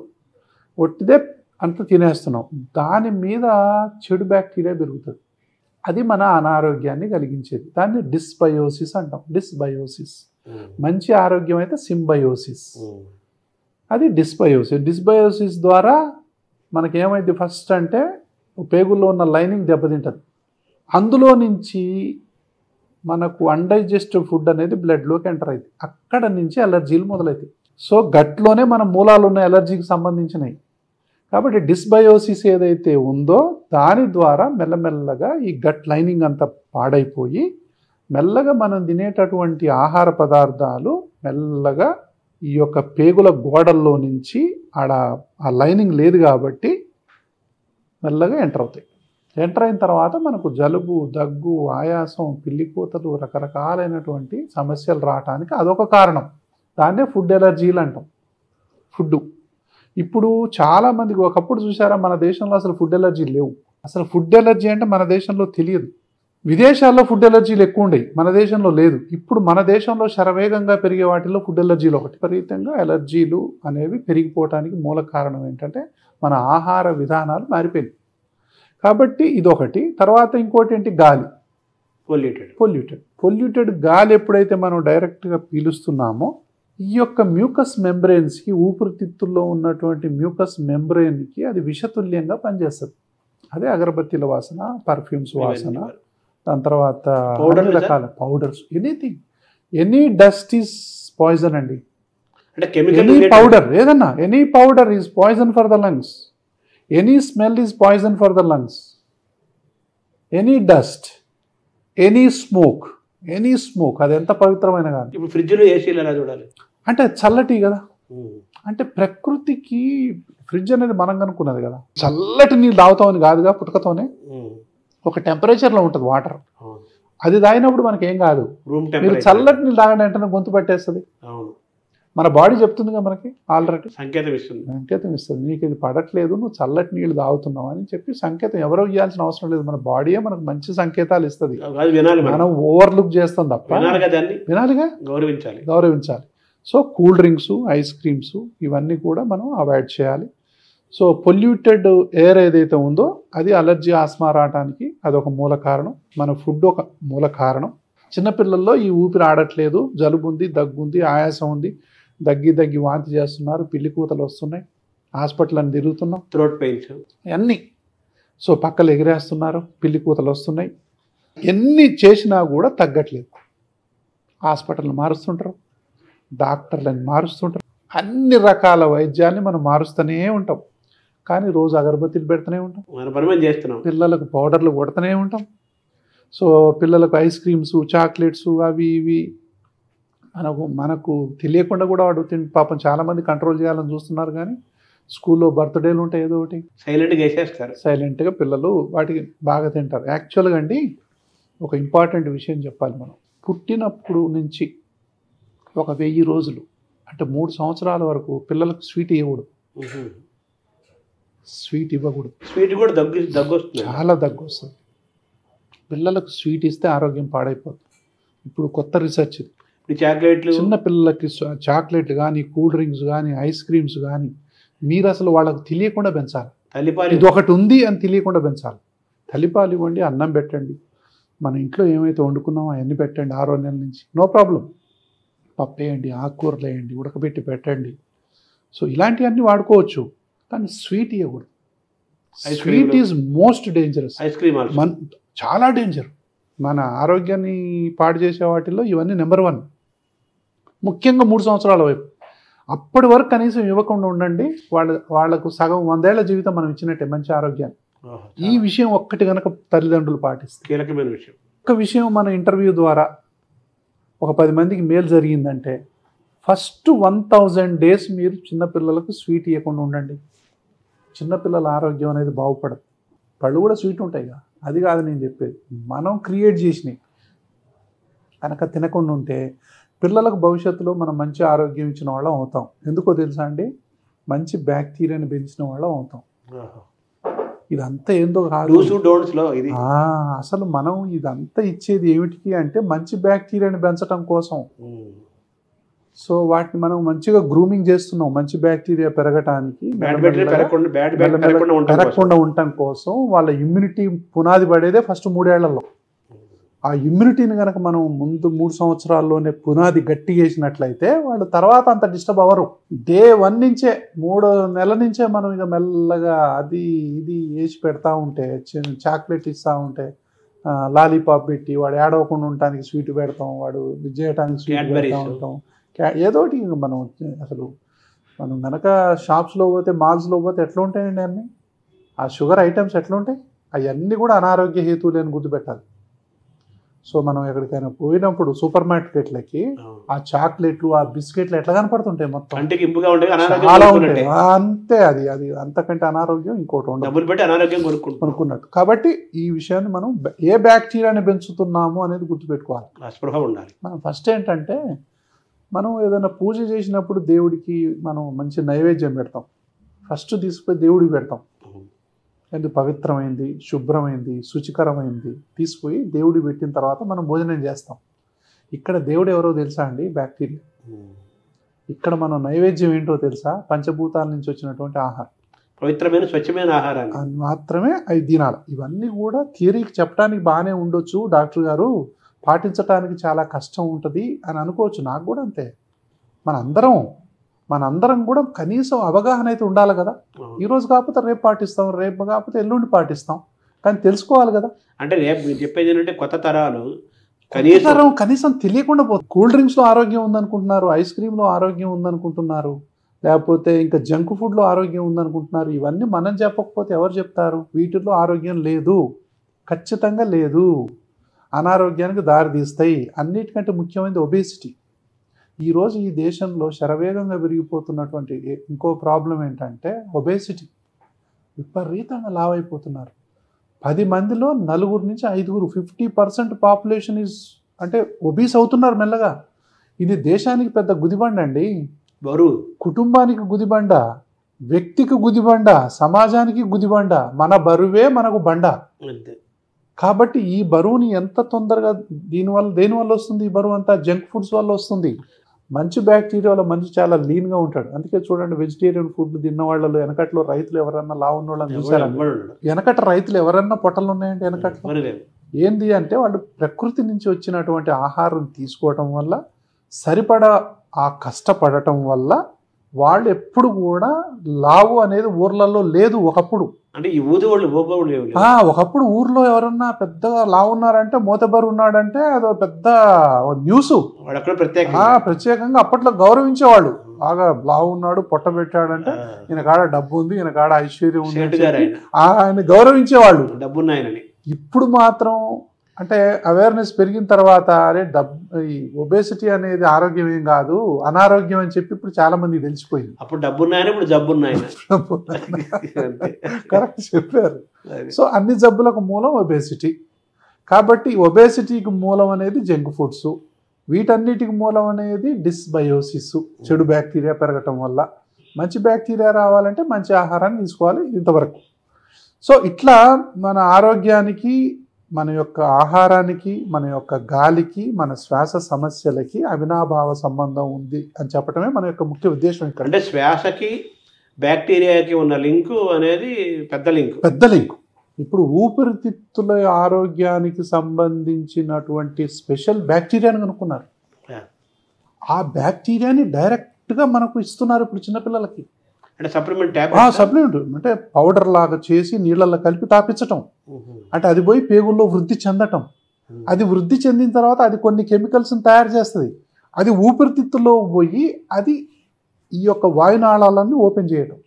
ఒట్టిదే అంత తినేస్తున్నాం. దాని మీద చెడు బ్యాక్టీరియా పెరుగుతుంది. అది మన అనారోగ్యాన్ని కలిగించేది. దాన్ని డిస్బయోసిస్ అంటాం. మంచి ఆరోగ్యం అయితే సింబయోసిస్. అది డిస్బయోసిస్ ద్వారా మనకేమైంది, ఫస్ట్ అంటే పేగుల్లో ఉన్న లైనింగ్ దెబ్బతింటుంది. అందులో నుంచి మనకు అన్డైజెస్టివ్ ఫుడ్ అనేది బ్లడ్లోకి ఎంటర్ అవుతుంది. అక్కడ నుంచి అలర్జీలు మొదలవుతాయి. సో గట్లోనే మన మూలాలు ఉన్న అలర్జీకి సంబంధించినవి. కాబట్టి డిస్బయోసిస్ ఏదైతే ఉందో దాని ద్వారా మెల్లమెల్లగా ఈ గట్ లైనింగ్ అంతా పాడైపోయి మెల్లగా మనం తినేటటువంటి ఆహార పదార్థాలు మెల్లగా ఈ యొక్క పేగుల గోడల్లో నుంచి ఆ లైనింగ్ లేదు కాబట్టి మెల్లగా ఎంటర్ అవుతాయి. ఎంటర్ అయిన తర్వాత మనకు జలుబు, దగ్గు, ఆయాసం, పిల్లికూతలు, రకరకాలైనటువంటి సమస్యలు రావడానికి అదొక కారణం. దాన్నే ఫుడ్ ఎలర్జీలు అంటాం. ఇప్పుడు చాలామందికి, ఒకప్పుడు చూసారా మన దేశంలో అసలు ఫుడ్ ఎలర్జీ లేవు. అసలు ఫుడ్ ఎలర్జీ అంటే మన దేశంలో తెలియదు. విదేశాల్లో ఫుడ్ ఎలర్జీలు ఎక్కువ ఉండేవి, మన దేశంలో లేదు. ఇప్పుడు మన దేశంలో శరవేగంగా పెరిగే వాటిల్లో ఫుడ్ ఎలర్జీలు ఒకటి. విపరీతంగా ఎలర్జీలు అనేవి పెరిగిపోవటానికి మూల కారణం ఏంటంటే మన ఆహార విధానాలు మారిపోయింది. కాబట్టి ఇదొకటి. తర్వాత ఇంకోటి ఏంటి, గాలి. పొల్యూటెడ్ గాలి ఎప్పుడైతే మనం డైరెక్ట్గా పీలుస్తున్నామో ఈ యొక్క మ్యూకస్ మెంబ్రెయిన్స్కి, ఊపిరితిత్తుల్లో ఉన్నటువంటి మ్యూకస్ మెంబ్రెయిన్కి అది విషతుల్యంగా పనిచేస్తుంది. అదే అగరబత్తీల వాసన, పర్ఫ్యూమ్స్ వాసన, దాని తర్వాత అన్ని రకాల powders, any dust is poison అండి. ఎనీ పౌడర్ ఏదన్నా, any powder is poison for the lungs. Any smell is poison for the lungs. Any dust, any smoke అది ఎంత పవిత్రమైన కాదు. ఇప్పుడు ఫ్రిడ్జ్లో ఏసీలు ఎలా చూడాలి అంటే చల్లటి కదా. అంటే ప్రకృతికి ఫ్రిడ్జ్ అనేది మనం కనుక్కున్నది కదా. చల్లటి నీళ్ళు తాగుతామని కాదుగా, పుట్టుకతోనే ఒక టెంపరేచర్లో ఉంటుంది వాటర్. అది తాగినప్పుడు మనకేం కాదు. మీరు చల్లటి నీళ్ళు తాగండి అంటే గొంతు పట్టేస్తుంది. మన బాడీ చెప్తుందిగా మనకి ఆల్రెడీ సంకేతం ఇస్తుంది, నీకు ఇది పడట్లేదు, నువ్వు చల్లటి నీళ్ళు తాగుతున్నావు అని చెప్పి సంకేతం. ఎవరో ఇవ్వాల్సిన అవసరం లేదు, మన బాడీయే మనకు మంచి సంకేతాలు ఇస్తుంది. మనం ఓవర్లుక్ చేస్తాం తప్ప వినాలిగా, గౌరవించాలి. So cool drinks, ice creams ఇవన్నీ కూడా మనం అవాయిడ్ చేయాలి. సో పొల్యూటెడ్ ఎయిర్ ఏదైతే ఉందో అది అలర్జీ, ఆస్మా రావడానికి అదొక మూల కారణం. మన ఫుడ్ ఒక మూల కారణం. చిన్నపిల్లల్లో ఈ ఊపిరి ఆడట్లేదు, జలుబు ఉంది, దగ్గు ఉంది, ఆయాసం ఉంది, దగ్గి వాంతి చేస్తున్నారు, పిల్లి కూతలు వస్తున్నాయి, హాస్పిటల్ అని తిరుగుతున్నాం, థ్రోట్ పెయిన్స్, అన్నీ సో పక్కలు ఎగిరేస్తున్నారు, పిల్లి కూతలు వస్తున్నాయి. ఎన్ని చేసినా కూడా తగ్గట్లేదు. హాస్పిటల్ని మారుస్తుంటారు, డాక్టర్లను మారుస్తుంటారు, అన్ని రకాల వైద్యాన్ని మనం మారుస్తూనే ఉంటాం. కానీ రోజు అగరబత్తీలు పెడుతూనే ఉంటాం, మన పని మనం చేస్తున్నాం, పిల్లలకు పౌడర్లు కొడుతూనే ఉంటాం. సో పిల్లలకు ఐస్ క్రీమ్స్, చాక్లెట్స్ అవి ఇవి మనకు తెలియకుండా కూడా వాడు పాపం చాలామంది కంట్రోల్ చేయాలని చూస్తున్నారు. కానీ స్కూల్లో బర్త్డేలు ఉంటాయి, ఏదో ఒకటి సైలెంట్గా వేసేస్తారు. సైలెంట్గా పిల్లలు వాటికి బాగా తింటారు. యాక్చువల్గా అండి ఒక ఇంపార్టెంట్ విషయం చెప్పాలి. మనం పుట్టినప్పుడు నుంచి ఒక 1000 రోజులు అంటే 3 సంవత్సరాల వరకు పిల్లలకు స్వీట్ ఇవ్వకూడదు. స్వీట్ ఇవ్వకూడదు. స్వీట్ కూడా దగ్గు వస్తుంది, చాలా దగ్గు వస్తుంది. పిల్లలకు స్వీట్ ఇస్తే ఆరోగ్యం పాడైపోతుంది. ఇప్పుడు కొత్త రీసెర్చ్ ఇది. చాక్లెట్లు చిన్న పిల్లలకి చాక్లెట్లు కానీ, కూల్ డ్రింక్స్ కానీ, ఐస్ క్రీమ్స్ కానీ మీరు అసలు వాళ్ళకు తెలియకుండా పెంచాలి. తల్లిపాలు ఇది ఒకటి ఉంది అని తెలియకుండా పెంచాలి. తల్లిపాలు ఇవ్వండి, అన్నం పెట్టండి, మన ఇంట్లో ఏమైతే వండుకున్నామో అవన్నీ పెట్టండి 6వ నెల నుంచి, నో ప్రాబ్లం. పప్పు వేయండి, ఆకుకూరలు వేయండి, ఉడకబెట్టి పెట్టండి. సో ఇలాంటివన్నీ వాడుకోవచ్చు. కానీ స్వీట్ ఇవ్వకూడదు. Sweet is most dangerous. Ice cream చాలా డేంజర్. మన ఆరోగ్యాన్ని పాడు చేసే వాటిల్లో ఇవన్నీ నెంబర్ 1. ముఖ్యంగా 3 సంవత్సరాల వైపు. అప్పటి వరకు కనీసం ఇవ్వకుండా ఉండండి. వాళ్లకు సగం 100 ఏళ్ల జీవితం మనం ఇచ్చినట్టే, మంచి ఆరోగ్యాన్ని. ఈ విషయం ఒక్కటి కనుక తల్లిదండ్రులు పాటిస్తే, కీలకమైన విషయం. ఒక విషయం మన ఇంటర్వ్యూ ద్వారా ఒక 10 మందికి మేలు జరిగిందంటే, ఫస్ట్ 1000 డేస్ మీరు చిన్నపిల్లలకు స్వీట్ ఇవ్వకుండా ఉండండి. చిన్నపిల్లల ఆరోగ్యం అనేది బాగుపడదు. పళ్ళు కూడా స్వీట్ ఉంటాయి, అది కాదు నేను చెప్పేది. మనం క్రియేట్ చేసినవి కనుక తినకుండా ఉంటే పిల్లలకు భవిష్యత్తులో మనం మంచి ఆరోగ్యం ఇచ్చిన వాళ్ళం అవుతాం. ఎందుకో తెలుసా అండి, మంచి బ్యాక్టీరియాని పెంచిన వాళ్ళం అవుతాం. ఇదంతా ఏందో కాదు, అసలు మనం ఇదంతా ఇచ్చేది ఏమిటికి అంటే మంచి బ్యాక్టీరియాని పెంచడం కోసం. సో వాటిని మనం మంచిగా గ్రూమింగ్ చేస్తున్నాం, మంచి బ్యాక్టీరియా పెరగటానికి, పెరగకుండా ఉండటం కోసం. వాళ్ళ ఇమ్యూనిటీ పునాది పడేదే ఫస్ట్ 3 ఏళ్లలో. ఆ ఇమ్యూనిటీని కనుక మనం ముందు 3 సంవత్సరాల్లోనే పునాది గట్టి చేసినట్లయితే వాళ్ళు తర్వాత అంత డిస్టర్బ్ అవ్వరు. డే 1 నుంచే 3వ నెల నుంచే మనం ఇక మెల్లగా అది ఇది వేసి పెడతా ఉంటే, చాక్లెట్ ఇస్తూ ఉంటే, లాలీపాప్ పెట్టి వాడు ఏడవకుండా ఉండటానికి స్వీట్ పెడతాం, వాడు ఇది చేయడానికి స్వీట్ పెడతా ఉంటాం, ఏదోటి. మనం అసలు మనం కనుక షాప్స్లో పోతే, మాల్స్లో పోతే ఎట్లా ఉంటాయండి అన్నీ ఆ షుగర్ ఐటమ్స్ ఎట్లా ఉంటాయి, అవన్నీ కూడా అనారోగ్య హేతువులేని గుర్తుపెట్టాలి. సో మనం ఎక్కడికైనా పోయినప్పుడు సూపర్ మార్కెట్లకి ఆ చాక్లెట్లు, ఆ బిస్కెట్లు ఎట్లా కనపడుతుంటాయి, మొత్తం చాలా ఉంటాయి. అంతే, అది అంతకంటే అనారోగ్యం ఇంకోటి ఉండదు కొనుక్కున్నట్టు. కాబట్టి ఈ విషయాన్ని మనం ఏ బ్యాక్టీరియాని పెంచుతున్నాము అనేది గుర్తుపెట్టుకోవాలి. మనం ఫస్ట్ ఏంటంటే, మనం ఏదైనా పూజ చేసినప్పుడు దేవుడికి మనం మంచి నైవేద్యం పెడతాం. ఫస్ట్ తీసుకుపోయి దేవుడికి పెడతాం. అది పవిత్రమైంది, శుభ్రమైంది, శుచికరమైంది తీసుకుపోయి దేవుడికి పెట్టిన తర్వాత మనం భోజనం చేస్తాం. ఇక్కడ దేవుడు ఎవరో తెలుసా అండి, బ్యాక్టీరియా. ఇక్కడ మనం నైవేద్యం ఏంటో తెలుసా, పంచభూతాల నుంచి వచ్చినటువంటి ఆహారం, పవిత్రమైన స్వచ్ఛమైన ఆహారాన్ని మాత్రమే అవి తినాలి. ఇవన్నీ కూడా థియరీకి చెప్పడానికి బాగానే ఉండొచ్చు డాక్టర్ గారు, పాటించడానికి చాలా కష్టం ఉంటుంది అని అనుకోవచ్చు. నాకు కూడా అంతే. మనందరం కూడా కనీసం అవగాహన అయితే ఉండాలి కదా. ఈరోజు కాకపోతే రేపు పాటిస్తాం, రేపు కాకపోతే ఎల్లుండి పాటిస్తాం, కానీ తెలుసుకోవాలి కదా. అంటే రేపు చెప్పేది ఏంటంటే కొత్త తరాలు కనీసం తెలియకుండా పోతుంది. కూల్ డ్రింక్స్లో ఆరోగ్యం ఉందనుకుంటున్నారు, ఐస్ క్రీమ్లో ఆరోగ్యం ఉందనుకుంటున్నారు, లేకపోతే ఇంకా జంక్ ఫుడ్లో ఆరోగ్యం ఉందనుకుంటున్నారు. ఇవన్నీ మనం చెప్పకపోతే ఎవరు చెప్తారు? వీటిల్లో ఆరోగ్యం లేదు, ఖచ్చితంగా లేదు, అనారోగ్యానికి దారి తీస్తాయి. అన్నిటికంటే ముఖ్యమైనది ఒబేసిటీ. ఈరోజు ఈ దేశంలో శరవేగంగా పెరిగిపోతున్నటువంటి ఇంకో ప్రాబ్లం ఏంటంటే ఒబేసిటీ. విపరీతంగా లావ్ అయిపోతున్నారు. 10 మందిలో 4 నుంచి 5 50% పాపులేషన్ అంటే ఒబీస్ అవుతున్నారు మెల్లగా. ఇది దేశానికి పెద్ద గుదిబండ అండి. బరువు కుటుంబానికి గుదిబండ, వ్యక్తికి గుదిబండ, సమాజానికి గుదిబండ. మన బరువే మనకు బండ. కాబట్టి ఈ బరువుని ఎంత తొందరగా దేనివల్ల వస్తుంది? ఈ బరువు అంతా జంక్ ఫుడ్స్ వల్ల వస్తుంది. మంచి బ్యాక్టీరియాలో మనిషి చాలా లీన్గా ఉంటాడు. అందుకే చూడండి, వెజిటేరియన్ ఫుడ్ తిన్న వాళ్ళలో వెనకట్లో రైతులు ఎవరన్నా లావు ఉన్న వాళ్ళని చూసారండి? వెనకట రైతులు ఎవరన్నా పొట్టలు ఉన్నాయంటే వెనకట్లో? ఏంది అంటే వాళ్ళు ప్రకృతి నుంచి వచ్చినటువంటి ఆహారం తీసుకోవటం వల్ల, సరిపడా ఆ కష్టపడటం వల్ల వాళ్ళు ఎప్పుడు కూడా లావు అనేది ఊర్లలో లేదు ఒకప్పుడు. అంటే ఈ ఊది వాళ్ళు ఊబోళ్ళు లేవు. ఒకప్పుడు ఊర్లో ఎవరన్నా పెద్దగా లావు ఉన్నారంటే మోతబరు ఉన్నాడంటే అదో పెద్ద న్యూస్. ప్రత్యేకంగా అప్పట్లో గౌరవించేవాళ్ళు. బాగా లావు ఉన్నాడు, పొట్ట పెట్టాడంటే ఈయన కాడ డబ్బు ఉంది, ఈయన కాడ ఐశ్వర్యం ఉంది, ఆయన గౌరవించేవాళ్ళు. డబ్బున్నాయనని. ఇప్పుడు మాత్రం అంటే అవేర్నెస్ పెరిగిన తర్వాత అరే ఈ ఒబేసిటీ అనేది ఆరోగ్యం ఏం కాదు, అనారోగ్యం అని చెప్పి ఇప్పుడు చాలా మంది తెలిసిపోయింది. అప్పుడు డబ్బున్నాయని ఇప్పుడు జబ్బున్నాయన. కరెక్ట్ చెప్పారు. సో అన్ని జబ్బులకు మూలం ఒబేసిటీ. కాబట్టి ఒబేసిటీకి మూలం అనేది జంక్ ఫుడ్స్, వీటన్నిటికి మూలం అనేది డిస్బయోసిస్, చెడు బ్యాక్టీరియా పెరగటం వల్ల. మంచి బ్యాక్టీరియా రావాలంటే మంచి ఆహారాన్ని తీసుకోవాలి ఇంతవరకు. సో ఇట్లా మన ఆరోగ్యానికి, మన యొక్క ఆహారానికి, మన యొక్క గాలికి, మన శ్వాస సమస్యలకి అవినాభావ సంబంధం ఉంది అని చెప్పడమే మన యొక్క ముఖ్య ఉద్దేశం ఇక్కడ. అంటే శ్వాసకి బ్యాక్టీరియాకి ఉన్న లింకు అనేది పెద్ద లింకు. ఇప్పుడు ఊపిరితిత్తుల ఆరోగ్యానికి సంబంధించినటువంటి స్పెషల్ బ్యాక్టీరియాని కనుక్కున్నారు. ఆ బ్యాక్టీరియాని డైరెక్ట్గా మనకు ఇస్తున్నారు ఇప్పుడు చిన్నపిల్లలకి. అంటే సప్లిమెంట్ అంటే పౌడర్ లాగా చేసి నీళ్ళల్లో కలిపి తాపించటం. అంటే అది పోయి పేగుల్లో వృద్ధి చెందటం. అది వృద్ధి చెందిన తర్వాత అది కొన్ని కెమికల్స్ని తయారు చేస్తుంది. అది ఊపిరితిత్తుల్లో పోయి అది ఈ యొక్క వాయునాళాలన్నీ ఓపెన్ చేయటం.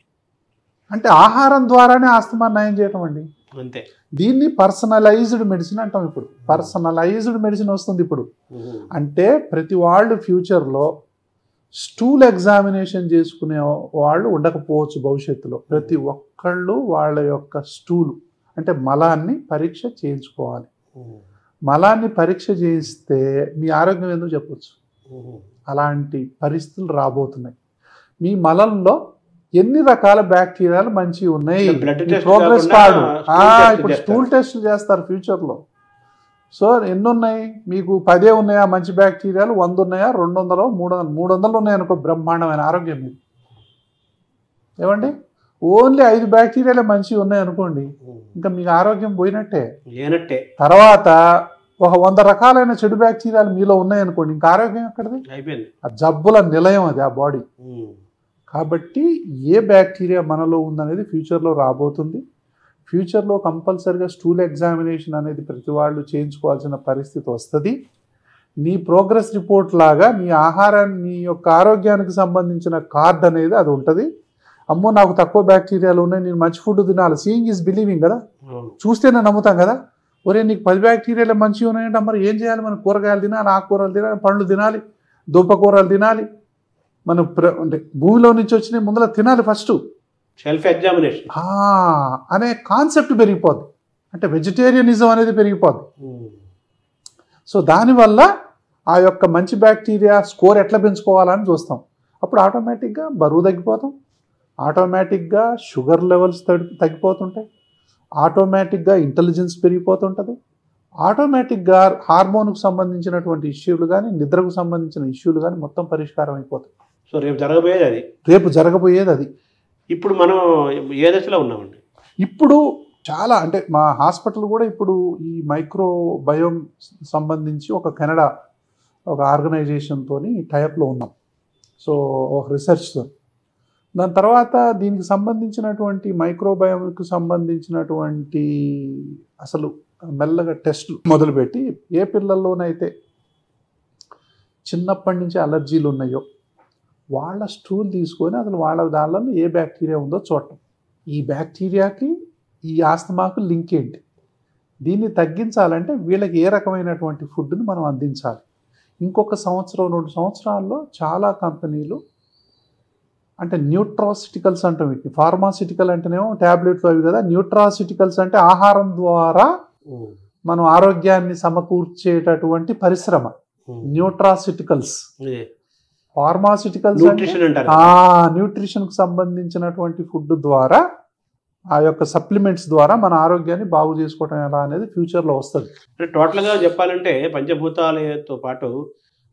అంటే ఆహారం ద్వారానే ఆస్తమా నయం చేయటం అండి. అంతే. దీన్ని పర్సనలైజ్డ్ మెడిసిన్ అంటాం. ఇప్పుడు పర్సనలైజ్డ్ మెడిసిన్ వస్తుంది ఇప్పుడు. అంటే ప్రతి వాళ్ళు ఫ్యూచర్లో స్టూల్ ఎగ్జామినేషన్ చేసుకునే వాళ్ళు ఉండకపోవచ్చు భవిష్యత్తులో. ప్రతి ఒక్కళ్ళు వాళ్ళ యొక్క స్టూలు అంటే మలాన్ని పరీక్ష చేయించుకోవాలి. మలాన్ని పరీక్ష చేయిస్తే మీ ఆరోగ్యం ఏందో చెప్పచ్చు. అలాంటి పరిస్థితులు రాబోతున్నాయి. మీ మలంలో ఎన్ని రకాల బ్యాక్టీరియాలు మంచివి ఉన్నాయి, ప్రోగ్రెస్ కార్డు. ఇప్పుడు స్టూల్ టెస్టులు చేస్తారు ఫ్యూచర్లో. సో ఎన్ని ఉన్నాయి మీకు? 10 ఉన్నాయా మంచి బ్యాక్టీరియాలు? 100 ఉన్నాయా? 200, 300 ఉన్నాయనుకో, బ్రహ్మాండమైన ఆరోగ్యం మీరు. ఏమండి, ఓన్లీ 5 బ్యాక్టీరియాలే మంచివి ఉన్నాయి అనుకోండి, ఇంకా మీకు ఆరోగ్యం పోయినట్టే. తర్వాత ఒక 100 రకాలైన చెడు బ్యాక్టీరియాలు మీలో ఉన్నాయనుకోండి, ఇంకా ఆరోగ్యం ఎక్కడిది? ఆ జబ్బుల నిలయం అది, ఆ బాడీ. కాబట్టి ఏ బ్యాక్టీరియా మనలో ఉందనేది ఫ్యూచర్లో రాబోతుంది. ఫ్యూచర్లో కంపల్సరిగా స్టూల్ ఎగ్జామినేషన్ అనేది ప్రతి వాళ్ళు చేయించుకోవాల్సిన పరిస్థితి వస్తుంది. నీ ప్రోగ్రెస్ రిపోర్ట్ లాగా నీ ఆహారాన్ని, నీ యొక్క ఆరోగ్యానికి సంబంధించిన కార్డ్ అనేది అది ఉంటుంది. అమ్మో నాకు తక్కువ బ్యాక్టీరియాలు ఉన్నాయి, నేను మంచి ఫుడ్ తినాలి. సీయింగ్ ఈజ్ బిలీవింగ్ కదా, చూస్తేనే నమ్ముతాం కదా. ఒరే నీకు 10 బ్యాక్టీరియాలు మంచిగా ఉన్నాయంటే మరి ఏం చేయాలి? మనం కూరగాయలు తినాలి, ఆకుకూరలు తినాలి, పండ్లు తినాలి, దుంపకూరలు తినాలి. మనం అంటే భూమిలో నుంచి వచ్చిన ముందర తినాలి ఫస్ట్. సెల్ఫ్ ఎగ్జామినేషన్ అనే కాన్సెప్ట్ పెరిగిపోద్ది. అంటే వెజిటేరియనిజం అనేది పెరిగిపోద్ది. సో దానివల్ల ఆ యొక్క మంచి బ్యాక్టీరియా స్కోర్ ఎట్లా పెంచుకోవాలని చూస్తాం. అప్పుడు ఆటోమేటిక్గా బరువు తగ్గిపోతాం, ఆటోమేటిక్గా షుగర్ లెవెల్స్ తగ్గిపోతుంటాయి, ఆటోమేటిక్గా ఇంటెలిజెన్స్ పెరిగిపోతుంటుంది, ఆటోమేటిక్గా హార్మోన్కు సంబంధించినటువంటి ఇష్యూలు కానీ, నిద్రకు సంబంధించిన ఇష్యూలు కానీ మొత్తం పరిష్కారం అయిపోతాయి. సో రేపు జరగబోయేది అది. ఇప్పుడు మనం ఏ దశలో ఉన్నామండి? ఇప్పుడు చాలా అంటే మా హాస్పిటల్ కూడా ఇప్పుడు ఈ మైక్రోబయోమ్ సంబంధించి కెనడా ఒక ఆర్గనైజేషన్తో టైప్లో ఉన్నాం. సో ఒక రిసెర్చ్తో. దాని తర్వాత దీనికి సంబంధించినటువంటి మైక్రోబయోమ్కి సంబంధించినటువంటి అసలు మెల్లగా టెస్టులు మొదలుపెట్టి ఏ పిల్లల్లోనైతే చిన్నప్పటి నుంచి అలర్జీలు ఉన్నాయో వాళ్ళ స్టూల్ తీసుకొని అసలు వాళ్ళ దానిలో ఏ బ్యాక్టీరియా ఉందో చూడటం. ఈ బ్యాక్టీరియాకి ఈ ఆస్తమాకు లింక్ ఏంటి, దీన్ని తగ్గించాలంటే వీళ్ళకి ఏ రకమైనటువంటి ఫుడ్ని మనం అందించాలి. ఇంకొక 1-2 సంవత్సరాల్లో చాలా కంపెనీలు అంటే న్యూట్రాసిటికల్స్ అంటాం వీటిని. ఫార్మాసిటికల్ అంటేనేమో ట్యాబ్లెట్లు అవి కదా, న్యూట్రాసిటికల్స్ అంటే ఆహారం ద్వారా మనం ఆరోగ్యాన్ని సమకూర్చేటటువంటి పరిశ్రమ న్యూట్రాసిటికల్స్. ఫార్మాసిటికల్స్ న్యూట్రిషన్కి సంబంధించినటువంటి ఫుడ్ ద్వారా, ఆ యొక్క సప్లిమెంట్స్ ద్వారా మన ఆరోగ్యాన్ని బాగు చేసుకోవటం ఎలా అనేది ఫ్యూచర్లో వస్తుంది. టోటల్గా చెప్పాలంటే పంచభూతాలతో పాటు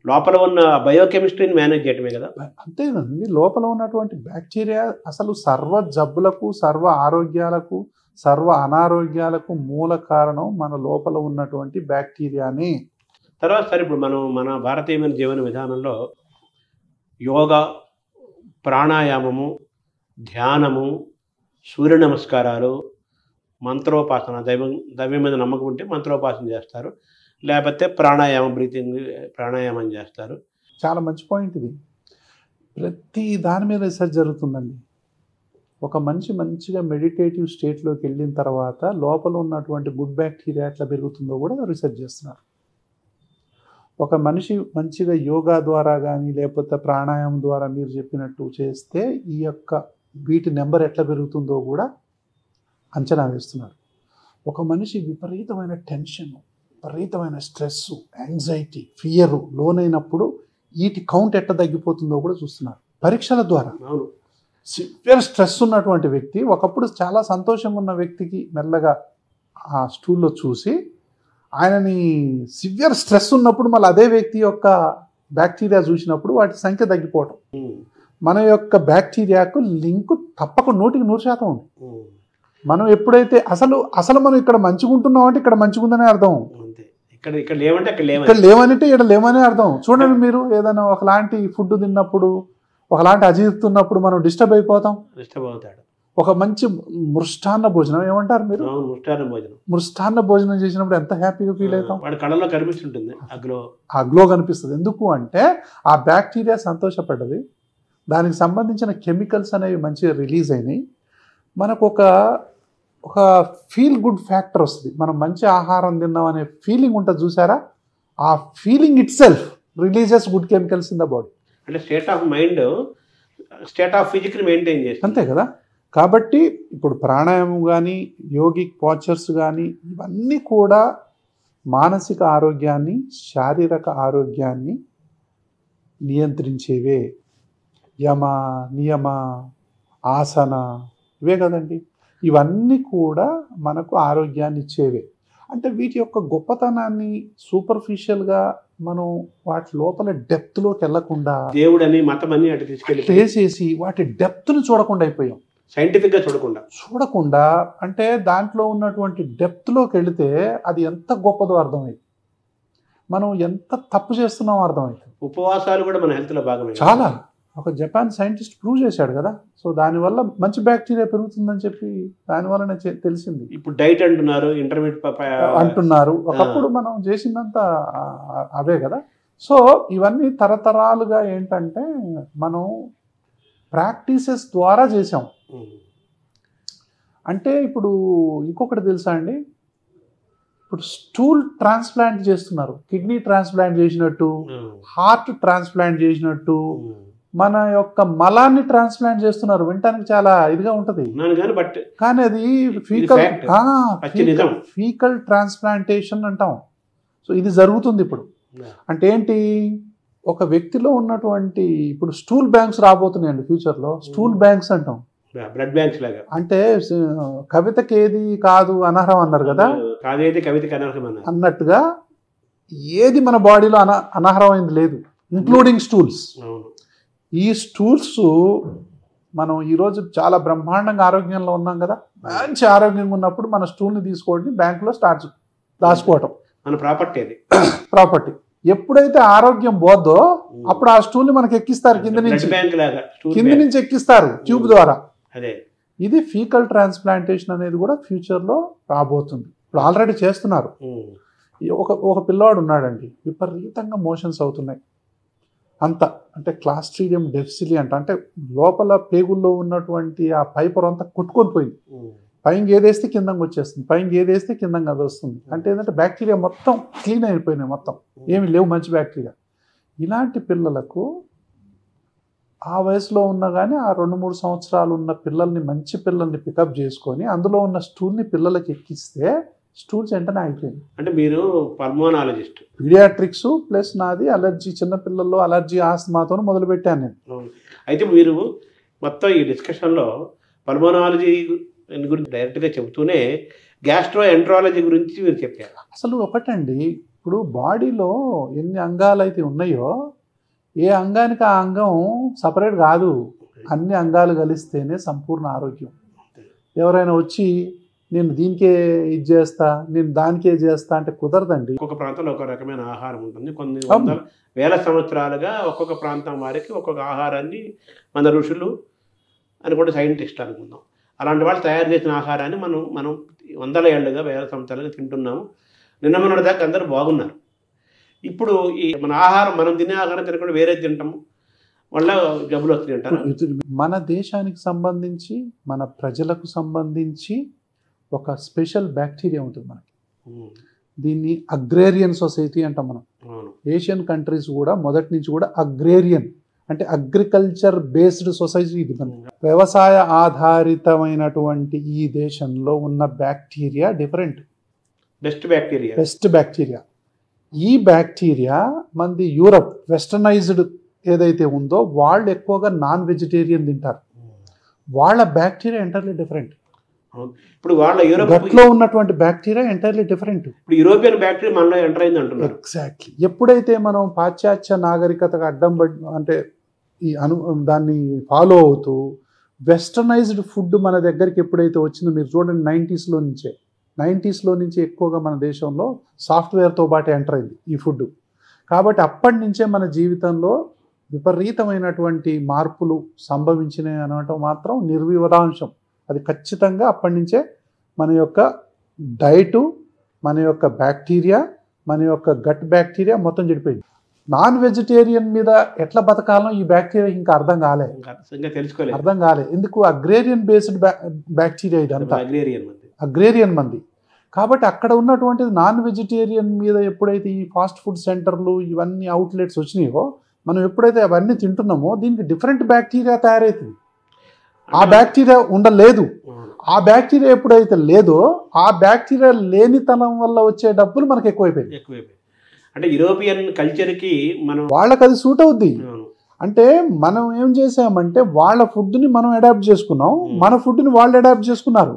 లోపల ఉన్న బయోకెమిస్ట్రీని మేనేజ్ చేయటమే కదా. అంతేనండి, లోపల ఉన్నటువంటి బ్యాక్టీరియా అసలు సర్వ జబ్బులకు, సర్వ ఆరోగ్యాలకు, సర్వ అనారోగ్యాలకు మూల కారణం మన లోపల ఉన్నటువంటి బ్యాక్టీరియానే. తర్వాత సరే, ఇప్పుడు మనం మన భారతీయమైన జీవన విధానంలో యోగా, ప్రాణాయామము, ధ్యానము, సూర్య నమస్కారాలు, మంత్రోపాసన, దైవం మీద నమ్మకం ఉంటే మంత్రోపాసన చేస్తారు, లేకపోతే ప్రాణాయామం చేస్తారు. చాలా మంచి పాయింట్ ఇది. ప్రతి దాని మీద రీసెర్చ్ జరుగుతుందండి. ఒక మనిషి మంచిగా మెడిటేటివ్ స్టేట్లోకి వెళ్ళిన తర్వాత లోపల ఉన్నటువంటి గుడ్ బ్యాక్టీరియా ఎట్లా పెరుగుతుందో కూడా రీసెర్చ్ చేస్తున్నారు. ఒక మనిషి మంచిగా యోగా ద్వారా కానీ లేకపోతే ప్రాణాయామం ద్వారా మీరు చెప్పినట్టు చేస్తే ఈ యొక్క వీటి నెంబర్ ఎట్లా పెరుగుతుందో కూడా అంచనా వేస్తున్నారు. ఒక మనిషి విపరీతమైన టెన్షన్, విపరీతమైన స్ట్రెస్, యాంగ్జైటీ, ఫియర్ లోనైనప్పుడు వీటి కౌంట్ ఎట్లా తగ్గిపోతుందో కూడా చూస్తున్నారు పరీక్షల ద్వారా. సివియర్ స్ట్రెస్ ఉన్నటువంటి వ్యక్తి ఒకప్పుడు చాలా సంతోషంగా ఉన్న వ్యక్తికి మెల్లగా ఆ స్టూల్లో చూసి ఆయనని సివియర్ స్ట్రెస్ ఉన్నప్పుడు మళ్ళీ అదే వ్యక్తి యొక్క బ్యాక్టీరియా చూసినప్పుడు వాటి సంఖ్య తగ్గిపోవటం. మన యొక్క బ్యాక్టీరియాకు లింకు తప్పక 100% ఉంది. మనం ఎప్పుడైతే అసలు మనం ఇక్కడ మంచిగా ఉంటున్నాం అంటే ఇక్కడ మంచిగా ఉందనే అర్థం. ఇక్కడ లేవంటే ఇక్కడ లేవనంటే ఇక్కడ లేవనే అర్థం. చూడండి, మీరు ఏదైనా ఒకలాంటి ఫుడ్ తిన్నప్పుడు, ఒకలాంటి అజీర్తున్నప్పుడు మనం డిస్టర్బ్ అవుతాడు. ఒక మంచి మృష్టాన్న భోజనం ఏమంటారు మీరు? మృష్టాన్న భోజనం చేసినప్పుడు ఎంత హ్యాపీగా ఫీల్ అవుతాం. కళ్ళలో కనిపిస్తుంటుంది, ఆ గ్లో కనిపిస్తుంది. ఎందుకు అంటే ఆ బ్యాక్టీరియా సంతోషపడ్డది, దానికి సంబంధించిన కెమికల్స్ అనేవి మంచిగా రిలీజ్ అయినాయి. మనకు ఒక ఫీల్ గుడ్ ఫ్యాక్టర్ వస్తుంది. మనం మంచి ఆహారం తిన్నాం అనే ఫీలింగ్ ఉంటుంది చూసారా, ఆ feeling itself releases good chemicals in the body. అంటే state of mind, state of ఫిజిక్ని మెయింటైన్ చేస్తుంది. అంతే కదా. కాబట్టి ఇప్పుడు ప్రాణాయామం కానీ, యోగిక్ పోస్చర్స్ కానీ, ఇవన్నీ కూడా మానసిక ఆరోగ్యాన్ని, శారీరక ఆరోగ్యాన్ని నియంత్రించేవే. యమ, నియమ, ఆసన, ఇవే కదండి. ఇవన్నీ కూడా మనకు ఆరోగ్యాన్ని ఇచ్చేవే. అంటే వీటి యొక్క గొప్పతనాన్ని సూపర్ఫిషియల్గా మనం వాటి లోపల డెప్త్లోకి వెళ్లకుండా, దేవుడని మతమని అటు తీసుకెళ్ళి వాటి డెప్త్ను చూడకుండా అయిపోయాం. సైంటిఫిక్గా చూడకుండా అంటే దాంట్లో ఉన్నటువంటి డెప్త్లోకి వెళితే అది ఎంత గొప్పదో అర్థమైంది, మనం ఎంత తప్పు చేస్తున్నామో అర్థమవుతుంది. ఉపవాసాలు కూడా మన హెల్త్లో భాగమే. చాలా. ఒక జపాన్ సైంటిస్ట్ ప్రూవ్ చేశాడు కదా. సో దానివల్ల మంచి బ్యాక్టీరియా పెరుగుతుందని చెప్పి దానివల్లనే తెలిసింది. ఇప్పుడు డైట్ అంటున్నారు, ఇంటర్మీడియట్ అంటున్నారు. ఒకప్పుడు మనం చేసిందంతా అవే కదా. సో ఇవన్నీ తరతరాలుగా ఏంటంటే మనం ప్రాక్టీసెస్ ద్వారా చేసాం. అంటే ఇప్పుడు ఇంకొకటి తెలుసా అండి, ఇప్పుడు స్టూల్ ట్రాన్స్ప్లాంట్ చేస్తున్నారు, కిడ్నీ ట్రాన్స్ప్లాంట్ చేసినట్టు, హార్ట్ ట్రాన్స్ప్లాంట్ చేసినట్టు మన యొక్క మలాన్ని ట్రాన్స్ప్లాంట్ చేస్తున్నారు. వినటానికి చాలా ఇదిగా ఉంటుంది, కానీ అది ఫీకల్ ట్రాన్స్ప్లాంటేషన్ అంటాం. సో ఇది జరుగుతుంది ఇప్పుడు. అంటే ఏంటి, ఒక వ్యక్తిలో ఉన్నటువంటి ఇప్పుడు స్టూల్ బ్యాంక్స్ రాబోతున్నాయండి ఫ్యూచర్లో. స్టూల్ బ్యాంక్స్ అంటాం, బ్లడ్ బ్యాంక్స్ లాగా. అంటే కవితకి ఏది కాదు అనర్హం అన్నారు కదా, అన్నట్టుగా ఏది మన బాడీలో అనర్హమైంది లేదు, ఇంక్లూడింగ్ స్టూల్స్. ఈ స్టూల్స్ మనం ఈరోజు చాలా బ్రహ్మాండంగా ఆరోగ్యంలో ఉన్నాం కదా, మంచి ఆరోగ్యంగా ఉన్నప్పుడు మన స్టూల్ని తీసుకోవడం బ్యాంకులో దాచుకోవటం మన ప్రాపర్టీ. ఎప్పుడైతే ఆరోగ్యం పోద్దో అప్పుడు ఆ స్టూల్ని మనకి ఎక్కిస్తారు, కింద నుంచి ఎక్కిస్తారు ట్యూబ్ ద్వారా. ఇది ఫీకల్ ట్రాన్స్ప్లాంటేషన్ అనేది కూడా ఫ్యూచర్లో రాబోతుంది. ఇప్పుడు ఆల్రెడీ చేస్తున్నారు. ఒక పిల్లవాడు ఉన్నాడండి, విపరీతంగా మోషన్స్ అవుతున్నాయి. అంత అంటే క్లాస్ట్రీడియం డెఫిసిలి అంటే లోపల పేగుల్లో ఉన్నటువంటి ఆ పైపర్ అంతా కొట్టుకొని పోయింది. పైన ఏదేస్తే కిందకి వచ్చేస్తుంది, పైన ఏదేస్తే కిందకి అది వస్తుంది. అంటే ఏంటంటే బ్యాక్టీరియా మొత్తం క్లీన్ అయిపోయినాయి, మొత్తం ఏమి లేవు మంచి బ్యాక్టీరియా. ఇలాంటి పిల్లలకు ఆ వయసులో ఉన్నా కానీ ఆ 2-3 సంవత్సరాలు ఉన్న పిల్లల్ని, మంచి పిల్లల్ని పికప్ చేసుకొని అందులో ఉన్న స్టూల్ని పిల్లలకి ఎక్కిస్తే స్టూల్స్ వెంటనే అయిపోయింది. అంటే మీరు పల్మోనాలజిస్ట్, పీడియాట్రిక్స్ ప్లస్ నాది అలర్జీ, చిన్నపిల్లల్లో అలర్జీ, ఆస్తమాతో మొదలుపెట్టాను నేను. అయితే మీరు మొత్తం ఈ డిస్కషన్లో పల్మోనాలజీ గురించి డైరెక్ట్గా చెబుతూనే గ్యాస్ట్రో ఎంట్రాలజీ గురించి మీరు చెప్పారు. అసలు ఒకటండి, ఇప్పుడు బాడీలో ఎన్ని అంగాలు అయితే ఉన్నాయో ఏ అంగానికి ఆ అంగం సపరేట్ కాదు, అన్ని అంగాలు కలిస్తేనే సంపూర్ణ ఆరోగ్యం. ఎవరైనా వచ్చి నేను దీనికే ఇది చేస్తా, నేను దానికే చేస్తా అంటే కుదరదండి. ఒక్కొక్క ప్రాంతంలో ఒక రకమైన ఆహారం ఉంటుంది. కొన్ని వేల సంవత్సరాలుగా ఒక్కొక్క ప్రాంతం వారికి ఒక్కొక్క ఆహారాన్ని మన ఋషులు అని కూడా సైంటిస్ట్ అనుకుందాం. అలాంటి వాళ్ళు తయారు చేసిన ఆహారాన్ని మనం వందల ఏళ్ళుగా, వేల సంవత్సరాలుగా తింటున్నాము. నిన్న మొన్నటి దాకా అందరూ బాగున్నారు. ఇప్పుడు ఈ మన ఆహారం, మనం తినే ఆహారం తినకుండా వేరే తింటాము, వల్ల జబ్బులు వస్తున్నాయి అంటారు. మన దేశానికి సంబంధించి, మన ప్రజలకు సంబంధించి ఒక స్పెషల్ బ్యాక్టీరియా ఉంటుంది మనకి. దీన్ని అగ్రేరియన్ సొసైటీ అంటాం మనం. ఏషియన్ కంట్రీస్ కూడా మొదటి నుంచి కూడా అగ్రేరియన్ అంటే అగ్రికల్చర్ బేస్డ్ సొసైటీ ఇది. వ్యవసాయ ఆధారితమైనటువంటి ఈ దేశంలో ఉన్న బ్యాక్టీరియా డిఫరెంట్, బెస్ట్ బ్యాక్టీరియా. ఈ బ్యాక్టీరియా మనది యూరప్ వెస్టర్నైజ్డ్ ఏదైతే ఉందో వాళ్ళు ఎక్కువగా నాన్ వెజిటేరియన్ తింటారు. వాళ్ళ బ్యాక్టీరియా ఎంటైర్లీ డిఫరెంట్. ఇప్పుడు వాళ్ళ గట్లో ఉన్నటువంటి బ్యాక్టీరియా ఎంటైర్లీ డిఫరెంట్. ఇప్పుడు యూరోపియన్ బ్యాక్టీరియా మనలో ఎంటర్ అయింది అంటున్నారు. ఎగ్జాక్ట్లీ. ఎప్పుడైతే మనం పాశ్చాత్య నాగరికతకు అడ్డం అంటే దాన్ని ఫాలో అవుతూ వెస్టర్నైజ్డ్ ఫుడ్ మన దగ్గరికి ఎప్పుడైతే వచ్చిందో, మీరు చూడండి 90s నుంచి ఎక్కువగా మన దేశంలో సాఫ్ట్వేర్తో పాటు ఎంటర్ అయింది ఈ ఫుడ్. కాబట్టి అప్పటి నుంచే మన జీవితంలో విపరీతమైనటువంటి మార్పులు సంభవించినాయి అనడం మాత్రం నిర్వివాదాంశం. అది ఖచ్చితంగా అప్పటి నుంచే మన యొక్క డైటు, మన యొక్క బ్యాక్టీరియా, మన యొక్క గట్ బ్యాక్టీరియా మొత్తం చెడిపోయింది. నాన్ వెజిటేరియన్ మీద ఎట్లా బతకాలో ఈ బ్యాక్టీరియా ఇంకా అర్థం కాలే. ఎందుకు? అగ్రేరియన్ బేస్డ్ బ్యాక్టీరియా ఇదంతా, అగ్రేరియన్ మంది. కాబట్టి అక్కడ ఉన్నటువంటిది నాన్ వెజిటేరియన్ మీద ఎప్పుడైతే ఈ ఫాస్ట్ ఫుడ్ సెంటర్లు ఇవన్నీ అవుట్లెట్స్ వచ్చినాయో, మనం ఎప్పుడైతే అవన్నీ తింటున్నామో దీనికి డిఫరెంట్ బ్యాక్టీరియా తయారవుతుంది. ఆ బ్యాక్టీరియా ఉండలేదు. ఆ బ్యాక్టీరియా ఎప్పుడైతే లేదో, ఆ బ్యాక్టీరియా లేనితనం వల్ల వచ్చే డబ్బులు మనకు ఎక్కువైపోయింది. అంటే యూరోపియన్ కల్చర్కి వాళ్ళకి అది సూట్ అవుద్ది. అంటే మనం ఏం చేసామంటే వాళ్ళ ఫుడ్ని మనం అడాప్ట్ చేసుకున్నాం, మన ఫుడ్ని వాళ్ళు అడాప్ట్ చేసుకున్నారు.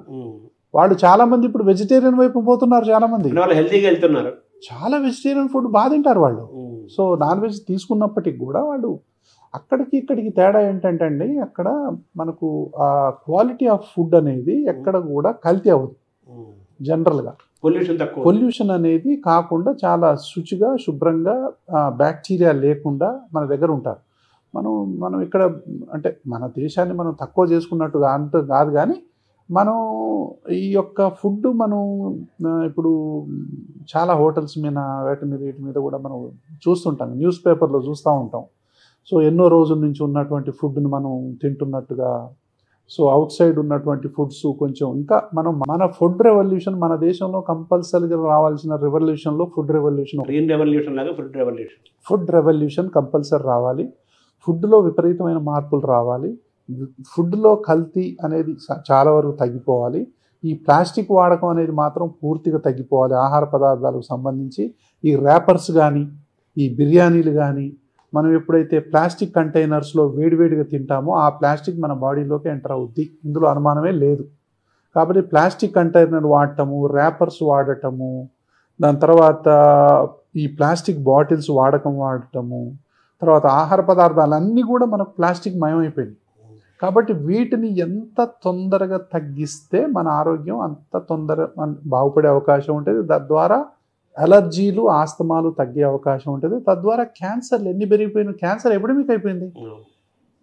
వాళ్ళు చాలా మంది ఇప్పుడు వెజిటేరియన్ వైపు పోతున్నారు. చాలా మంది హెల్తీగా వెళ్తున్నారు. చాలా వెజిటేరియన్ ఫుడ్ బాగా తింటారు వాళ్ళు. సో నాన్ వెజ్ తీసుకున్నప్పటికి కూడా వాళ్ళు అక్కడికి ఇక్కడికి తేడా ఏంటంటే అండి, అక్కడ మనకు ఆ క్వాలిటీ ఆఫ్ ఫుడ్ అనేది ఎక్కడ కూడా కల్తీ అవ్వదు. జనరల్గా పొల్యూషన్ అనేది కాకుండా చాలా శుచిగా, శుభ్రంగా, బ్యాక్టీరియా లేకుండా మన దగ్గర ఉంటారు. మనం ఇక్కడ అంటే మన దేశాన్ని మనం తక్కువ చేసుకున్నట్టుగా అంత కాదు, కానీ మనం ఈ యొక్క ఫుడ్ మనం ఇప్పుడు చాలా హోటల్స్ మీద వీటి మీద కూడా మనం చూస్తుంటాం, న్యూస్ పేపర్లో చూస్తూ ఉంటాం. సో ఎన్నో రోజుల నుంచి ఉన్నటువంటి ఫుడ్ని మనం తింటున్నట్టుగా. సో అవుట్ సైడ్ ఉన్నటువంటి ఫుడ్స్ కొంచెం ఇంకా మన ఫుడ్ రెవల్యూషన్ మన దేశంలో కంపల్సరీగా రావాల్సిన రెవల్యూషన్లో ఫుడ్ రెవల్యూషన్ కంపల్సరీ రావాలి. ఫుడ్లో విపరీతమైన మార్పులు రావాలి. ఫుడ్లో కల్తీ అనేది చాలా వరకు తగ్గిపోవాలి. ఈ ప్లాస్టిక్ వాడకం అనేది మాత్రం పూర్తిగా తగ్గిపోవాలి. ఆహార పదార్థాలకు సంబంధించి ఈ ర్యాపర్స్ కానీ, ఈ బిర్యానీలు కానీ, మనం ఎప్పుడైతే ప్లాస్టిక్ కంటైనర్స్లో వేడివేడిగా తింటామో ఆ ప్లాస్టిక్ మన బాడీలోకి ఎంటర్ అవుద్ది, ఇందులో అనుమానమే లేదు. కాబట్టి ప్లాస్టిక్ కంటైనర్ వాడటము, ర్యాపర్స్ వాడటము, దాని తర్వాత ఈ ప్లాస్టిక్ బాటిల్స్ వాడటము, తర్వాత ఆహార పదార్థాలన్నీ కూడా మనకు ప్లాస్టిక్ మయమైపోయింది. కాబట్టి వీటిని ఎంత తొందరగా తగ్గిస్తే మన ఆరోగ్యం అంత తొందరగా బాగుపడే అవకాశం ఉంటుంది. తద్వారా అలర్జీలు, ఆస్తమాలు తగ్గే అవకాశం ఉంటుంది. తద్వారా క్యాన్సర్లు ఎన్ని పెరిగిపోయినా, క్యాన్సర్ ఎపిడమిక్ అయిపోయింది.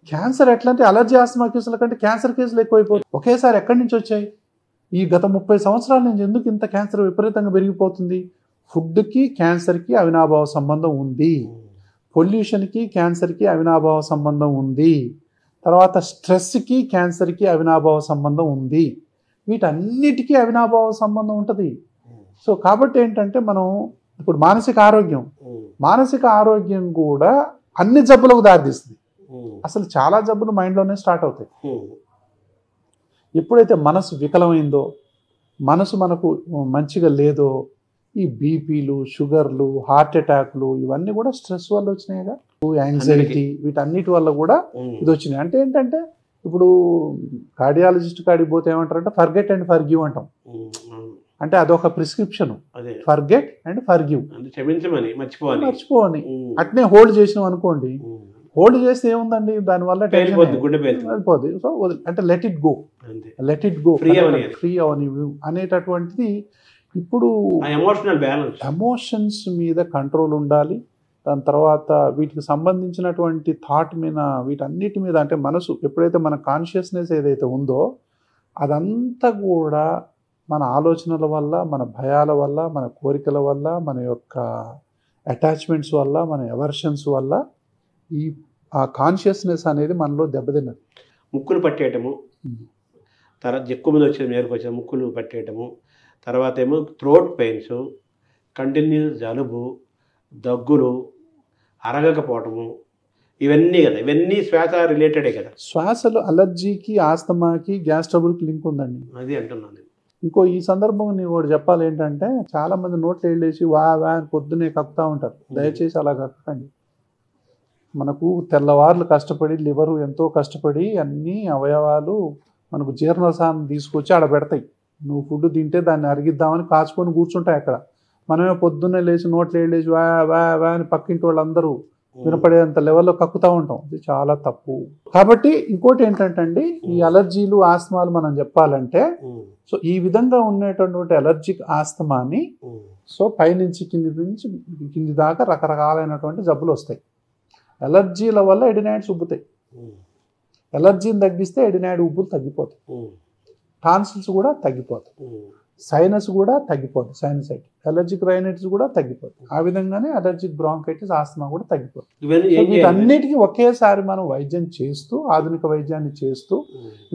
క్యాన్సర్ ఎట్లా అంటే అలర్జీ, ఆస్తమా కేసుల కంటే క్యాన్సర్ కేసులు ఎక్కువైపోతుంది. ఒకేసారి ఎక్కడి నుంచి వచ్చాయి? ఈ గత 30 సంవత్సరాల నుంచి ఎందుకు ఇంత క్యాన్సర్ విపరీతంగా పెరిగిపోతుంది? ఫుడ్కి క్యాన్సర్కి అవినాభావ సంబంధం ఉంది. పొల్యూషన్కి క్యాన్సర్కి అవినాభావ సంబంధం ఉంది. తర్వాత స్ట్రెస్కి క్యాన్సర్కి అవినాభావ సంబంధం ఉంది. వీటన్నిటికీ అవినాభావ సంబంధం ఉంటుంది. సో కాబట్టి ఏంటంటే మనం ఇప్పుడు మానసిక ఆరోగ్యం కూడా అన్ని జబ్బులకు దారితీస్తుంది. అసలు చాలా జబ్బులు మైండ్లోనే స్టార్ట్ అవుతాయి. ఎప్పుడైతే మనసు వికలమైందో, మనసు మనకు మంచిగా లేదో, ఈ బీపీలు, షుగర్లు, హార్ట్ అటాక్లు ఇవన్నీ కూడా స్ట్రెస్ వల్ల వచ్చినాయిగా. యాంగ్జైటీ, వీటన్నిటి వల్ల కూడా ఇది వచ్చినాయి. అంటే ఏంటంటే ఇప్పుడు కార్డియాలజిస్ట్ కాడికి పోతే ఏమంటారంటే ఫర్గెట్ అండ్ ఫర్గివ్ అంటాం. అంటే అదొక ప్రిస్క్రిప్షన్, ఫర్గెట్ అండ్ ఫర్గివ్, మర్చిపోవని. అట్నే హోల్డ్ చేసినాం అనుకోండి, హోల్డ్ చేస్తే ఏముందండి, దానివల్ల వెళ్ళిపోద్ది. సో అంటే లెట్ ఇట్ గో, ఫ్రీ అవని అనేటటువంటిది. ఇప్పుడు ఎమోషన్స్ మీద కంట్రోల్ ఉండాలి. దాని తర్వాత వీటికి సంబంధించినటువంటి థాట్ మీద, వీటన్నిటి మీద, అంటే మనసు ఎప్పుడైతే మన కాన్షియస్నెస్ ఏదైతే ఉందో అదంతా కూడా మన ఆలోచనల వల్ల, మన భయాల వల్ల, మన కోరికల వల్ల, మన యొక్క అటాచ్మెంట్స్ వల్ల, మన ఎవర్షన్స్ వల్ల ఆ కాన్షియస్నెస్ అనేది మనలో దెబ్బతిన్నది. ముక్కులు పట్టేయటము, తర్వాత ఎక్కువ మంది వచ్చేది మేరకు వచ్చే ముక్కులు పట్టేయటము, తర్వాత ఏమో థ్రోట్ పెయిన్స్, కంటిన్యూస్ జలుబు, దగ్గులు, అరగకపోవటము, ఇవన్నీ కదా, ఇవన్నీ శ్వాస రిలేటెడే కదా. శ్వాసలు అలర్జీకి, ఆస్తమాకి, గ్యాస్ ట్రబుల్కి లింక్ ఉందండి. అది అంటున్నాను. ఇంకో ఈ సందర్భంగా నేను ఒకటి చెప్పాలి ఏంటంటే, చాలామంది నోట్లు వెళ్ళేసి వా అని పొద్దునే కక్కుతూ ఉంటారు. దయచేసి అలా కక్కకండి. మనకు తెల్లవార్లు కష్టపడి, లివరు ఎంతో కష్టపడి అన్ని అవయవాలు మనకు జీర్ణరసాన్ని తీసుకొచ్చి ఆడ పెడతాయి. నువ్వు ఫుడ్ తింటే దాన్ని అరిగిద్దామని కాచుకొని కూర్చుంటాయి అక్కడ. మనమే పొద్దున్నే లేచి నోట్లు వెళ్ళేసి వా వా వా అని పక్కింటి వాళ్ళందరూ వినపడేంత లెవెల్లో కక్కుతూ ఉంటాం. ఇది చాలా తప్పు. కాబట్టి ఇంకోటి ఏంటంటే అండి, ఈ అలర్జీలు, ఆస్తమాలు మనం చెప్పాలంటే, సో ఈ విధంగా ఉండేటటువంటి అలర్జిక్ ఆస్తమాని సో పైనుంచి కింది దాకా రకరకాలైనటువంటి జబ్బులు వస్తాయి. అలర్జీల వల్ల ఎడినాయిడ్స్ ఉబ్బుతాయి. ఎలర్జీని తగ్గిస్తే ఎడినాయిడ్ ఉబ్బులు తగ్గిపోతాయి. టాన్సిల్స్ కూడా తగ్గిపోతాయి. సైనస్ కూడా తగ్గిపోతుంది. సైనసైట్, అలర్జిక్ రైనైటిస్ కూడా తగ్గిపోతుంది. ఆ విధంగానే అలర్జిక్ బ్రాంకైటిస్, ఆస్తమా కూడా తగ్గిపోతుంది. వీటన్నిటికీ ఒకేసారి మనం వైద్యం చేస్తూ, ఆధునిక వైద్యాన్ని చేస్తూ,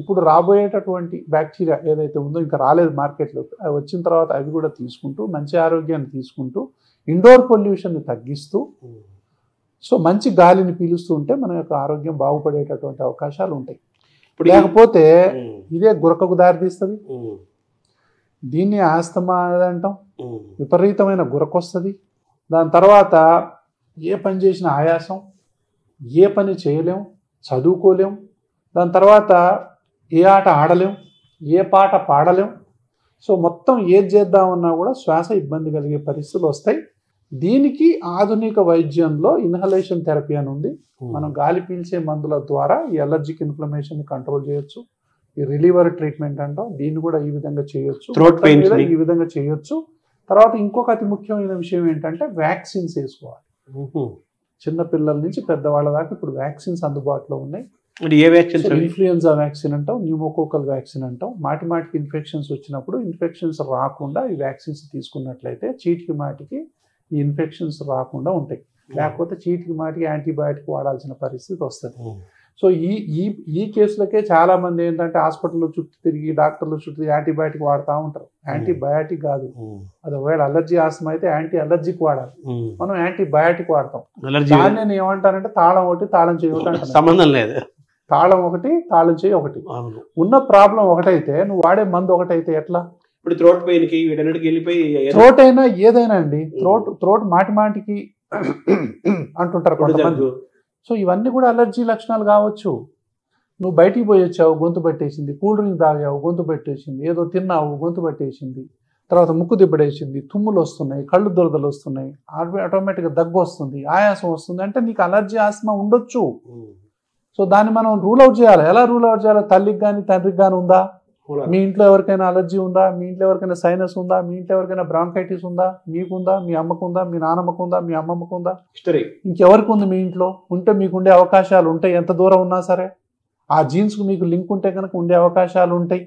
ఇప్పుడు రాబోయేటటువంటి బ్యాక్టీరియా ఏదైతే ఉందో, ఇంకా రాలేదు మార్కెట్లోకి, అవి వచ్చిన తర్వాత అవి కూడా తీసుకుంటూ, మంచి ఆరోగ్యాన్ని తీసుకుంటూ, ఇండోర్ పొల్యూషన్ని తగ్గిస్తూ, సో మంచి గాలిని పీలుస్తూ ఉంటే మన యొక్క ఆరోగ్యం బాగుపడేటటువంటి అవకాశాలు ఉంటాయి. లేకపోతే ఇదే గురకకు దారితీస్తుంది. దీన్ని ఆస్తమా అనేది అంటాం. విపరీతమైన గురకొస్తుంది. దాని తర్వాత ఏ పని చేసినా ఆయాసం, ఏ పని చేయలేం, చదువుకోలేం. దాని తర్వాత ఏ ఆట ఆడలేం, ఏ పాట పాడలేం. సో మొత్తం ఏది చేద్దామన్నా కూడా శ్వాస ఇబ్బంది కలిగే పరిస్థితులు వస్తాయి. దీనికి ఆధునిక వైద్యంలో ఇన్హలేషన్ థెరపీ అని ఉంది. మనం గాలి పీల్చే మందుల ద్వారా ఈ అలర్జిక్ ఇన్ఫ్లమేషన్ ని కంట్రోల్ చేయొచ్చు. ఈ రిలీవర్ ట్రీట్మెంట్ అంటాం, దీన్ని కూడా ఈ విధంగా చేయొచ్చు, ఈ విధంగా చేయొచ్చు. తర్వాత ఇంకొక అతి ముఖ్యమైన విషయం ఏంటంటే వ్యాక్సిన్స్ వేసుకోవాలి. చిన్నపిల్లల నుంచి పెద్దవాళ్ళ దాకా ఇప్పుడు వ్యాక్సిన్స్ అందుబాటులో ఉన్నాయి. ఇన్ఫ్లుయెన్జా వ్యాక్సిన్ అంటాం, న్యూమోకోకల్ వ్యాక్సిన్ అంటాం. మాటికి ఇన్ఫెక్షన్స్ వచ్చినప్పుడు ఇన్ఫెక్షన్స్ రాకుండా ఈ వ్యాక్సిన్స్ తీసుకున్నట్లయితే చీటికి మాటికి ఈ ఇన్ఫెక్షన్స్ రాకుండా ఉంటాయి. లేకపోతే చీటికి మాటికి యాంటీబయాటిక్ వాడాల్సిన పరిస్థితి వస్తుంది. సో ఈ కేసులకే చాలా మంది ఏంటంటే హాస్పిటల్లో చుట్టూ తిరిగి, డాక్టర్ల చుట్టూ యాంటీబయాటిక్ వాడుతూ ఉంటారు. యాంటీబయాటిక్ కాదు అది. ఒకవేళ అలర్జీ ఆస్తమా అయితే యాంటీ అలర్జిక్ వాడాలి. మనం యాంటీబయాటిక్ వాడతాం. దాన్ని నేను ఏమంటానంటే తాళం ఒకటి, తాళం చేయి ఒకటి అంటాను. సంబంధం లేదు. తాళం ఒకటి, తాళం చేయి ఒకటి. ఉన్న ప్రాబ్లం ఒకటైతే నువ్వు వాడే మందు ఒకటైతే ఎట్లా? ఇప్పుడు థ్రోట్ పెయిన్కి వీటన్నిటికి వెళ్ళిపోయి, థ్రోట్ అయినా ఏదైనా అండి, థ్రోట్ మాటికి అంటుంటారు కొంతమంది. సో ఇవన్నీ కూడా అలర్జీ లక్షణాలు కావచ్చు. నువ్వు బయటికి పోయి వచ్చావు, గొంతు పట్టేసింది. కూల్ డ్రింక్ తాగావు, గొంతు పట్టేసింది. ఏదో తిన్నావు, గొంతు పట్టేసింది. తర్వాత ముక్కు దిబ్బడేసింది, తుమ్ములు వస్తున్నాయి, కళ్ళు దురదలు వస్తున్నాయి, ఆటోమేటిక్గా దగ్గు వస్తుంది, ఆయాసం వస్తుంది. అంటే నీకు అలర్జీ, ఆస్తమా ఉండొచ్చు. సో దాన్ని మనం రూల్ అవుట్ చేయాలి. ఎలా రూల్ అవుట్ చేయాలి? తల్లికి కానీ తండ్రికి కానీ ఉందా? మీ ఇంట్లో ఎవరికైనా అలర్జీ ఉందా? మీ ఇంట్లో ఎవరికైనా సైనస్ ఉందా? మీ ఇంట్లో ఎవరికైనా బ్రాంకైటిస్ ఉందా? మీకుందా? మీ అమ్మకుందా? మీ నాన్నమ్మకుందా? మీ అమ్మమ్మకుందా? ఇంకెవరికి ఉంది? మీ ఇంట్లో ఉంటే మీకుండే అవకాశాలు ఉంటాయి. ఎంత దూరం ఉన్నా సరే ఆ జీన్స్కు మీకు లింక్ ఉంటే కనుక ఉండే అవకాశాలు ఉంటాయి.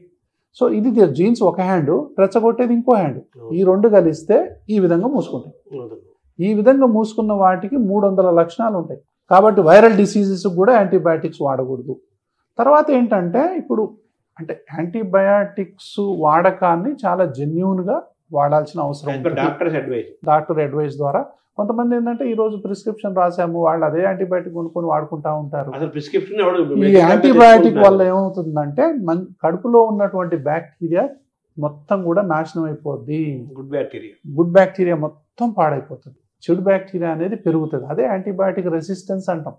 సో ఇది జీన్స్ ఒక హ్యాండ్, రెచ్చగొట్టేది ఇంకో హ్యాండ్. ఈ రెండు కలిస్తే ఈ విధంగా మూసుకుంటాయి. ఈ విధంగా మూసుకున్న వాటికి 300 లక్షణాలు ఉంటాయి. కాబట్టి వైరల్ డిసీజెస్ కూడా యాంటీబయాటిక్స్ వాడకూడదు. తర్వాత ఏంటంటే ఇప్పుడు అంటే యాంటీబయాటిక్స్ వాడకాన్ని చాలా జెన్యూన్గా వాడాల్సిన అవసరం ఉంది. డాక్టర్ అడ్వైస్ ద్వారా. కొంతమంది ఏంటంటే ఈ రోజు ప్రిస్క్రిప్షన్ రాసాము, వాళ్ళు అదే యాంటీబయాటిక్ కొనుక్కొని వాడుకుంటా ఉంటారు. ఈ యాంటీబయాటిక్ వల్ల ఏమవుతుందంటే కడుపులో ఉన్నటువంటి బ్యాక్టీరియా మొత్తం కూడా నాశనం అయిపోద్ది. గుడ్ బ్యాక్టీరియా మొత్తం పాడైపోతుంది. చెడు బ్యాక్టీరియా అనేది పెరుగుతుంది. అదే యాంటీబయాటిక్ రెసిస్టెన్స్ అంటాం.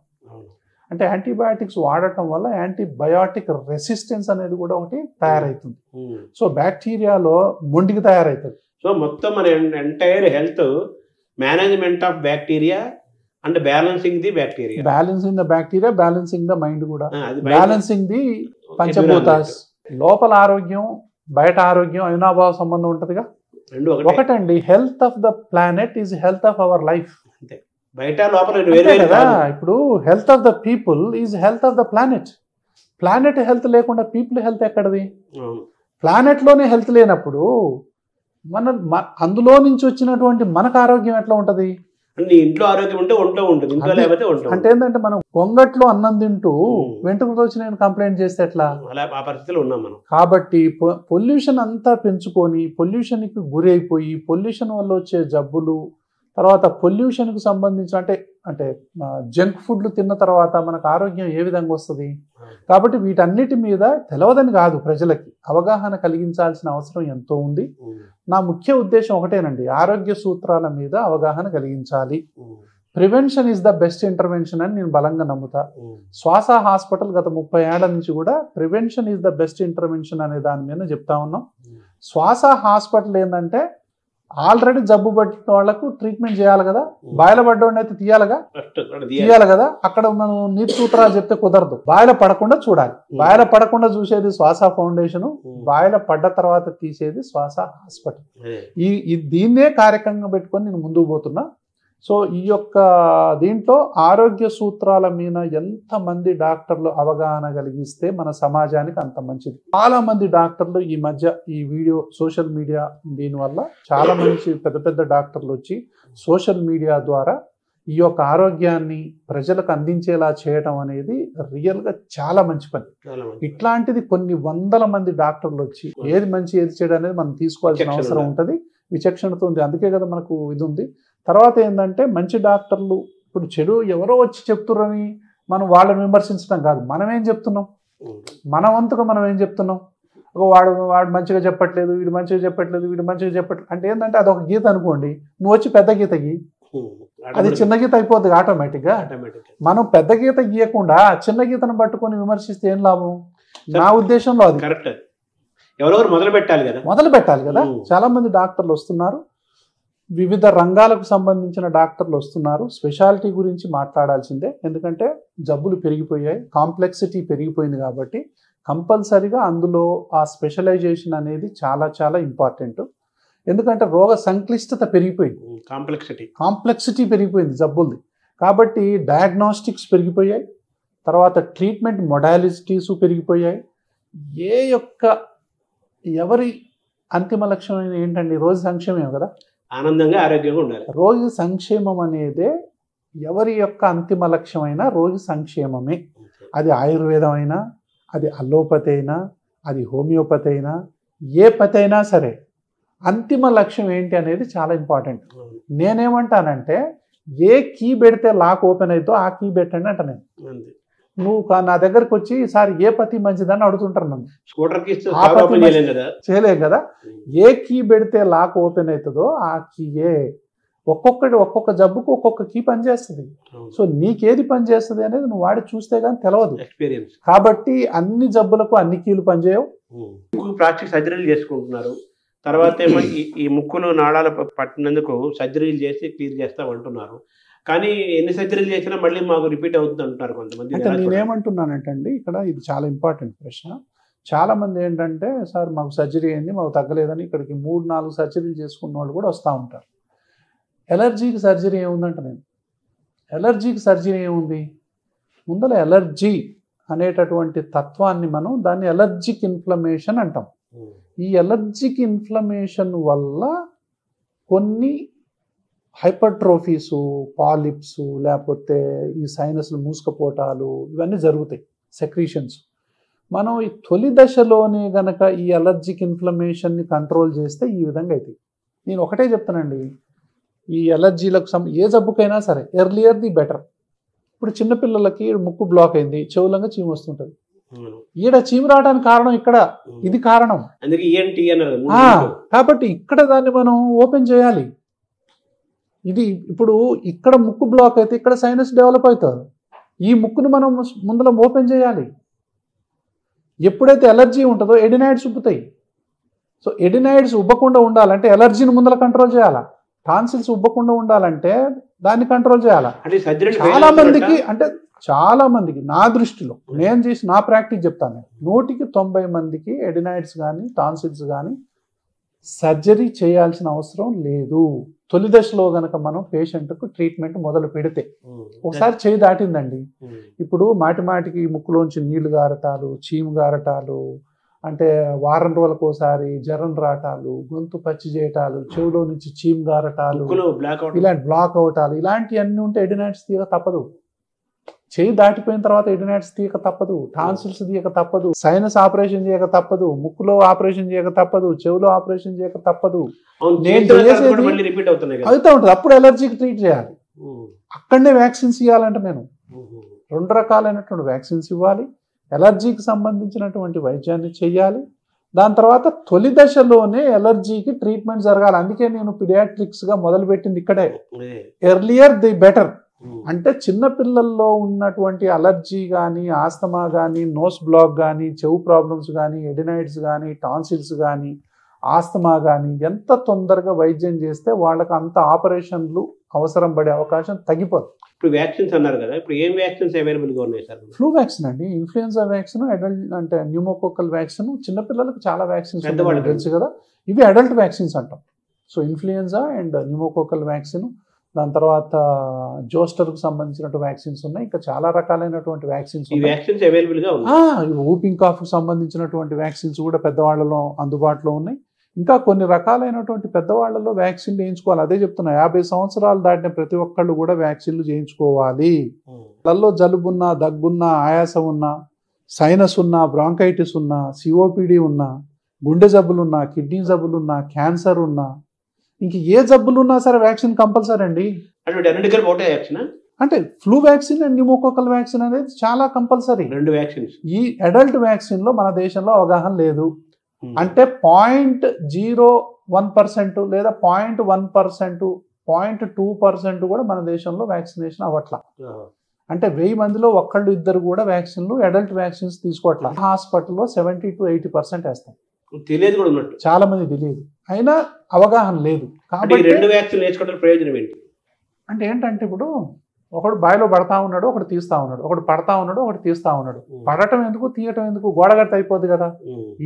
అంటే యాంటీబయాటిక్స్ వాడటం వల్ల యాంటీబయాటిక్ రెసిస్టెన్స్ అనేది కూడా ఒకటి తయారవుతుంది. సో బ్యాక్టీరియాలో మొండికి తయారవుతుంది. సో మొత్తం మన entire health management of bacteria and balancing the bacteria, balancing the bacteria, balancing the mind కూడా, బ్యాలెన్సింగ్ ది పంచభూతాస్. లోపల ఆరోగ్యం, బయట ఆరోగ్యం, అవినాభావ సంబంధం ఉంటుందిగా. ఒకటండి, health of the planet is health of our life. బయట లోపల వేరు అంతే వేరు కదా. కాదు. ఇప్పుడు health of the people is health of the planet. Planet health లేకుండా పీపుల్ హెల్త్ ఎక్కడది? అవును. ప్లానెట్లోనే హెల్త్ లేనప్పుడు అందులో నుంచి వచ్చినటువంటి మనకు ఆరోగ్యం ఎట్లా ఉంటుంది? నీ ఇంట్లో ఆరోగ్యం ఉంటే ఒంట్లో ఉంటుంది, ఇంట్లో అంటే- లేకపోతే ఒంట్లో అంటే ఏంటంటే మనం కొంగట్లో అన్నం తింటూ వెంట్రుకలు వచ్చి నేను కంప్లైంట్ చేస్తే ఎట్లా? అలా ఆ పరిస్థితిలో ఉన్నాం మనం. కాబట్టి పొల్యూషన్ అంతా పెంచుకొని పొల్యూషన్కి గురి అయిపోయి పొల్యూషన్ వల్ల వచ్చే జబ్బులు, తర్వాత పొల్యూషన్కి సంబంధించిన అంటే అంటే జంక్ ఫుడ్లు తిన్న తర్వాత మనకు ఆరోగ్యం ఏ విధంగా వస్తుంది? కాబట్టి వీటన్నిటి మీద తెలవదని కాదు, ప్రజలకి అవగాహన కలిగించాల్సిన అవసరం ఎంతో ఉంది. నా ముఖ్య ఉద్దేశం ఒకటేనండి, ఆరోగ్య సూత్రాల మీద అవగాహన కలిగించాలి. Prevention is the best intervention అని నేను బలంగా నమ్ముతా. శ్వాస హాస్పిటల్ గత 30 ఏళ్ల నుంచి కూడా prevention is the best intervention అనే దాని మీద చెప్తా ఉన్నాం. శ్వాస హాస్పిటల్ ఏంటంటే ఆల్రెడీ జబ్బు పట్టిన వాళ్ళకు ట్రీట్మెంట్ చేయాలి కదా, బాయిల పడ్డోడిని అయితే తీయాలి కదా. అక్కడ మనం నీటి సూత్రాలు చెప్తే కుదరదు, బాయిల పడకుండా చూడాలి. బాయిల పడకుండా చూసేది శ్వాస ఫౌండేషన్, బాయిల పడ్డ తర్వాత తీసేది శ్వాస హాస్పిటల్. దీన్నే కార్యక్రమంగా పెట్టుకొని నేను ముందుకు పోతున్నా. సో ఈ యొక్క దీంట్లో ఆరోగ్య సూత్రాల మీద ఎంతమంది డాక్టర్లు అవగాహన కలిగిస్తే మన సమాజానికి అంత మంచిది. చాలా మంది డాక్టర్లు ఈ మధ్య ఈ వీడియో సోషల్ మీడియా దీనివల్ల చాలా మంచి పెద్ద పెద్ద డాక్టర్లు వచ్చి సోషల్ మీడియా ద్వారా ఈ యొక్క ఆరోగ్యాన్ని ప్రజలకు అందించేలా చేయడం అనేది రియల్గా చాలా మంచి పని. ఇట్లాంటిది కొన్ని వందల మంది డాక్టర్లు వచ్చి ఏది మంచి ఏది చేయడం అనేది మనం తీసుకోవాల్సిన అవసరం ఉంటుంది, విచక్షణతో ఉంది. అందుకే కదా మనకు ఇది ఉంది. తర్వాత ఏంటంటే మంచి డాక్టర్లు ఇప్పుడు చెడు ఎవరో వచ్చి చెప్తుర్రని మనం వాళ్ళని విమర్శించడం కాదు, మనం ఏం చెప్తున్నాం, మన వంతుగా మనం ఏం చెప్తున్నాం. వాడు మంచిగా చెప్పట్లేదు, వీడు మంచిగా చెప్పట్లేదు, వీడు మంచిగా చెప్పట్లేదు అంటే ఏంటంటే అదొక గీత అనుకోండి, నువ్వు వచ్చి పెద్ద గీత గీ, అది చిన్న గీత అయిపోతుంది ఆటోమేటిక్గా. మనం పెద్ద గీత గీయకుండా చిన్న గీతను పట్టుకొని విమర్శిస్తే ఏం లాభం? నా ఉద్దేశంలో అది కరెక్ట్. ఎవరెవరు మొదలు పెట్టాలి కదా. చాలా మంది డాక్టర్లు వస్తున్నారు, వివిధ రంగాలకు సంబంధించిన డాక్టర్లు వస్తున్నారు. స్పెషాలిటీ గురించి మాట్లాడాల్సిందే, ఎందుకంటే జబ్బులు పెరిగిపోయాయి, కాంప్లెక్సిటీ పెరిగిపోయింది. కాబట్టి కంపల్సరీగా అందులో ఆ స్పెషలైజేషన్ అనేది చాలా చాలా ఇంపార్టెంట్. ఎందుకంటే రోగ సంక్లిష్టత పెరిగిపోయింది, కాంప్లెక్సిటీ పెరిగిపోయింది జబ్బులది. కాబట్టి డయాగ్నోస్టిక్స్ పెరిగిపోయాయి, తర్వాత ట్రీట్మెంట్ మొడాలిటీస్ పెరిగిపోయాయి. ఎవరి అంతిమ లక్ష్యం ఏంటండి? రోజు సంక్షేమం కదా, ఆనందంగా ఆరోగ్యంగా ఉండాలి. రోజు సంక్షేమం అనేదే ఎవరి యొక్క అంతిమ లక్ష్యమైనా రోజు సంక్షేమమే. అది ఆయుర్వేదం అయినా, అది అల్లోపతి అయినా, అది హోమియోపతి అయినా, ఏ పతి అయినా సరే అంతిమ లక్ష్యం ఏంటి అనేది చాలా ఇంపార్టెంట్. నేనేమంటానంటే ఏ కీ పెడితే లాక్ ఓపెన్ అవుతో ఆ కీ పెట్టండి అంట. నేను నువ్వు నా దగ్గరకు వచ్చి సార్ ఏ పతి మంచిదని అడుగుతుంటారు నన్ను, చేయలేం కదా. ఏ కీ పెడితే లాక్ ఓపెన్ అవుతుందో ఆ కీయే. ఒక్కొక్క జబ్బుకు ఒక్కొక్క కీ పనిచేస్తుంది. సో నీకేది పనిచేస్తుంది అనేది నువ్వు వాడి చూస్తే కానీ తెలియదు. కాబట్టి అన్ని జబ్బులకు అన్ని కీలు పనిచేయవు. ప్లాస్టిక్ సర్జరీలు చేసుకుంటున్నారు, తర్వాత ఏమో ఈ ముక్కులు నాళాలు పట్టినందుకు సర్జరీలు చేసి క్లియర్ చేస్తామంటున్నారు. కానీ ఎన్ని సర్జరీలు చేసినా మళ్ళీ మాకు రిపీట్ అవుతుంది అంటున్నారు కొంతమంది. అంటే నేనేమంటున్నానంటే అండి, ఇక్కడ ఇది చాలా ఇంపార్టెంట్ ప్రశ్న. చాలా మంది ఏంటంటే సార్ మాకు సర్జరీ అయింది, మాకు తగ్గలేదని ఇక్కడికి 3-4 సర్జరీలు చేసుకున్న వాళ్ళు కూడా వస్తూ ఉంటారు. ఎలర్జీకి సర్జరీ ఏముందంట, నేను ఎలర్జీకి సర్జరీ ఏముంది? ముందర ఎలర్జీ అనేటటువంటి తత్వాన్ని మనం దాన్ని ఎలర్జిక్ ఇన్ఫ్లమేషన్ అంటాం. ఈ ఎలర్జిక్ ఇన్ఫ్లమేషన్ వల్ల కొన్ని హైపర్ట్రోఫీసు, పాలిప్స్, లేకపోతే ఈ సైనస్లు మూసుకపోవటాలు ఇవన్నీ జరుగుతాయి, సెక్రీషన్స్. మనం ఈ తొలి దశలోనే గనక ఈ అలర్జిక్ ఇన్ఫ్లమేషన్ని కంట్రోల్ చేస్తే ఈ విధంగా అవుతాయి. నేను ఒకటే చెప్తానండి, ఈ ఎలర్జీలకు ఏ జబ్బుకైనా సరే ఎర్లియర్ ది బెటర్. ఇప్పుడు చిన్నపిల్లలకి ముక్కు బ్లాక్ అయింది, చెవులంగా చీము వస్తుంటుంది. ఈడ చీము రావడానికి కారణం ఇక్కడ, ఇది కారణం. కాబట్టి ఇక్కడ దాన్ని మనం ఓపెన్ చేయాలి. ఇది ఇప్పుడు ఇక్కడ ముక్కు బ్లాక్ అయితే ఇక్కడ సైనస్ డెవలప్ అవుతుంది. ఈ ముక్కును మనం ముందర ఓపెన్ చేయాలి. ఎప్పుడైతే ఎలర్జీ ఉంటుందో ఎడినాయిడ్స్ ఉబ్బుతాయి. సో ఎడినాయిడ్స్ ఉబ్బకుండా ఉండాలంటే ఎలర్జీని ముందర కంట్రోల్ చేయాలా. టాన్సిల్స్ ఉబ్బకుండా ఉండాలంటే దాన్ని కంట్రోల్ చేయాలా. చాలా మందికి నా దృష్టిలో నేను చేసి నా ప్రాక్టీస్ చెప్తాను, 100కి 90 మందికి ఎడినాయిడ్స్ కానీ టాన్సిల్స్ కానీ సర్జరీ చేయాల్సిన అవసరం లేదు. తొలి దశలో గనక మనం పేషెంట్కు ట్రీట్మెంట్ మొదలు పెడితే ఒకసారి చేయి దాటిందండి, ఇప్పుడు మాటి మాటికి ముక్కులోంచి నీళ్లు గారటాలు, చీము గారటాలు, అంటే వారం రోజులకు ఒకసారి జ్వరం రాటాలు, గొంతు పచ్చి చేయటాలు, చెవిలో నుంచి చీము గారటాలు, ఇలాంటి బ్లాక్ అవటాలు, ఇలాంటివన్నీ ఉంటే ఎడినైటిస్ తీయక తప్పదు. చేయి దాటిపోయిన తర్వాత ఎడినైటిస్ తీయక తప్పదు, టాన్సిల్స్ తీయక తప్పదు, సైనస్ ఆపరేషన్ చేయక తప్పదు, ముక్కులో ఆపరేషన్ చేయక తప్పదు, చెవిలో ఆపరేషన్ చేయక తప్పదు. అవుతా ఉంటుంది. అప్పుడు ఎలర్జీకి ట్రీట్ చేయాలి. అక్కడనే వ్యాక్సిన్స్ ఇవ్వాలంటే నేను 2 రకాలైనటువంటి వ్యాక్సిన్స్ ఇవ్వాలి, ఎలర్జీకి సంబంధించినటువంటి వైద్యాన్ని చేయాలి. దాని తర్వాత తొలి దశలోనే ఎలర్జీకి ట్రీట్మెంట్ జరగాలి. అందుకే నేను పిడియాట్రిక్స్గా మొదలుపెట్టింది ఇక్కడే. Earlier the better. అంటే చిన్న పిల్లల్లో ఉన్నటువంటి అలర్జీ కానీ, ఆస్తమా కానీ, నోస్ బ్లాక్ కానీ, చెవు ప్రాబ్లమ్స్ కానీ, ఎడినైటిస్ కానీ, టాన్సిల్స్ కానీ, ఆస్తమా కానీ ఎంత తొందరగా వైద్యం చేస్తే వాళ్ళకి అంత ఆపరేషన్లు అవసరం పడే అవకాశం తగ్గిపోతుంది. ఇప్పుడు వ్యాక్సిన్స్ అన్నారు కదా, ఇప్పుడు ఏం వ్యాక్సిన్స్ అవైలబుల్గా ఉన్నాయి సార్? ఫ్లూ వ్యాక్సిన్ అండి, ఇన్ఫ్లుయెన్జా వ్యాక్సిన్, అడల్ట్ అంటే న్యూమోకోకల్ వ్యాక్సిన్. చిన్నపిల్లలకు చాలా వ్యాక్సిన్స్ తెలుసు కదా, ఇవి అడల్ట్ వ్యాక్సిన్స్ అంటాం. So influenza and pneumococcal vaccine, దాని తర్వాత జోస్టర్కి సంబంధించినటువంటి వ్యాక్సిన్స్ ఉన్నాయి. ఇంకా చాలా రకాలైనటువంటి వ్యాక్సిన్స్ ఊపింగ్ కాఫ్కి సంబంధించినటువంటి వ్యాక్సిన్స్ కూడా పెద్దవాళ్ళలో అందుబాటులో ఉన్నాయి. ఇంకా కొన్ని రకాలైనటువంటి పెద్దవాళ్లలో వ్యాక్సిన్లు వేయించుకోవాలి. అదే చెప్తున్నా, 50 సంవత్సరాలు దాటిన ప్రతి ఒక్కళ్ళు కూడా వ్యాక్సిన్లు చేయించుకోవాలి. వాళ్ళలో జలుబున్నా, దగ్గున్నా, ఆయాసం ఉన్నా, సైనస్ ఉన్నా, బ్రాంకైటిస్ ఉన్నా, సిఓపిడి ఉన్నా, గుండె జబ్బులున్నా, కిడ్నీ జబ్బులున్నా, క్యాన్సర్ ఉన్నా, ఇంక ఏ జబ్బులు ఉన్నా సరే వ్యాక్సిన్ కంపల్సరీ అండి. అంటే flu vaccine and pneumococcal vaccine అనేది చాలా కంపల్సరీ. 2 వ్యాక్సిన్స్. ఈ అడల్ట్ వ్యాక్సిన్ లో మన దేశంలో అవగాహన లేదు. అంటే 0.01% లేదా 0.1%, 0.2% కూడా మన దేశంలో వ్యాక్సినేషన్ అవ్వట్లా. అంటే 1000 మందిలో 1-2 కూడా వ్యాక్సిన్లు అడల్ట్ వ్యాక్సిన్స్ తీసుకోవట్లా. హాస్పిటల్లో 70 to 80% వేస్తాం. తెలియదు కూడా ఉన్నట్టు, చాలా మంది తెలియదు, అయినా అవగాహన లేదు. కాబట్టి 2 వ్యాక్సిన్ వేసుకోవడం ప్రయోజనం ఏంటి అంటే ఏంటంటే, ఇప్పుడు ఒకడు బావిలో పడతా ఉన్నాడు, ఒకటి తీస్తా ఉన్నాడు, ఒకటి పడతా ఉన్నాడు, ఒకటి తీస్తా ఉన్నాడు. పడటం ఎందుకు, తీయటం ఎందుకు? గోడ గట్ట అయిపోద్ది కదా.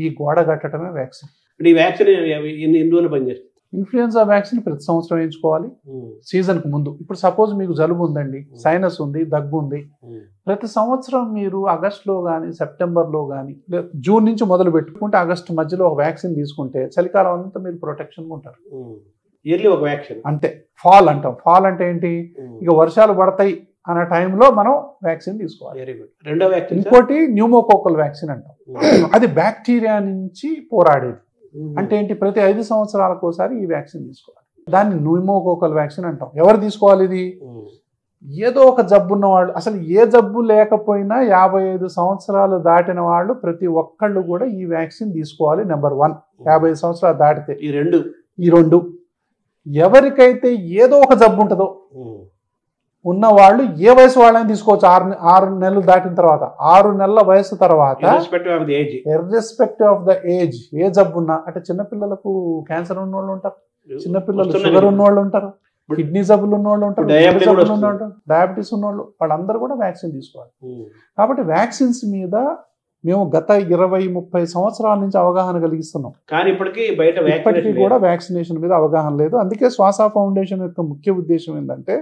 ఈ గోడ కట్టడమే వ్యాక్సిన్. ఈ వ్యాక్సిన్ ఎన్ని రోజులు పనిచేస్తుంది? ఇన్ఫ్లుయెన్జా వ్యాక్సిన్ ప్రతి సంవత్సరం వేయించుకోవాలి, సీజన్కి ముందు. ఇప్పుడు సపోజ్ మీకు జలుబు ఉందండి, సైనస్ ఉంది, దగ్గు ఉంది, ప్రతి సంవత్సరం మీరు ఆగస్టులో కానీ, సెప్టెంబర్లో కానీ, జూన్ నుంచి మొదలు పెట్టుకుంటే ఆగస్టు మధ్యలో ఒక వ్యాక్సిన్ తీసుకుంటే చలికాలం అంతా మీరు ప్రొటెక్షన్గా ఉంటారు. ఇయర్లీ ఒక వ్యాక్సిన్. అంతే. ఫాల్ అంటాం. ఫాల్ అంటే ఏంటి? ఇక వర్షాలు పడతాయి అనే టైంలో మనం వ్యాక్సిన్ తీసుకోవాలి. Very good. రెండో వ్యాక్సిన్ ఇంకోటి న్యూమోకోకల్ వ్యాక్సిన్ అంటాం. అది బ్యాక్టీరియా నుంచి పోరాడేది. అంటే ఏంటి? ప్రతి 5 సంవత్సరాలకు ఒకసారి ఈ వ్యాక్సిన్ తీసుకోవాలి. దాన్ని న్యూమోకోకల్ వ్యాక్సిన్ అంటాం. ఎవరు తీసుకోవాలి ఇది? ఏదో ఒక జబ్బు ఉన్న వాళ్ళు, అసలు ఏ జబ్బు లేకపోయినా 55 సంవత్సరాలు దాటిన వాళ్ళు ప్రతి ఒక్కళ్ళు కూడా ఈ వ్యాక్సిన్ తీసుకోవాలి. నెంబర్ 1, 55 సంవత్సరాలు దాటితే. ఈ రెండు ఎవరికైతే ఏదో ఒక జబ్బు ఉంటుందో ఉన్న వాళ్ళు ఏ వయసు వాళ్ళని తీసుకోవచ్చు. 6 నెలలు దాటిన తర్వాత, 6 నెలల వయసు తర్వాత, ఇర్రెస్పెక్టివ్ ఆఫ్ ద ఏజ్, ఏ జబ్బు ఉన్నా. అంటే చిన్నపిల్లలకు క్యాన్సర్ ఉన్న వాళ్ళు ఉంటారు, చిన్నపిల్లలు షుగర్ ఉన్న వాళ్ళు ఉంటారు, కిడ్నీ జబ్బులు ఉన్న వాళ్ళు ఉంటారు, డయాబెటీస్ ఉన్న వాళ్ళు, వాళ్ళందరూ కూడా వ్యాక్సిన్ తీసుకోవాలి. కాబట్టి వ్యాక్సిన్స్ మీద మేము గత 20-30 సంవత్సరాల నుంచి అవగాహన కలిగిస్తున్నాం. కానీ ఇప్పటికీ కూడా వ్యాక్సినేషన్ మీద అవగాహన లేదు. అందుకే శ్వాస ఫౌండేషన్ యొక్క ముఖ్య ఉద్దేశం ఏంటంటే,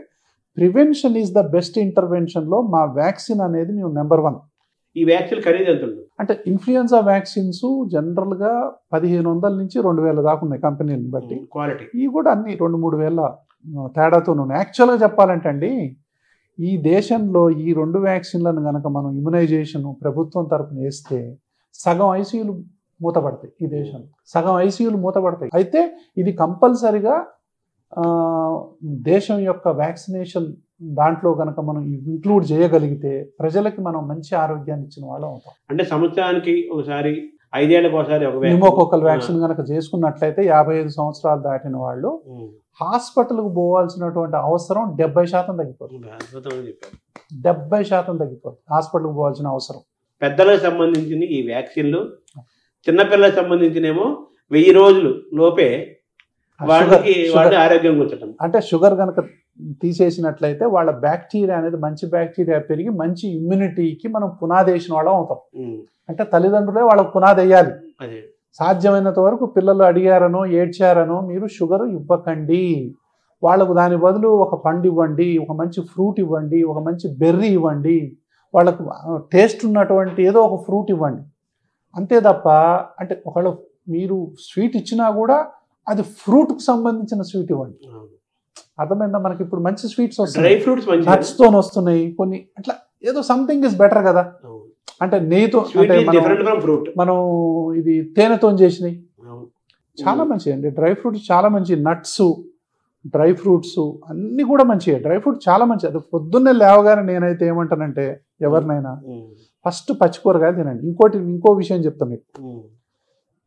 prevention is the best intervention లో మా వ్యాక్సిన్ అనేది మేము నెంబర్ 1. ఈ వ్యాక్సిన్ ఖరీదు ఎంత ఉంటుంది? అంటే ఇన్ఫ్లుయెన్జా వ్యాక్సిన్స్ జనరల్ గా 1500 నుంచి 2000 దాకా ఉన్నాయి కంపెనీని బట్టి. క్వాలిటీ ఇవి కూడా అన్ని 2-3 వేల తేడాతో ఉన్నాయి. యాక్చువల్గా చెప్పాలంటే అండి, ఈ దేశంలో ఈ 2 వ్యాక్సిన్లను కనుక మనం ఇమ్యునైజేషన్ ప్రభుత్వం తరపున వేస్తే సగం ఐసీయూలు మూతపడతాయి. ఈ దేశంలో సగం ఐసీయూలు మూతపడతాయి. అయితే ఇది కంపల్సరిగా దేశం యొక్క వ్యాక్సినేషన్ దాంట్లో కనుక మనం ఇంక్లూడ్ చేయగలిగితే ప్రజలకి మనం మంచి ఆరోగ్యాన్ని ఇచ్చిన వాళ్ళం అవుతాం. అంటే సంవత్సరానికి ఒకసారి, 5 ఏళ్ళకి ఒకసారి న్యూమోకోకల్ వ్యాక్సిన్ కనుక చేసుకున్నట్లయితే 55 సంవత్సరాలు దాటిన వాళ్ళు హాస్పిటల్కు పోవాల్సినటువంటి అవసరం 70% తగ్గిపోతుంది. 70% తగ్గిపోతుంది హాస్పిటల్కి పోవాల్సిన అవసరం. పెద్దలకు సంబంధించిన ఈ వ్యాక్సిన్లు, చిన్నపిల్లలకు సంబంధించినేమో 1000 రోజులు లోపే వాళ్ళకి ఆరోగ్యం ఉంచడం. అంటే షుగర్ కనుక తీసేసినట్లయితే వాళ్ళ బ్యాక్టీరియా అనేది మంచి బ్యాక్టీరియా పెరిగి మంచి ఇమ్యూనిటీకి మనం పునాది వేసిన వాళ్ళం అవుతాం. అంటే తల్లిదండ్రులే వాళ్ళకు పునాది వేయాలి. సాధ్యమైనంత వరకు పిల్లలు అడిగారనో ఏడ్చారనో మీరు షుగర్ ఇవ్వకండి. వాళ్ళకు దాని బదులు ఒక పండు ఇవ్వండి, ఒక మంచి ఫ్రూట్ ఇవ్వండి, ఒక మంచి బెర్రీ ఇవ్వండి, వాళ్ళకు టేస్ట్ ఉన్నటువంటి ఏదో ఒక ఫ్రూట్ ఇవ్వండి. అంతే తప్ప అంటే ఒకవేళ మీరు స్వీట్ ఇచ్చినా కూడా అది ఫ్రూట్కి సంబంధించిన స్వీట్ ఇవ్వండి. అర్థమైందా? మనకి ఇప్పుడు మంచి స్వీట్స్ వస్తాయి, డ్రై ఫ్రూట్స్ నట్స్తో వస్తున్నాయి కొన్ని, అట్లా ఏదో సంథింగ్ ఇస్ బెటర్ కదా. అంటే నెయ్యితో అంటే మనం ఇది తేనెతో చేసినాయి చాలా మంచిది అండి. డ్రై ఫ్రూట్స్ చాలా మంచి, నట్స్ డ్రై ఫ్రూట్స్ అన్నీ కూడా మంచిగా. డ్రై ఫ్రూట్ చాలా మంచిది. అది పొద్దున్నే లేవగానే నేనైతే ఏమంటానంటే ఎవరినైనా ఫస్ట్ పచ్చికూరగాయ తినండి. ఇంకో విషయం చెప్తాను మీకు.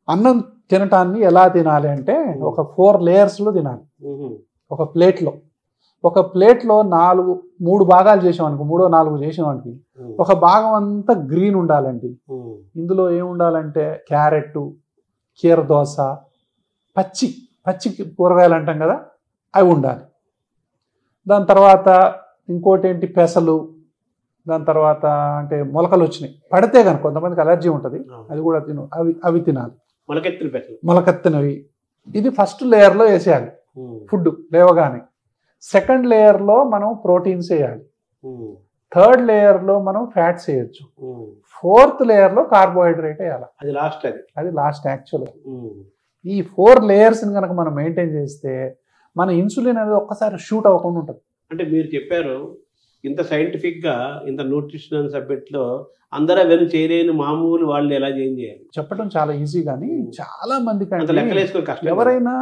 అన్నం తినటాన్ని ఎలా తినాలి అంటే ఒక 4 లేయర్స్లో తినాలి. ఒక ప్లేట్లో 3 భాగాలు చేసామనుకో, 3-4 చేసామనుకో, ఒక భాగం అంతా గ్రీన్ ఉండాలండి. ఇందులో ఏముండాలంటే క్యారెట్, కీరదోస, పచ్చి కూరగాయలు అంటాం కదా, అవి ఉండాలి. దాని తర్వాత ఇంకోటి ఏంటి, పెసలు. దాని తర్వాత అంటే మొలకలు వచ్చినాయి పడితే కనుక కొంతమందికి అలర్జీ ఉంటుంది, అది కూడా అవి తినాలి, మొలకెత్తినవి. ఇది ఫస్ట్ లేయర్లో వేసేయాలి ఫుడ్ లేవగానే. సెకండ్ లేయర్లో మనం ప్రోటీన్స్ వేయాలి. థర్డ్ లేయర్లో మనం ఫ్యాట్స్ వేయచ్చు. ఫోర్త్ లేయర్లో కార్బోహైడ్రేట్ వేయాలి. అది లాస్ట్ యాక్చువల్గా. ఈ 4 లేయర్స్ని కనుక మనం మెయింటైన్ చేస్తే మన ఇన్సులిన్ అనేది ఒక్కసారి షూట్ అవ్వకుండా ఉంటుంది. అంటే మీరు చెప్పారు ఇంత సైంటిఫిక్గా, ఇంత న్యూట్రిషనల్ సబ్జెక్ట్లో అందరూ అవన్నీ చేయలేని మామూలు వాళ్ళు ఎలా చేయాలి చెప్పడం చాలా ఈజీ. కానీ చాలా మందికి ఎవరైనా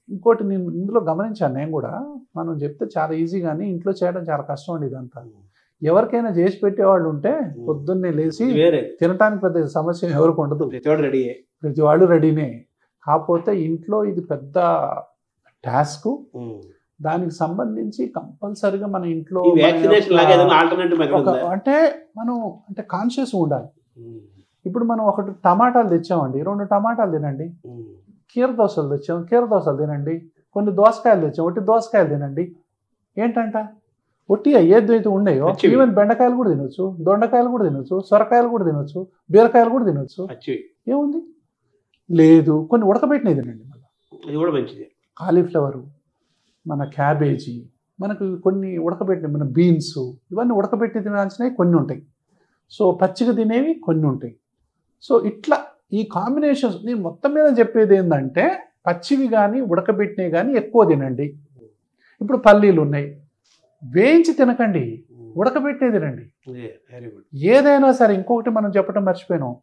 ఇంకోటి నేను ఇందులో గమనించాను నేను కూడా, మనం చెప్తే చాలా ఈజీ కానీ ఇంట్లో చేయడం చాలా కష్టం అండి ఇదంతా. ఎవరికైనా చేసి పెట్టేవాళ్ళు ఉంటే పొద్దున్నే లేచి తినటానికి పెద్ద సమస్య ఎవరికి ఉండదు, ప్రతి వాళ్ళు రెడీనే. కాకపోతే ఇంట్లో ఇది పెద్ద టాస్క్. దానికి సంబంధించి కంపల్సరిగా మన ఇంట్లో అంటే మనం అంటే కాన్షియస్ ఉండాలి. ఇప్పుడు మనం 1 టమాటాలు తెచ్చామండి, 2 టమాటాలు తినండి. కీరదోసలు తెచ్చాం, కీరదోసలు తినండి. కొన్ని దోసకాయలు తెచ్చాం, 1 దోసకాయలు తినండి. ఏంటంట ఒట్టి ఏదైతే ఉన్నాయో ఈవెన్ బెండకాయలు కూడా తినొచ్చు, దొండకాయలు కూడా తినొచ్చు, సొరకాయలు కూడా తినొచ్చు, బీరకాయలు కూడా తినొచ్చు. ఏముంది లేదు, కొన్ని ఉడకబెట్టినవి తినండి. మళ్ళీ కాలీఫ్లవరు, మన క్యాబేజీ, మనకు కొన్ని ఉడకబెట్టినవి, మన బీన్స్, ఇవన్నీ ఉడకబెట్టి తినాల్సినవి కొన్ని ఉంటాయి. సో పచ్చిగా తినేవి కొన్ని ఉంటాయి. సో ఇట్లా ఈ కాంబినేషన్స్. నేను మొత్తం మీద చెప్పేది ఏంటంటే పచ్చివి కానీ ఉడకబెట్టినవి కానీ ఎక్కువ తినండి. ఇప్పుడు పల్లీలు ఉన్నాయి, వేయించి తినకండి, ఉడకబెట్టినవి తినండి. ఏదైనా సరే. ఇంకొకటి మనం చెప్పడం మర్చిపోయినాం,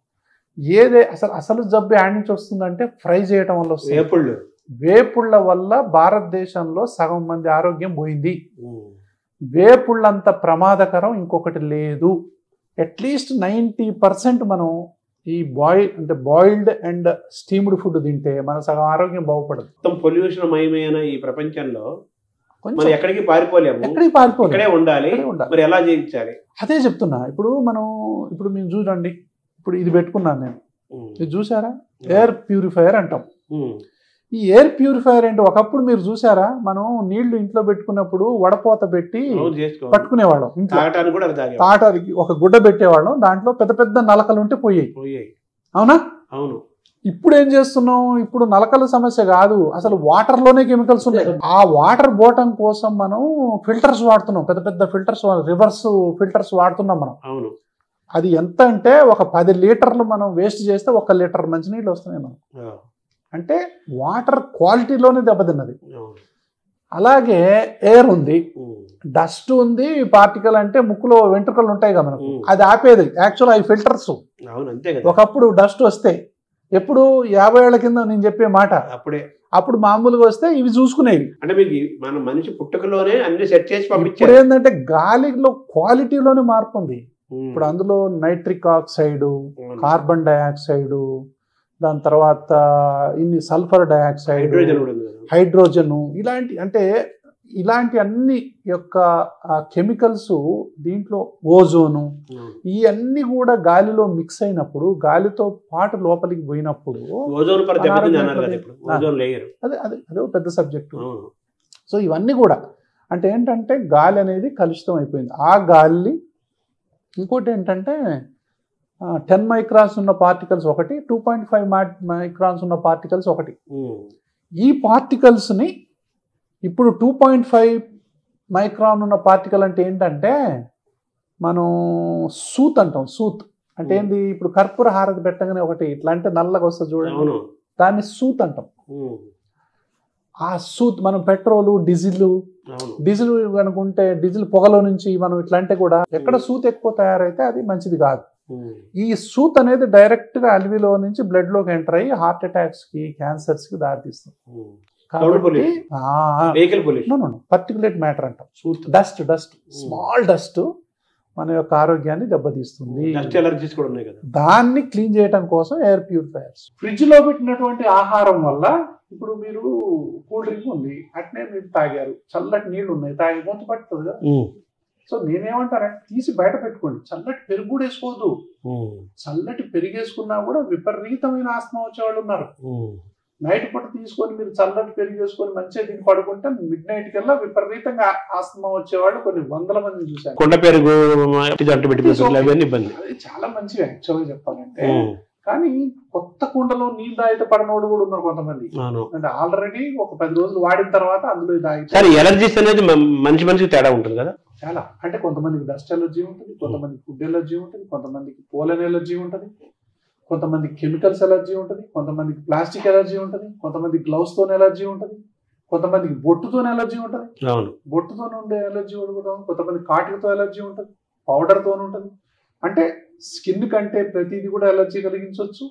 అసలు జబ్బు యాడ్ నుంచి వస్తుందంటే ఫ్రై చేయటం వల్ల వస్తుంది. వేపుళ్ళ వల్ల భారతదేశంలో సగం మంది ఆరోగ్యం పోయింది. వేపుళ్ళంత ప్రమాదకరం ఇంకొకటి లేదు. అట్లీస్ట్ 90% మనం ఈ బాయిల్డ్ అండ్ స్టీమ్డ్ ఫుడ్ తింటే మన సగం ఆరోగ్యం బాగుపడదు. మొత్తం పొల్యూషన్ మయమైన ఈ ప్రపంచంలో ఎక్కడికి ఉండాలి, మరి ఎలా చేయించాలి? అదే చెప్తున్నా. ఇప్పుడు మేము చూడండి, ఇప్పుడు ఇది పెట్టుకున్నాను నేను, ఇది చూసారా, ఎయిర్ ప్యూరిఫైయర్ అంటాం. ఈ ఎయిర్ ప్యూరిఫైయర్ ఏంటి, ఒకప్పుడు మీరు చూసారా, మనం నీళ్లు ఇంట్లో పెట్టుకున్నప్పుడు వడపోత పెట్టి పట్టుకునేవాళ్ళం. తాటానికి ఒక గుడ్డ పెట్టేవాళ్ళం, దాంట్లో పెద్ద పెద్ద నలకలు ఉంటే పోయాయి. అవునా? అవును. ఇప్పుడు ఏం చేస్తున్నాం, ఇప్పుడు నలకల సమస్య కాదు, అసలు వాటర్లోనే కెమికల్స్ ఉన్నాయి. ఆ వాటర్ పోవటం కోసం మనం ఫిల్టర్స్ వాడుతున్నాం, పెద్ద పెద్ద ఫిల్టర్స్, రివర్స్ ఫిల్టర్స్ వాడుతున్నాం మనం. అవును. అది ఎంత అంటే ఒక 10 లీటర్లు మనం వేస్ట్ చేస్తే 1 లీటర్ మంచినీళ్ళు వస్తున్నాయి మనం. అంటే వాటర్ క్వాలిటీలోనే దెబ్బతిన్నది. అలాగే ఎయిర్ ఉంది, డస్ట్ ఉంది, పార్టికల్ అంటే ముక్కులో వెంట్రుకలు ఉంటాయి కదా మనకు, అది ఆపేది యాక్చువల్ అవి ఫిల్టర్స్. ఒకప్పుడు డస్ట్ వస్తే, ఎప్పుడు 50 ఏళ్ల కింద నేను చెప్పే మాట, అప్పుడు మామూలుగా వస్తే ఇవి చూసుకునేవి. అంటే మీకు మన మనిషి పుట్టుకలోనే అన్ని సెట్ చేసి పంపించారు. ఇప్పుడు ఏంటంటే గాలిలో క్వాలిటీలోనే మార్పు ఉంది. ఇప్పుడు అందులో నైట్రిక్ ఆక్సైడ్, కార్బన్ డైఆక్సైడ్, దాని తర్వాత ఇన్ని సల్ఫర్ డైఆక్సైడ్, హైడ్రోజన్, ఇలాంటి అన్ని యొక్క కెమికల్స్ దీంట్లో, ఓజోను, ఇవన్నీ కూడా గాలిలో మిక్స్ అయినప్పుడు, గాలితో పాటు లోపలికి పోయినప్పుడు అదే పెద్ద సబ్జెక్టు. సో ఇవన్నీ కూడా అంటే ఏంటంటే గాలి అనేది కలుషితం అయిపోయింది. ఆ గాలి ఇంకోటి ఏంటంటే 10 మైక్రాన్స్ ఉన్న పార్టికల్స్ ఒకటి, 2.5 మైక్రాన్స్ ఉన్న పార్టికల్స్ ఒకటి. ఈ పార్టికల్స్ని ఇప్పుడు 2.5 మైక్రాన్ ఉన్న పార్టికల్ అంటే ఏంటంటే మనం సూత్ అంటాం. సూత్ అంటే ఏంది, ఇప్పుడు కర్పూర హారతి పెట్టగానే ఒకటి ఇట్లా అంటే నల్లగా వస్తుంది చూడండి, దాన్ని సూత్ అంటాం. ఆ సూత్ మనం పెట్రోలు డీజిల్ అనుకుంటే డీజిల్ పొగలో నుంచి మనం ఇట్లా అంటే కూడా ఎక్కడ సూత్ ఎక్కువ తయారైతే అది మంచిది కాదు. ఈ సూత్ అనేది డైరెక్ట్ గా అల్విలో నుంచి బ్లడ్ లోకి ఎంటర్ అయ్యి హార్ట్ అటాక్స్ కి, క్యాన్సర్స్ కి దారితీస్తుంది. పర్టికులేట్ మ్యాటర్ అంటాం. డస్ట్ స్మాల్ డస్ట్ మన యొక్క ఆరోగ్యాన్ని దెబ్బతీస్తుంది. దాన్ని క్లీన్ చేయడం కోసం ఎయిర్ ప్యూరిఫైయర్స్. ఫ్రిడ్జ్ లో పెట్టినటువంటి ఆహారం వల్ల ఇప్పుడు మీరు కూల్ డ్రింక్ ఉంది, అట్నే మీరు తాగారు, చల్లటి నీళ్లు ఉన్నాయి, తాగి గొంతు పట్టుతుంది కదా. సో నేనేమంటానంటే తీసి బయట పెట్టుకోండి. చల్లటి పెరుగు కూడా వేసుకోవద్దు. చల్లటి పెరుగు వేసుకున్నా కూడా విపరీతమైన ఆస్తమా వచ్చేవాళ్ళు ఉన్నారు. నైట్ పూట తీసుకొని మీరు చల్లటి పెరుగు వేసుకొని మంచిగా దీన్ని పడుకుంటే మిడ్ నైట్ కల్లా విపరీతంగా ఆస్తమా వచ్చేవాళ్ళు కొన్ని వందల మంది చూశారు. కొండ పెరుగు చాలా మంచివి యాక్చువల్గా చెప్పాలంటే. కానీ కొత్త కుండలో నీళ్ళు తాగితే పడనోడు కూడా ఉన్నారు కొంతమంది. అంటే ఆల్రెడీ ఒక 10 రోజులు వాడిన తర్వాత అందులో తాగితే ఎలర్జీస్ అనేది మనిషికి తేడా ఉంటుంది కదా. చాలా అంటే కొంతమందికి డస్ట్ ఎలర్జీ ఉంటుంది, కొంతమందికి ఫుడ్ ఎలర్జీ ఉంటుంది, కొంతమందికి పోలన్ ఎలర్జీ ఉంటుంది, కొంతమందికి కెమికల్స్ ఎలర్జీ ఉంటుంది, కొంతమందికి ప్లాస్టిక్ ఎలర్జీ ఉంటుంది, కొంతమందికి గ్లౌస్ తో ఎలర్జీ ఉంటుంది, కొంతమందికి బొట్టుతో ఎలర్జీ ఉంటుంది. బొట్టుతో ఉండే ఎలర్జీ కూడా, కొంతమంది కాటికతో ఎలర్జీ ఉంటుంది, పౌడర్ తో ఉంటుంది. అంటే స్కిన్ కంటే ప్రతిదీ కూడా ఎలర్జీ కలిగించవచ్చు.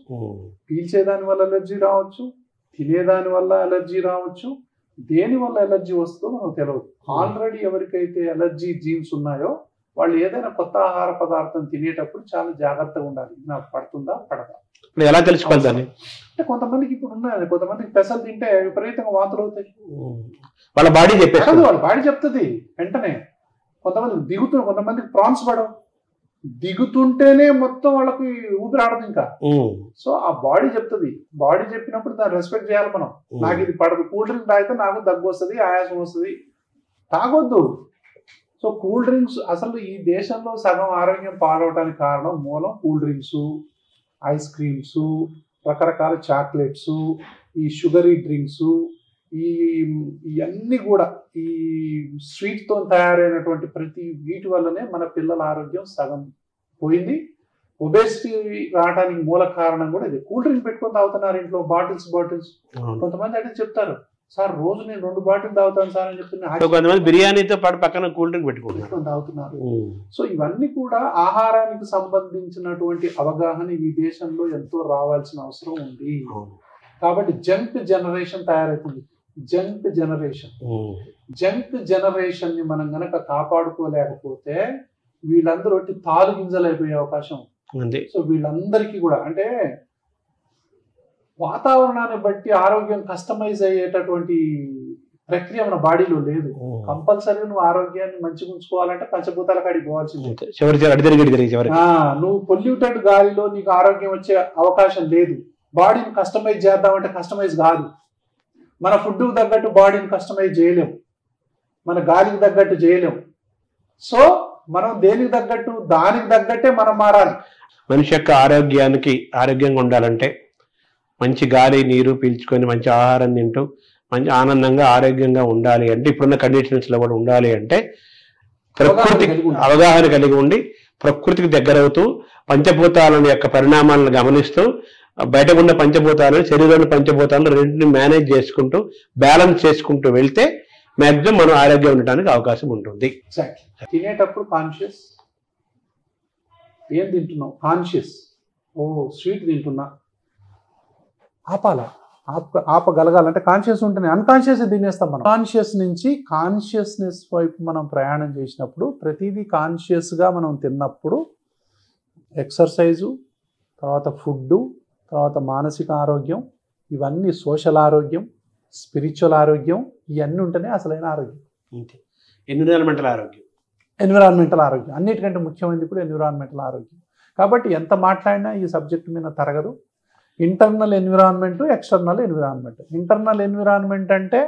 పీల్చేదాని వల్ల ఎలర్జీ రావచ్చు, తినేదాని వల్ల ఎలర్జీ రావచ్చు. దేని వల్ల ఎలర్జీ వస్తుందో మనకు తెలియదు. ఆల్రెడీ ఎవరికైతే ఎలర్జీ జీన్స్ ఉన్నాయో వాళ్ళు ఏదైనా కొత్త ఆహార పదార్థం తినేటప్పుడు చాలా జాగ్రత్తగా ఉండాలి. నాకు పడుతుందా పడదా ఎలా తెలుసుకోవాలి అంటే కొంతమందికి ఇప్పుడు ఉన్నాయి, కొంతమందికి పెసలు తింటే విపరీతంగా వాంతులు అవుతాయి. వాళ్ళ బాడీ చెప్పేది, వాళ్ళ బాడీ చెప్తుంది వెంటనే. కొంతమందికి ప్రాన్స్ పడవు, దిగుతుంటేనే మొత్తం వాళ్ళకి ఊపిరి ఆడదు ఇంకా. సో ఆ బాడీ చెప్తుంది. బాడీ చెప్పినప్పుడు దాన్ని రెస్పెక్ట్ చేయాలి మనం. నాకు ఇది పడదు, కూల్ డ్రింక్ తాగితే నాకు దగ్గు వస్తుంది, ఆయాసం వస్తుంది, తాగొద్దు. సో కూల్ డ్రింక్స్ అసలు ఈ దేశంలో సగం ఆరోగ్యం పాడవడానికి కారణం మూలం కూల్ డ్రింక్స్, ఐస్ క్రీమ్స్, రకరకాల చాక్లెట్స్, ఈ షుగరీ డ్రింక్స్, ఇవన్నీ కూడా ఈ స్వీట్ తో తయారైనటువంటి ప్రతి వీటి వల్లనే మన పిల్లల ఆరోగ్యం సగం పోయింది. ఒబేసిటీ రావడానికి మూల కారణం కూడా ఇది. కూల్ డ్రింక్ పెట్టుకొని తాగుతున్నారు ఇంట్లో, బాటిల్స్. కొంతమంది అంటే చెప్తారు, సార్ రోజు నేను 2 బాటిల్ తాగుతాను సార్ అని చెప్తున్నా. బిర్యానీతో పాటు పక్కన కూల్ డ్రింక్ పెట్టుకొని తాగుతున్నారు. సో ఇవన్నీ కూడా ఆహారానికి సంబంధించినటువంటి అవగాహన ఈ దేశంలో ఎంతో రావాల్సిన అవసరం ఉంది. కాబట్టి జంక్ జనరేషన్ తయారవుతుంది. జంక్ జనరేషన్ ని మనం గనక కాపాడుకోలేకపోతే వీళ్ళందరూ తాలు గింజలు అయిపోయే అవకాశం ఉంది. సో వీళ్ళందరికీ కూడా అంటే వాతావరణాన్ని బట్టి ఆరోగ్యం కస్టమైజ్ అయ్యేటటువంటి ప్రక్రియ మన బాడీలో లేదు. కంపల్సరీగా నువ్వు ఆరోగ్యాన్ని మంచిగా ఉంచుకోవాలంటే పంచభూతాల కాడికి పోవాల్సిందే. నువ్వు పొల్యూటెడ్ గాలిలో నీకు ఆరోగ్యం వచ్చే అవకాశం లేదు. బాడీని కస్టమైజ్ చేద్దామంటే కస్టమైజ్ కాదు. మన ఫుడ్ తగ్గట్టు బాడీని కస్టమైజ్ చేయలేం, మన గాలికి తగ్గట్టు చేయలేం. సో మనం దేనికి తగ్గట్టు దానికి తగ్గట్టే మనం మారాలి. మనిషి యొక్క ఆరోగ్యంగా ఉండాలంటే మంచి గాలి నీరు పీల్చుకొని మంచి ఆహారం తింటూ మంచి ఆనందంగా ఆరోగ్యంగా ఉండాలి అంటే, ఇప్పుడున్న కండిషన్స్ లో కూడా ఉండాలి అంటే ప్రకృతి అవగాహన కలిగి ఉండి ప్రకృతికి దగ్గరవుతూ పంచభూతాలను యొక్క పరిణామాలను గమనిస్తూ బయట ఉన్న పంచభూతాలను, శరీరంలో పంచభూతాలను రెండింటిని మేనేజ్ చేసుకుంటూ బ్యాలెన్స్ చేసుకుంటూ వెళ్తే మ్యాక్సిమం మనం ఆరోగ్యం ఉండడానికి అవకాశం ఉంటుంది. తినేటప్పుడు కాన్షియస్, ఏం తింటున్నావు కాన్షియస్. స్వీట్ తింటున్నా, ఆపగలగాలంటే కాన్షియస్ ఉంటేనే. అన్కాన్షియస్ తినేస్తాం మనం. కాన్షియస్ నుంచి కాన్షియస్నెస్ వైపు మనం ప్రయాణం చేసినప్పుడు, ప్రతిదీ కాన్షియస్గా మనం తిన్నప్పుడు ఎక్సర్సైజు, తర్వాత ఫుడ్డు, తర్వాత మానసిక ఆరోగ్యం, ఇవన్నీ సోషల్ ఆరోగ్యం, స్పిరిచువల్ ఆరోగ్యం, ఇవన్నీ ఉంటేనే అసలైన ఆరోగ్యం. ఎన్విరాన్మెంటల్ ఆరోగ్యం అన్నిటికంటే ముఖ్యమైనది ఇప్పుడు ఎన్విరాన్మెంటల్ ఆరోగ్యం. కాబట్టి ఎంత మాట్లాడినా ఈ సబ్జెక్ట్ మీద తరగదు. Internal environment, external environment. Internal environment అంటే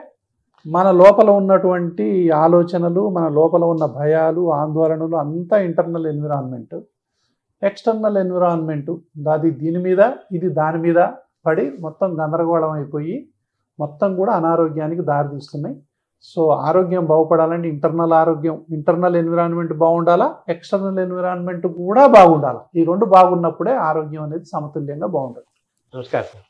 మన లోపల ఉన్నటువంటి ఆలోచనలు, మన లోపల ఉన్న భయాలు, ఆందోళనలు అంతా ఇంటర్నల్ ఎన్విరాన్మెంట్. ఎక్స్టర్నల్ ఎన్విరాన్మెంట్ అది దీని మీద ఇది దాని మీద పడి మొత్తం గందరగోళం అయిపోయి మొత్తం కూడా అనారోగ్యానికి దారితీస్తున్నాయి. సో ఆరోగ్యం బాగుపడాలంటే ఇంటర్నల్ ఎన్విరాన్మెంట్ బాగుండాలా, ఎక్స్టర్నల్ ఎన్విరాన్మెంట్ కూడా బాగుండాలా. ఈ రెండు బాగున్నప్పుడే ఆరోగ్యం అనేది సమతుల్యంగా బాగుంటుంది. నమస్కారం సార్.